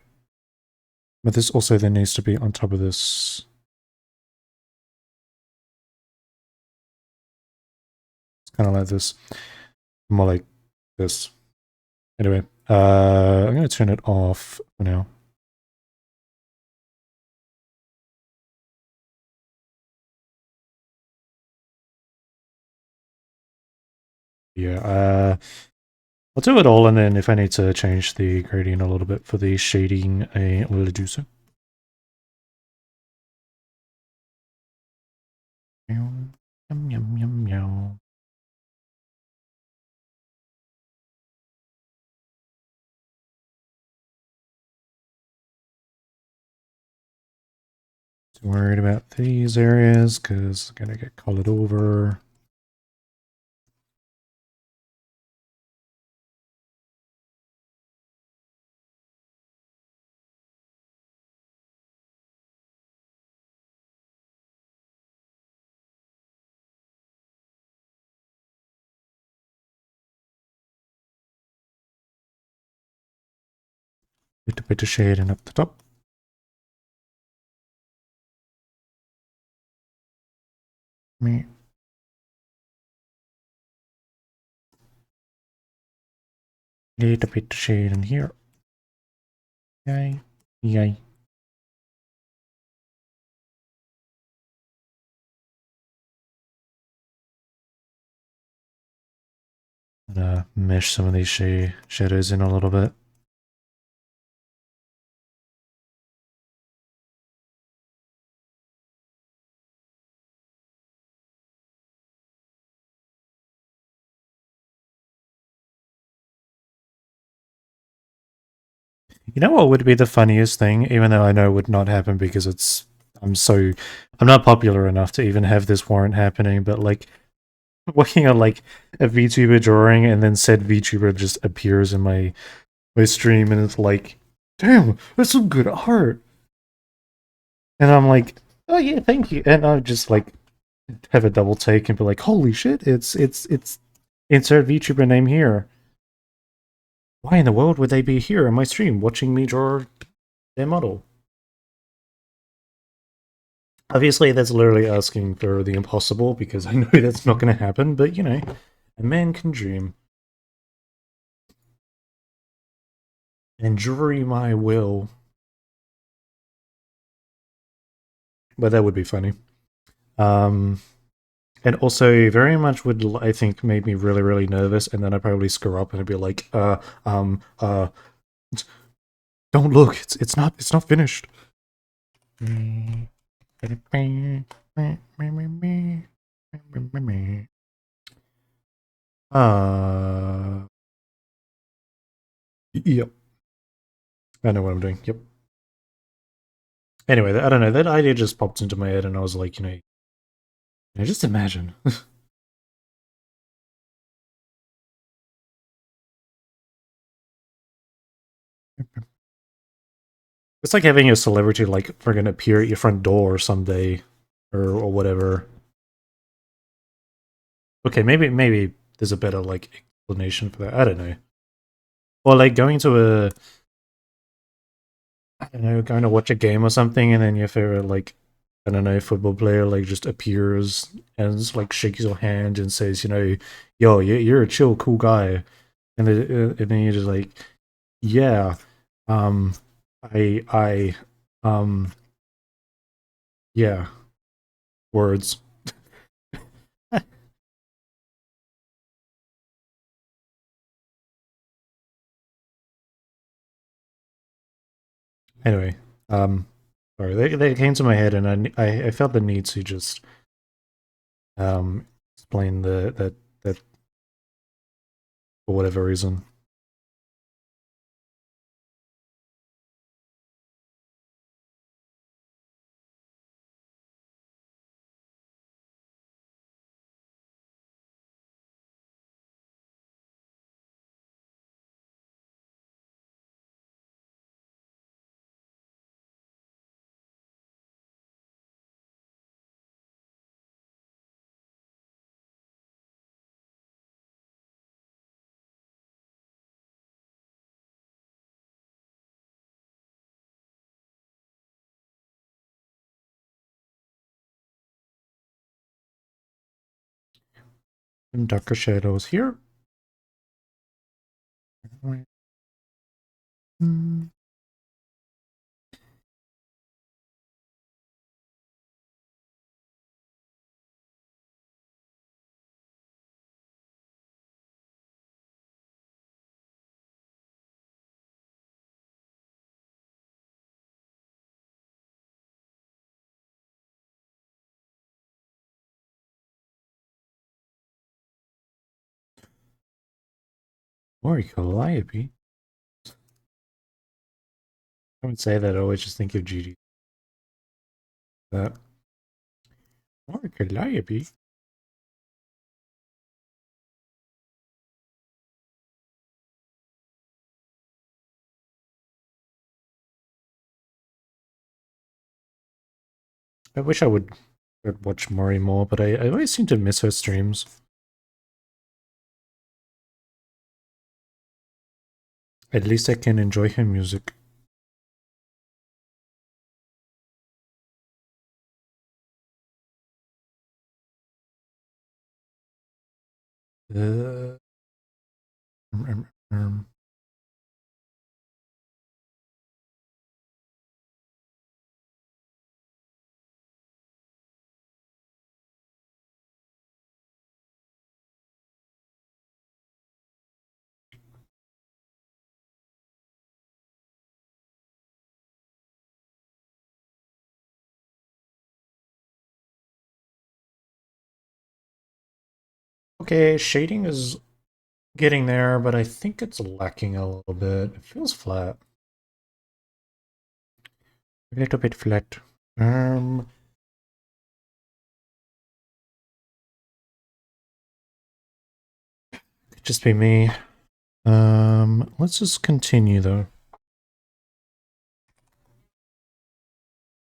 But this also then needs to be on top of this. It's kind of like this. More like this. Anyway, I'm going to turn it off for now. Yeah, I'll do it all, and then if I need to change the gradient a little bit for the shading, I will do so. Yum, yum, yum, yum. Too worried about these areas because I'm gonna get colored over. Little bit of shading up the top. Me. Little bit of shade in here. Yay. Yay. Gonna mesh some of these shadows in a little bit. You know what would be the funniest thing, even though I know it would not happen because I'm so I'm not popular enough to even have this warrant happening, but like working on like a VTuber drawing and then said VTuber just appears in my stream and it's like, damn, that's some good art. And I'm like, oh yeah, thank you. And I just like have a double take and be like, holy shit, it's insert VTuber name here. Why in the world would they be here on my stream watching me draw their model? Obviously, that's literally asking for the impossible because I know that's not going to happen, but you know, a man can dream. And dream I will. But that would be funny. Um, and also very much would, I think, make me really, really nervous, and then I'd probably screw up and I'd be like, don't look, it's not finished. Yep. I know what I'm doing. Yep. Anyway, I don't know. That idea just popped into my head, and I was like, just imagine. It's like having a celebrity like friggin' appear at your front door someday, or whatever. Okay, maybe there's a better like explanation for that. I don't know. Or like going to I don't know, going to watch a game or something, and then your favorite like I don't know football player like just appears and just, like shakes your hand and says, yo, you're a chill, cool guy, and then you're just like, yeah, um, I yeah, words. Anyway, sorry, they came to my head, and I felt the need to just explain that for whatever reason. Some darker shadows here. Or Calliope. I would say that I always just think of GD. That or Calliope. I wish I'd watch Mori more, but I always seem to miss her streams. At least I can enjoy her music. Uh, um, um, um. Okay, shading is getting there, but I think it's lacking a little bit. It feels flat. A little bit flat. Could just be me. Let's just continue though.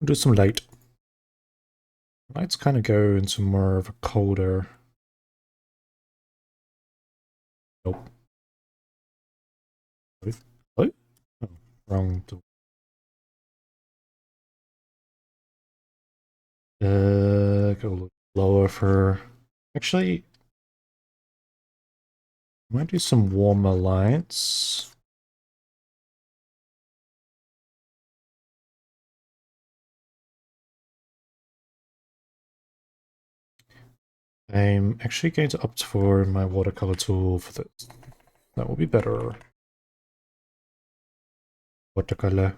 We'll do some light. Lights kind of go into more of a colder. Nope. What? Oh, wrong. Go a little lower for. Actually, I might do some warmer lights. I'm actually going to opt for my watercolor tool for this. That will be better. Watercolor.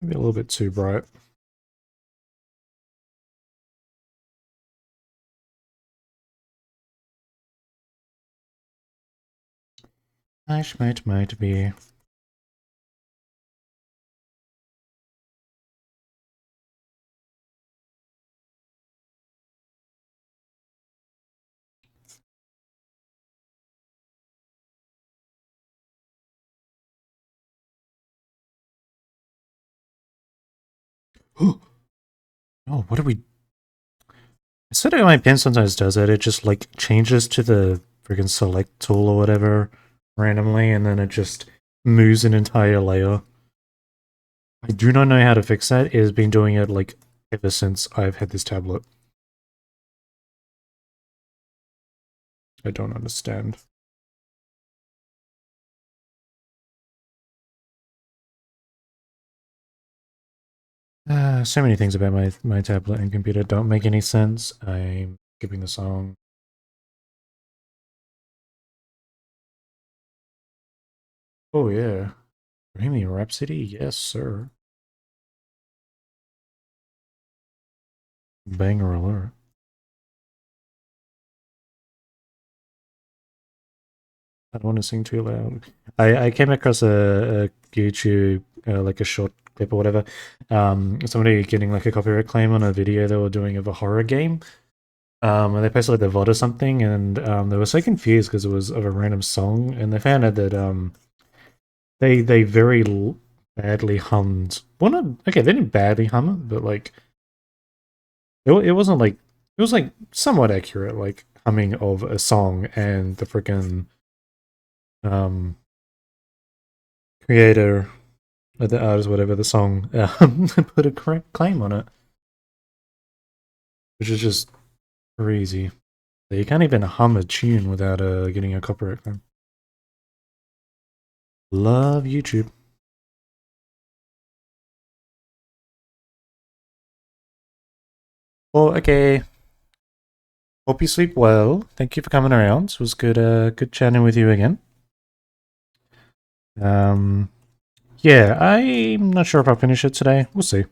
Maybe a little bit too bright. Might be. Oh, what are we? I said my pen sometimes does it. It just like changes to the freaking select tool or whatever randomly, and then it just moves an entire layer. I do not know how to fix that. It has been doing it like ever since I've had this tablet. I don't understand. So many things about my tablet and computer don't make any sense. I'm skipping the song. Oh yeah. Bohemian Rhapsody? Yes, sir. Banger alert. I don't want to sing too loud. I came across a YouTube, like a short clip or whatever. Somebody getting like a copyright claim on a video they were doing of a horror game. And they posted like the VOD or something, and they were so confused because it was of a random song, and they found out that they very badly hummed. Well, not okay. They didn't badly hum it, but like it wasn't like it was like somewhat accurate, like humming of a song, and the freaking um creator or the artist, whatever the song, put a correct claim on it, which is just crazy. You can't even hum a tune without getting a copyright claim. Love YouTube. Well, okay. Hope you sleep well. Thank you for coming around. It was good chatting with you again. Um, yeah, I'm not sure if I'll finish it today. We'll see.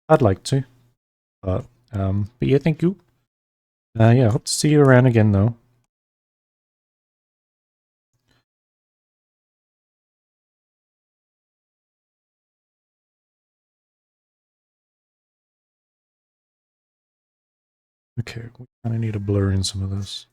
I'd like to, but yeah, thank you. Yeah, hope to see you around again though. Okay, we kind of need to blur in some of this.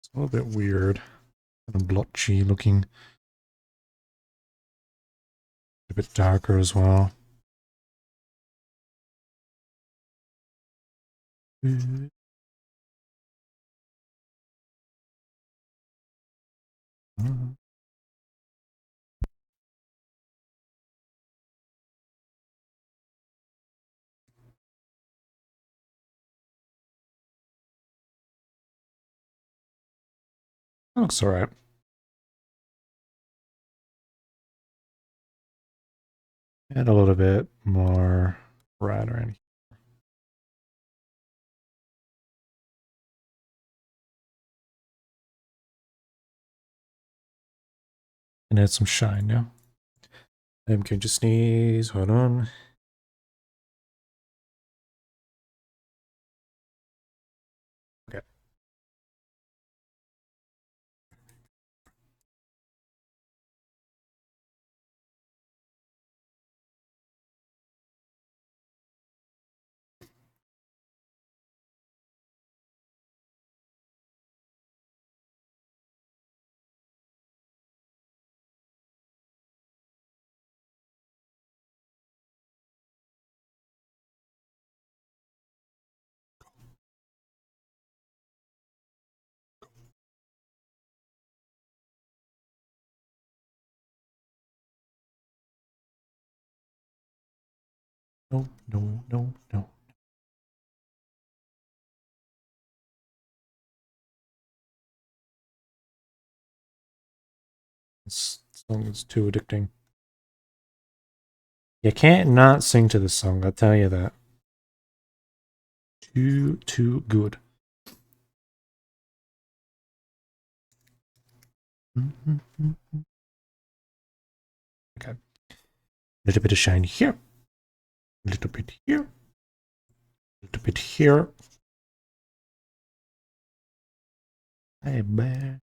It's a little bit weird, kind of blotchy looking, a bit darker as well. Looks alright. Add a little bit more red around here. And add some shine now. I'm going to sneeze. Hold on. Okay. No, no, no, no. This song is too addicting. You can't not sing to this song, I'll tell you that. Too good. Okay. A little bit of shine here. A little bit here. A little bit here. Hey, man.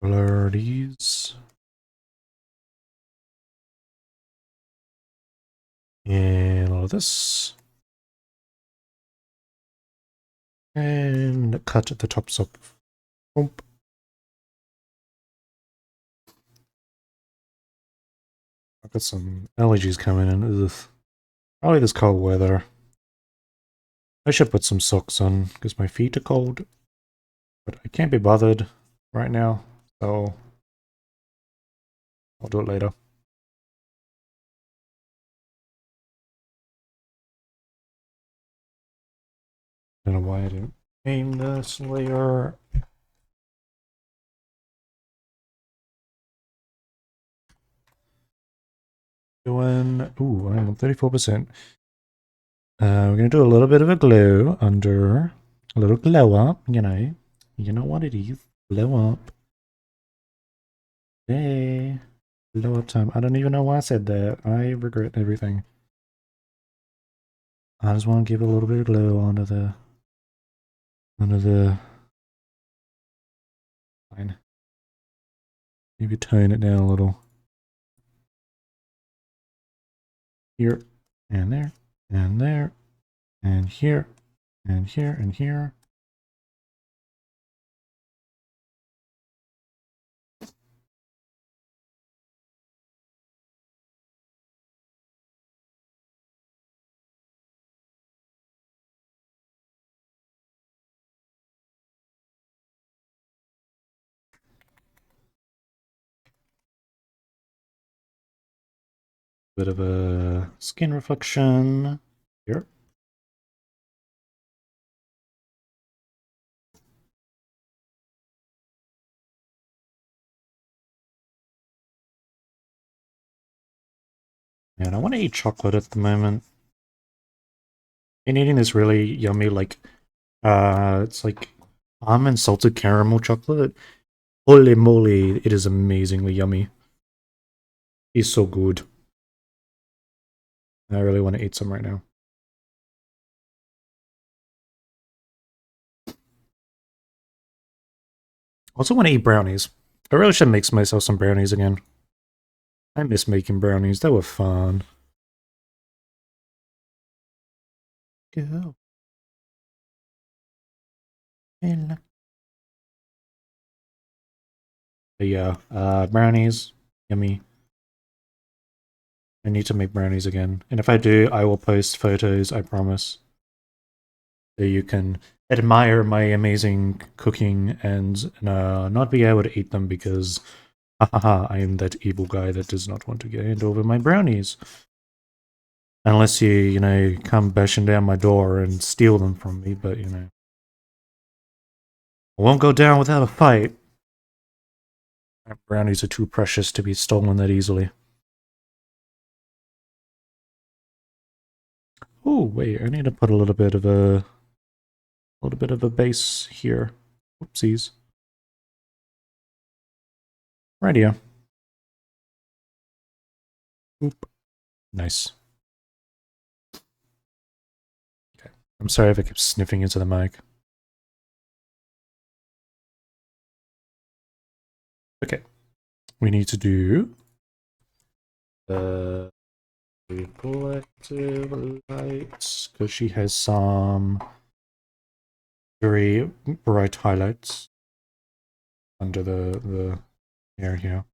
Blur these. And all of this. And cut at the tops of. Boom. I've got some allergies coming in. Ugh. Probably this cold weather. I should put some socks on because my feet are cold. But I can't be bothered right now, so I'll do it later. I don't know why I didn't name this layer. Doing, ooh, I'm on 34%. We're gonna do a little bit of a glow under, a little glow up, you know what it is, glow up. Hey, glow up time. I don't even know why I said that. I regret everything. I just want to give a little bit of glow under the line. Maybe tone it down a little. Here, and there, and there, and here, and here, and here. Bit of a skin reflection here. And I want to eat chocolate at the moment. Been eating this really yummy, like, it's like almond salted caramel chocolate. Holy moly, it is amazingly yummy. It's so good. I really want to eat some right now. Also want to eat brownies. I really should make myself some brownies again. I miss making brownies. They were fun. Go. But yeah, brownies. Yummy. I need to make brownies again. And if I do, I will post photos, I promise. So you can admire my amazing cooking and not be able to eat them because haha, I am that evil guy that does not want to get hand over my brownies. Unless you, come bashing down my door and steal them from me, but I won't go down without a fight. Brownies are too precious to be stolen that easily. Oh wait, I need to put a little bit of a base here. Oopsies. Radio. Oop. Nice. Okay. I'm sorry if I kept sniffing into the mic. Okay. We need to do reflective lights because she has some very bright highlights under the hair here.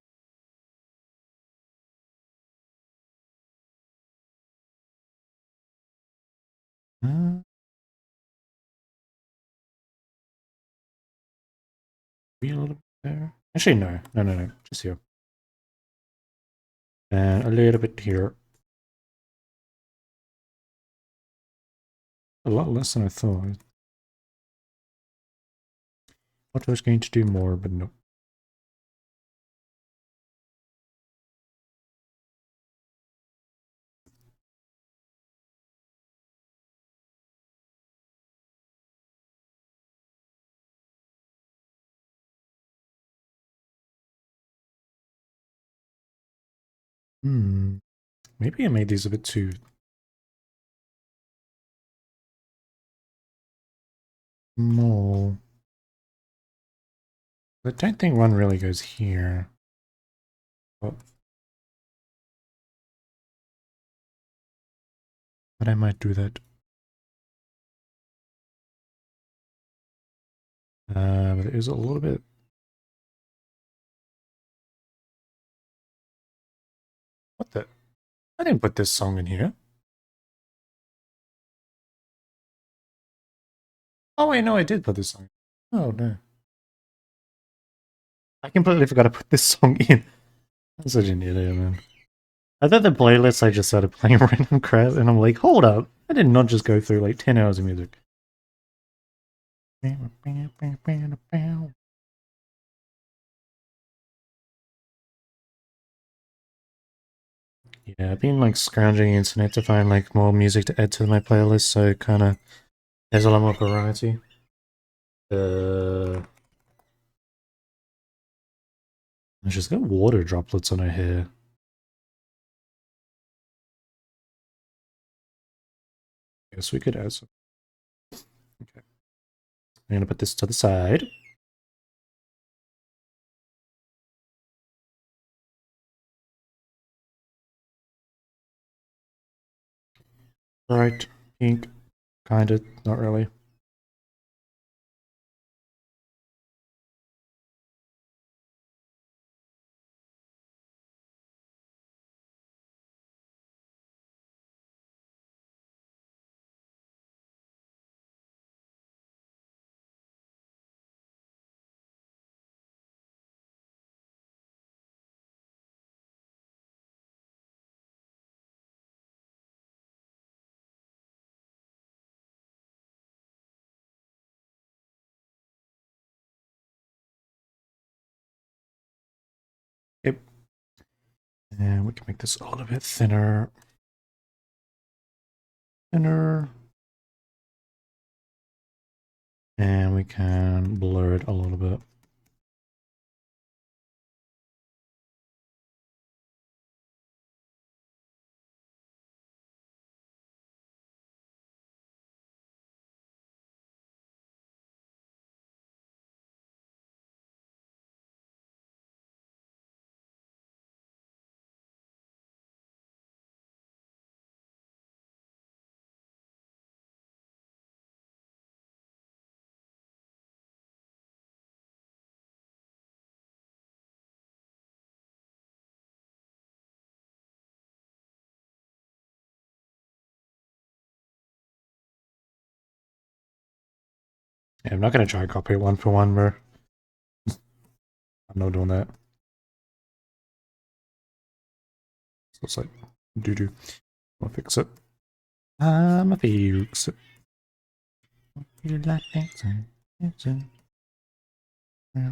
Be a little bit there. Actually, no. Just here. And a little bit here. A lot less than I thought. I thought I was going to do more, but no. Maybe I made these a bit too small. I don't think one really goes here. Oh. But I might do that. But it is a little bit. What the? I didn't put this song in here. Oh wait, no, I did put this song. Oh no. I completely forgot to put this song in. I'm such an idiot, man. I thought the playlist I just started playing random crap, and I'm like, hold up. I did not just go through like 10 hours of music. Yeah, I've been like scrounging the internet to find like more music to add to my playlist, so kind of there's a lot more variety. She's got water droplets on her hair. Guess we could add some. Okay. I'm gonna put this to the side. Right, pink, kinda, not really. Yep. And we can make this a little bit thinner. Thinner. And we can blur it a little bit. Yeah, I'm not gonna try copy it one for one, bro. I'm not doing that. So it's like doo-doo. I'll fix it. I'ma fix it. You like dancing, dancing. Yeah.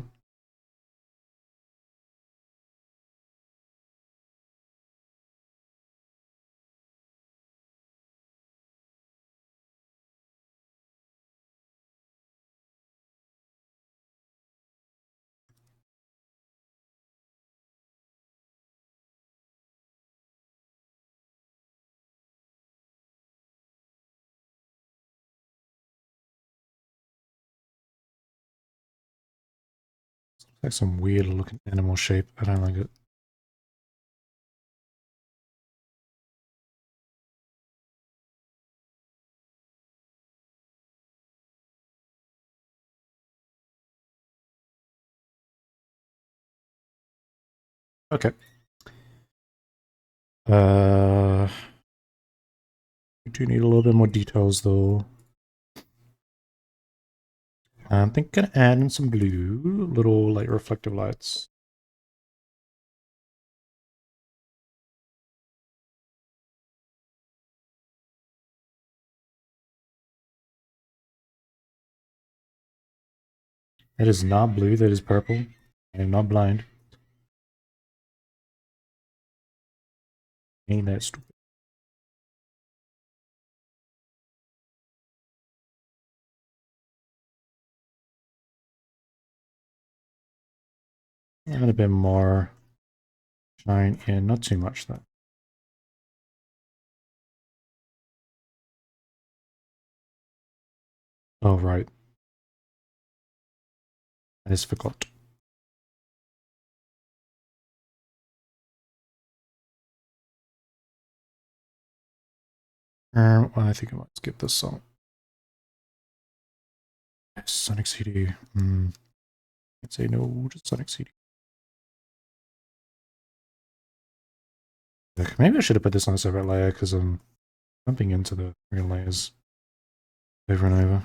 Like some weird looking animal shape. I don't like it. Okay. We do need a little bit more details though. I'm thinking gonna add in some blue, little like reflective lights. That is not blue, that is purple. I am not blind. Ain't that stupid. Add a bit more shine in, not too much though. Oh, right. I just forgot. I think I might skip this song. Sonic CD. I'd say no to Sonic CD. Maybe I should have put this on a separate layer because I'm bumping into the real layers over and over.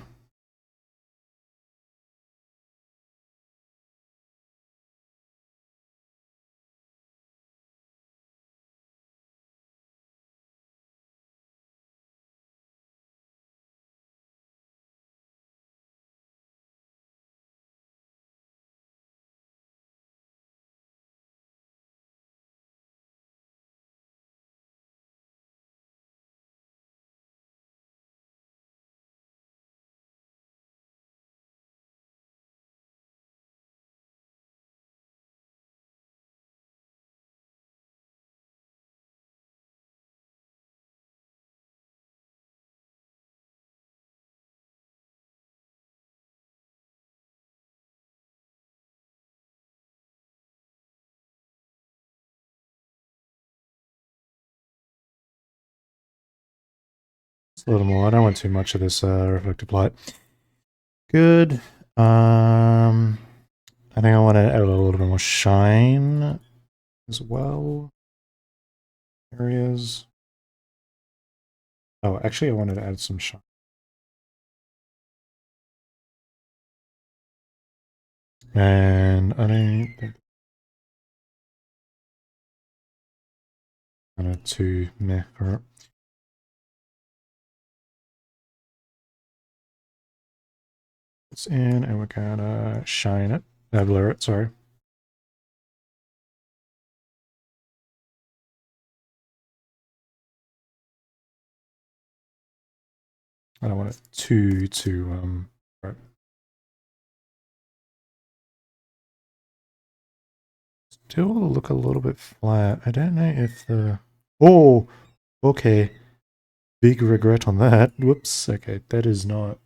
Just a little more. I don't want too much of this reflective light. Good. I think I want to add a little bit more shine as well. Areas. Oh, actually, I wanted to add some shine. And I don't think kind of too meh for it. It's in, and we're gonna shine it. Blur it, sorry. I don't want it too right. Still look a little bit flat. I don't know if the... Oh! Okay. Big regret on that. Whoops. Okay, that is not...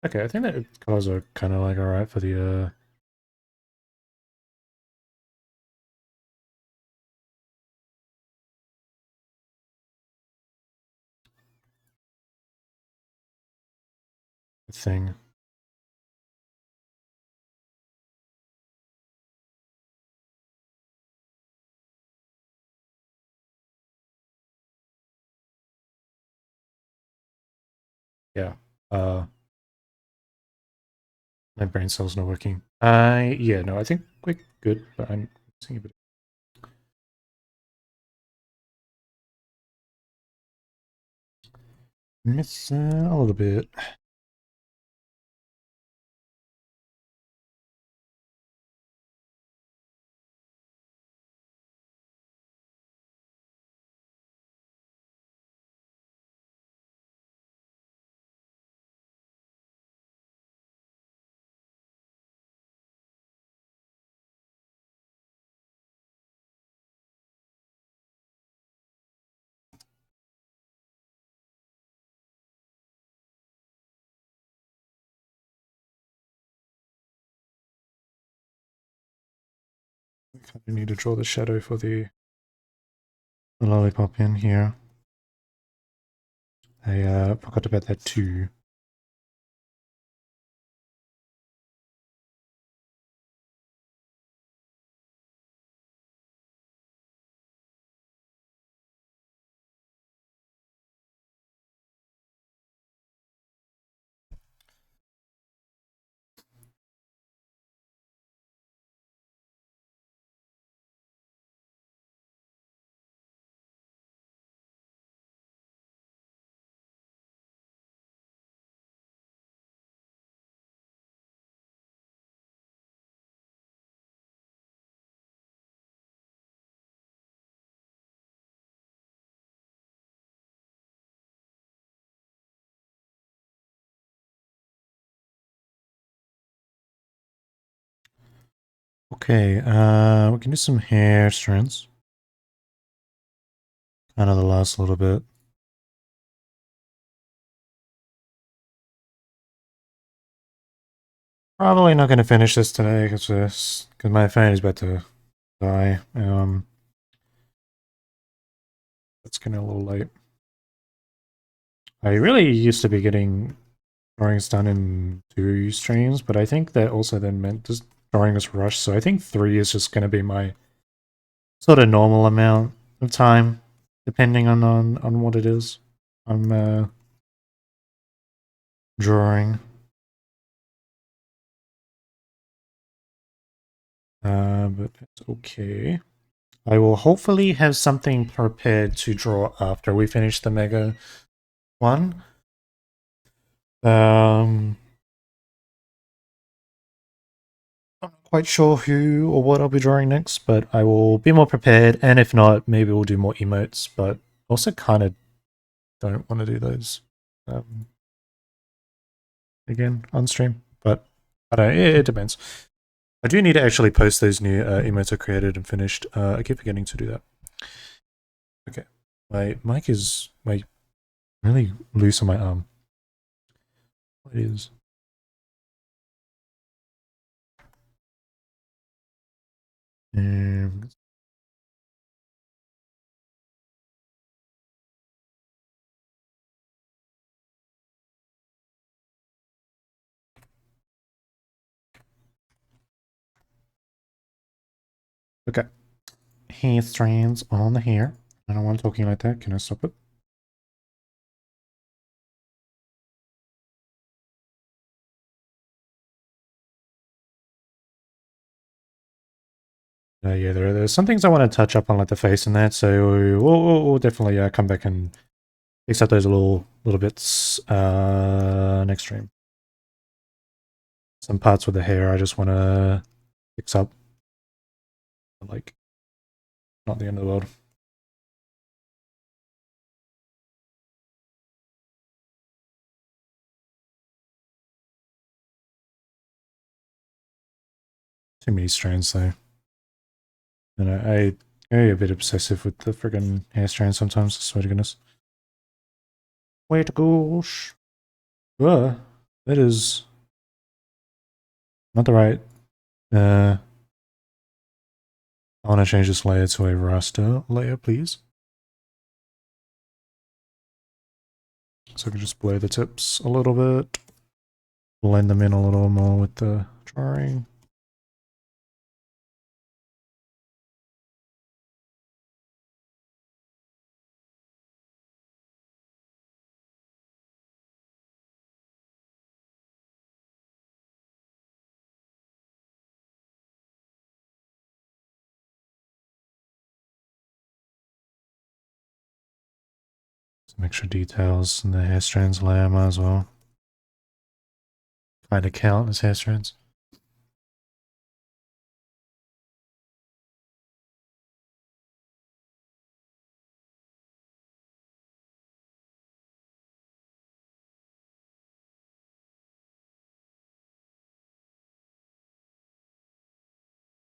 Okay, I think that colors are kind of like alright for the thing. Yeah. My brain cell's not working. Yeah, no, I think we're good, but I'm seeing a bit. Miss a little bit. We kind of need to draw the shadow for the lollipop in here. I forgot about that too. Okay, we can do some hair strands. Kind of the last little bit. Probably not going to finish this today because my phone is about to die. It's getting a little late. I really used to be getting drawings done in 2 streams, but I think that also then meant just drawing was rushed. So I think 3 is just going to be my sort of normal amount of time, depending on what it is I'm drawing. But it's okay. I will hopefully have something prepared to draw after we finish the Mega one. I'm not quite sure who or what I'll be drawing next, but I will be more prepared. And if not, maybe we'll do more emotes. But also, kind of don't want to do those again on stream. But I don't. It depends. I do need to actually post those new emotes I created and finished. I keep forgetting to do that. Okay, my mic is really loose on my arm. It is. Okay. Hair strands on the hair. I don't want talking like that. Can I stop it? Yeah, there's some things I want to touch up on, like the face and that. So we'll definitely come back and fix up those little bits next stream. Some parts with the hair I just want to fix up. Like, not the end of the world. Too many strands though. And I get a bit obsessive with the friggin' hair strands sometimes. I swear to goodness. Wait, gosh. That is not the right. I want to change this layer to a raster layer, please. So I can just blur the tips a little bit. Blend them in a little more with the drawing. Some extra details in the hair strands layer, might as well. Kind of count as hair strands.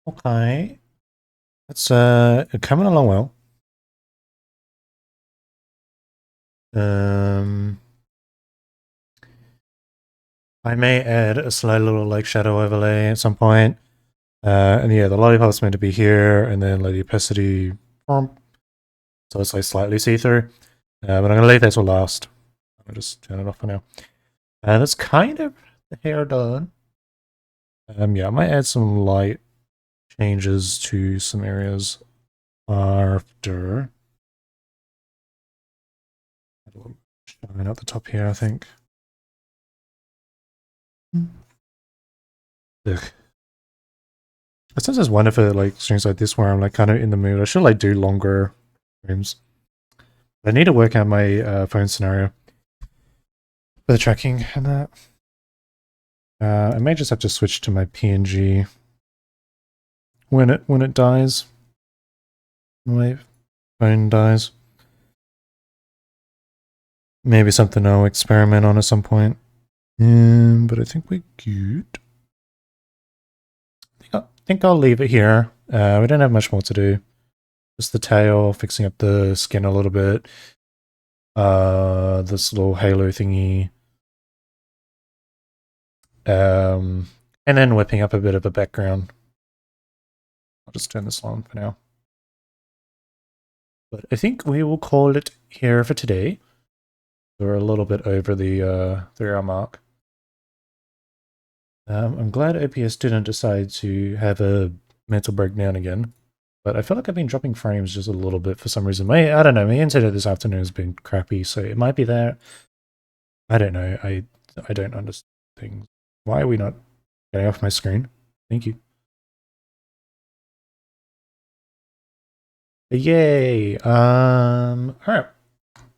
Okay. That's coming along well. I may add a slight little like shadow overlay at some point. And yeah, the lollipop's meant to be here, and then like the opacity, so it's like slightly see-through. But I'm gonna leave that till last. I'll just turn it off for now. That's kind of the hair done. Yeah, I might add some light changes to some areas after. Add a little shine at the top here, I think. Ugh. I sometimes wonder for like streams like this where I'm like kind of in the mood. I should like do longer streams. I need to work out my phone scenario for the tracking and that. I may just have to switch to my PNG when it dies. My phone dies. Maybe something I'll experiment on at some point. But I think we're good. I think I'll leave it here. We don't have much more to do. Just the tail, fixing up the skin a little bit. This little halo thingy. And then whipping up a bit of a background. I'll just turn this on for now. But I think we will call it here for today. We're a little bit over the 3 hour mark. I'm glad OPS didn't decide to have a mental breakdown again. But I feel like I've been dropping frames just a little bit for some reason. I don't know, my internet this afternoon has been crappy, so it might be that. I don't know. I don't understand things. Why are we not getting off my screen? Thank you. Yay. Alright.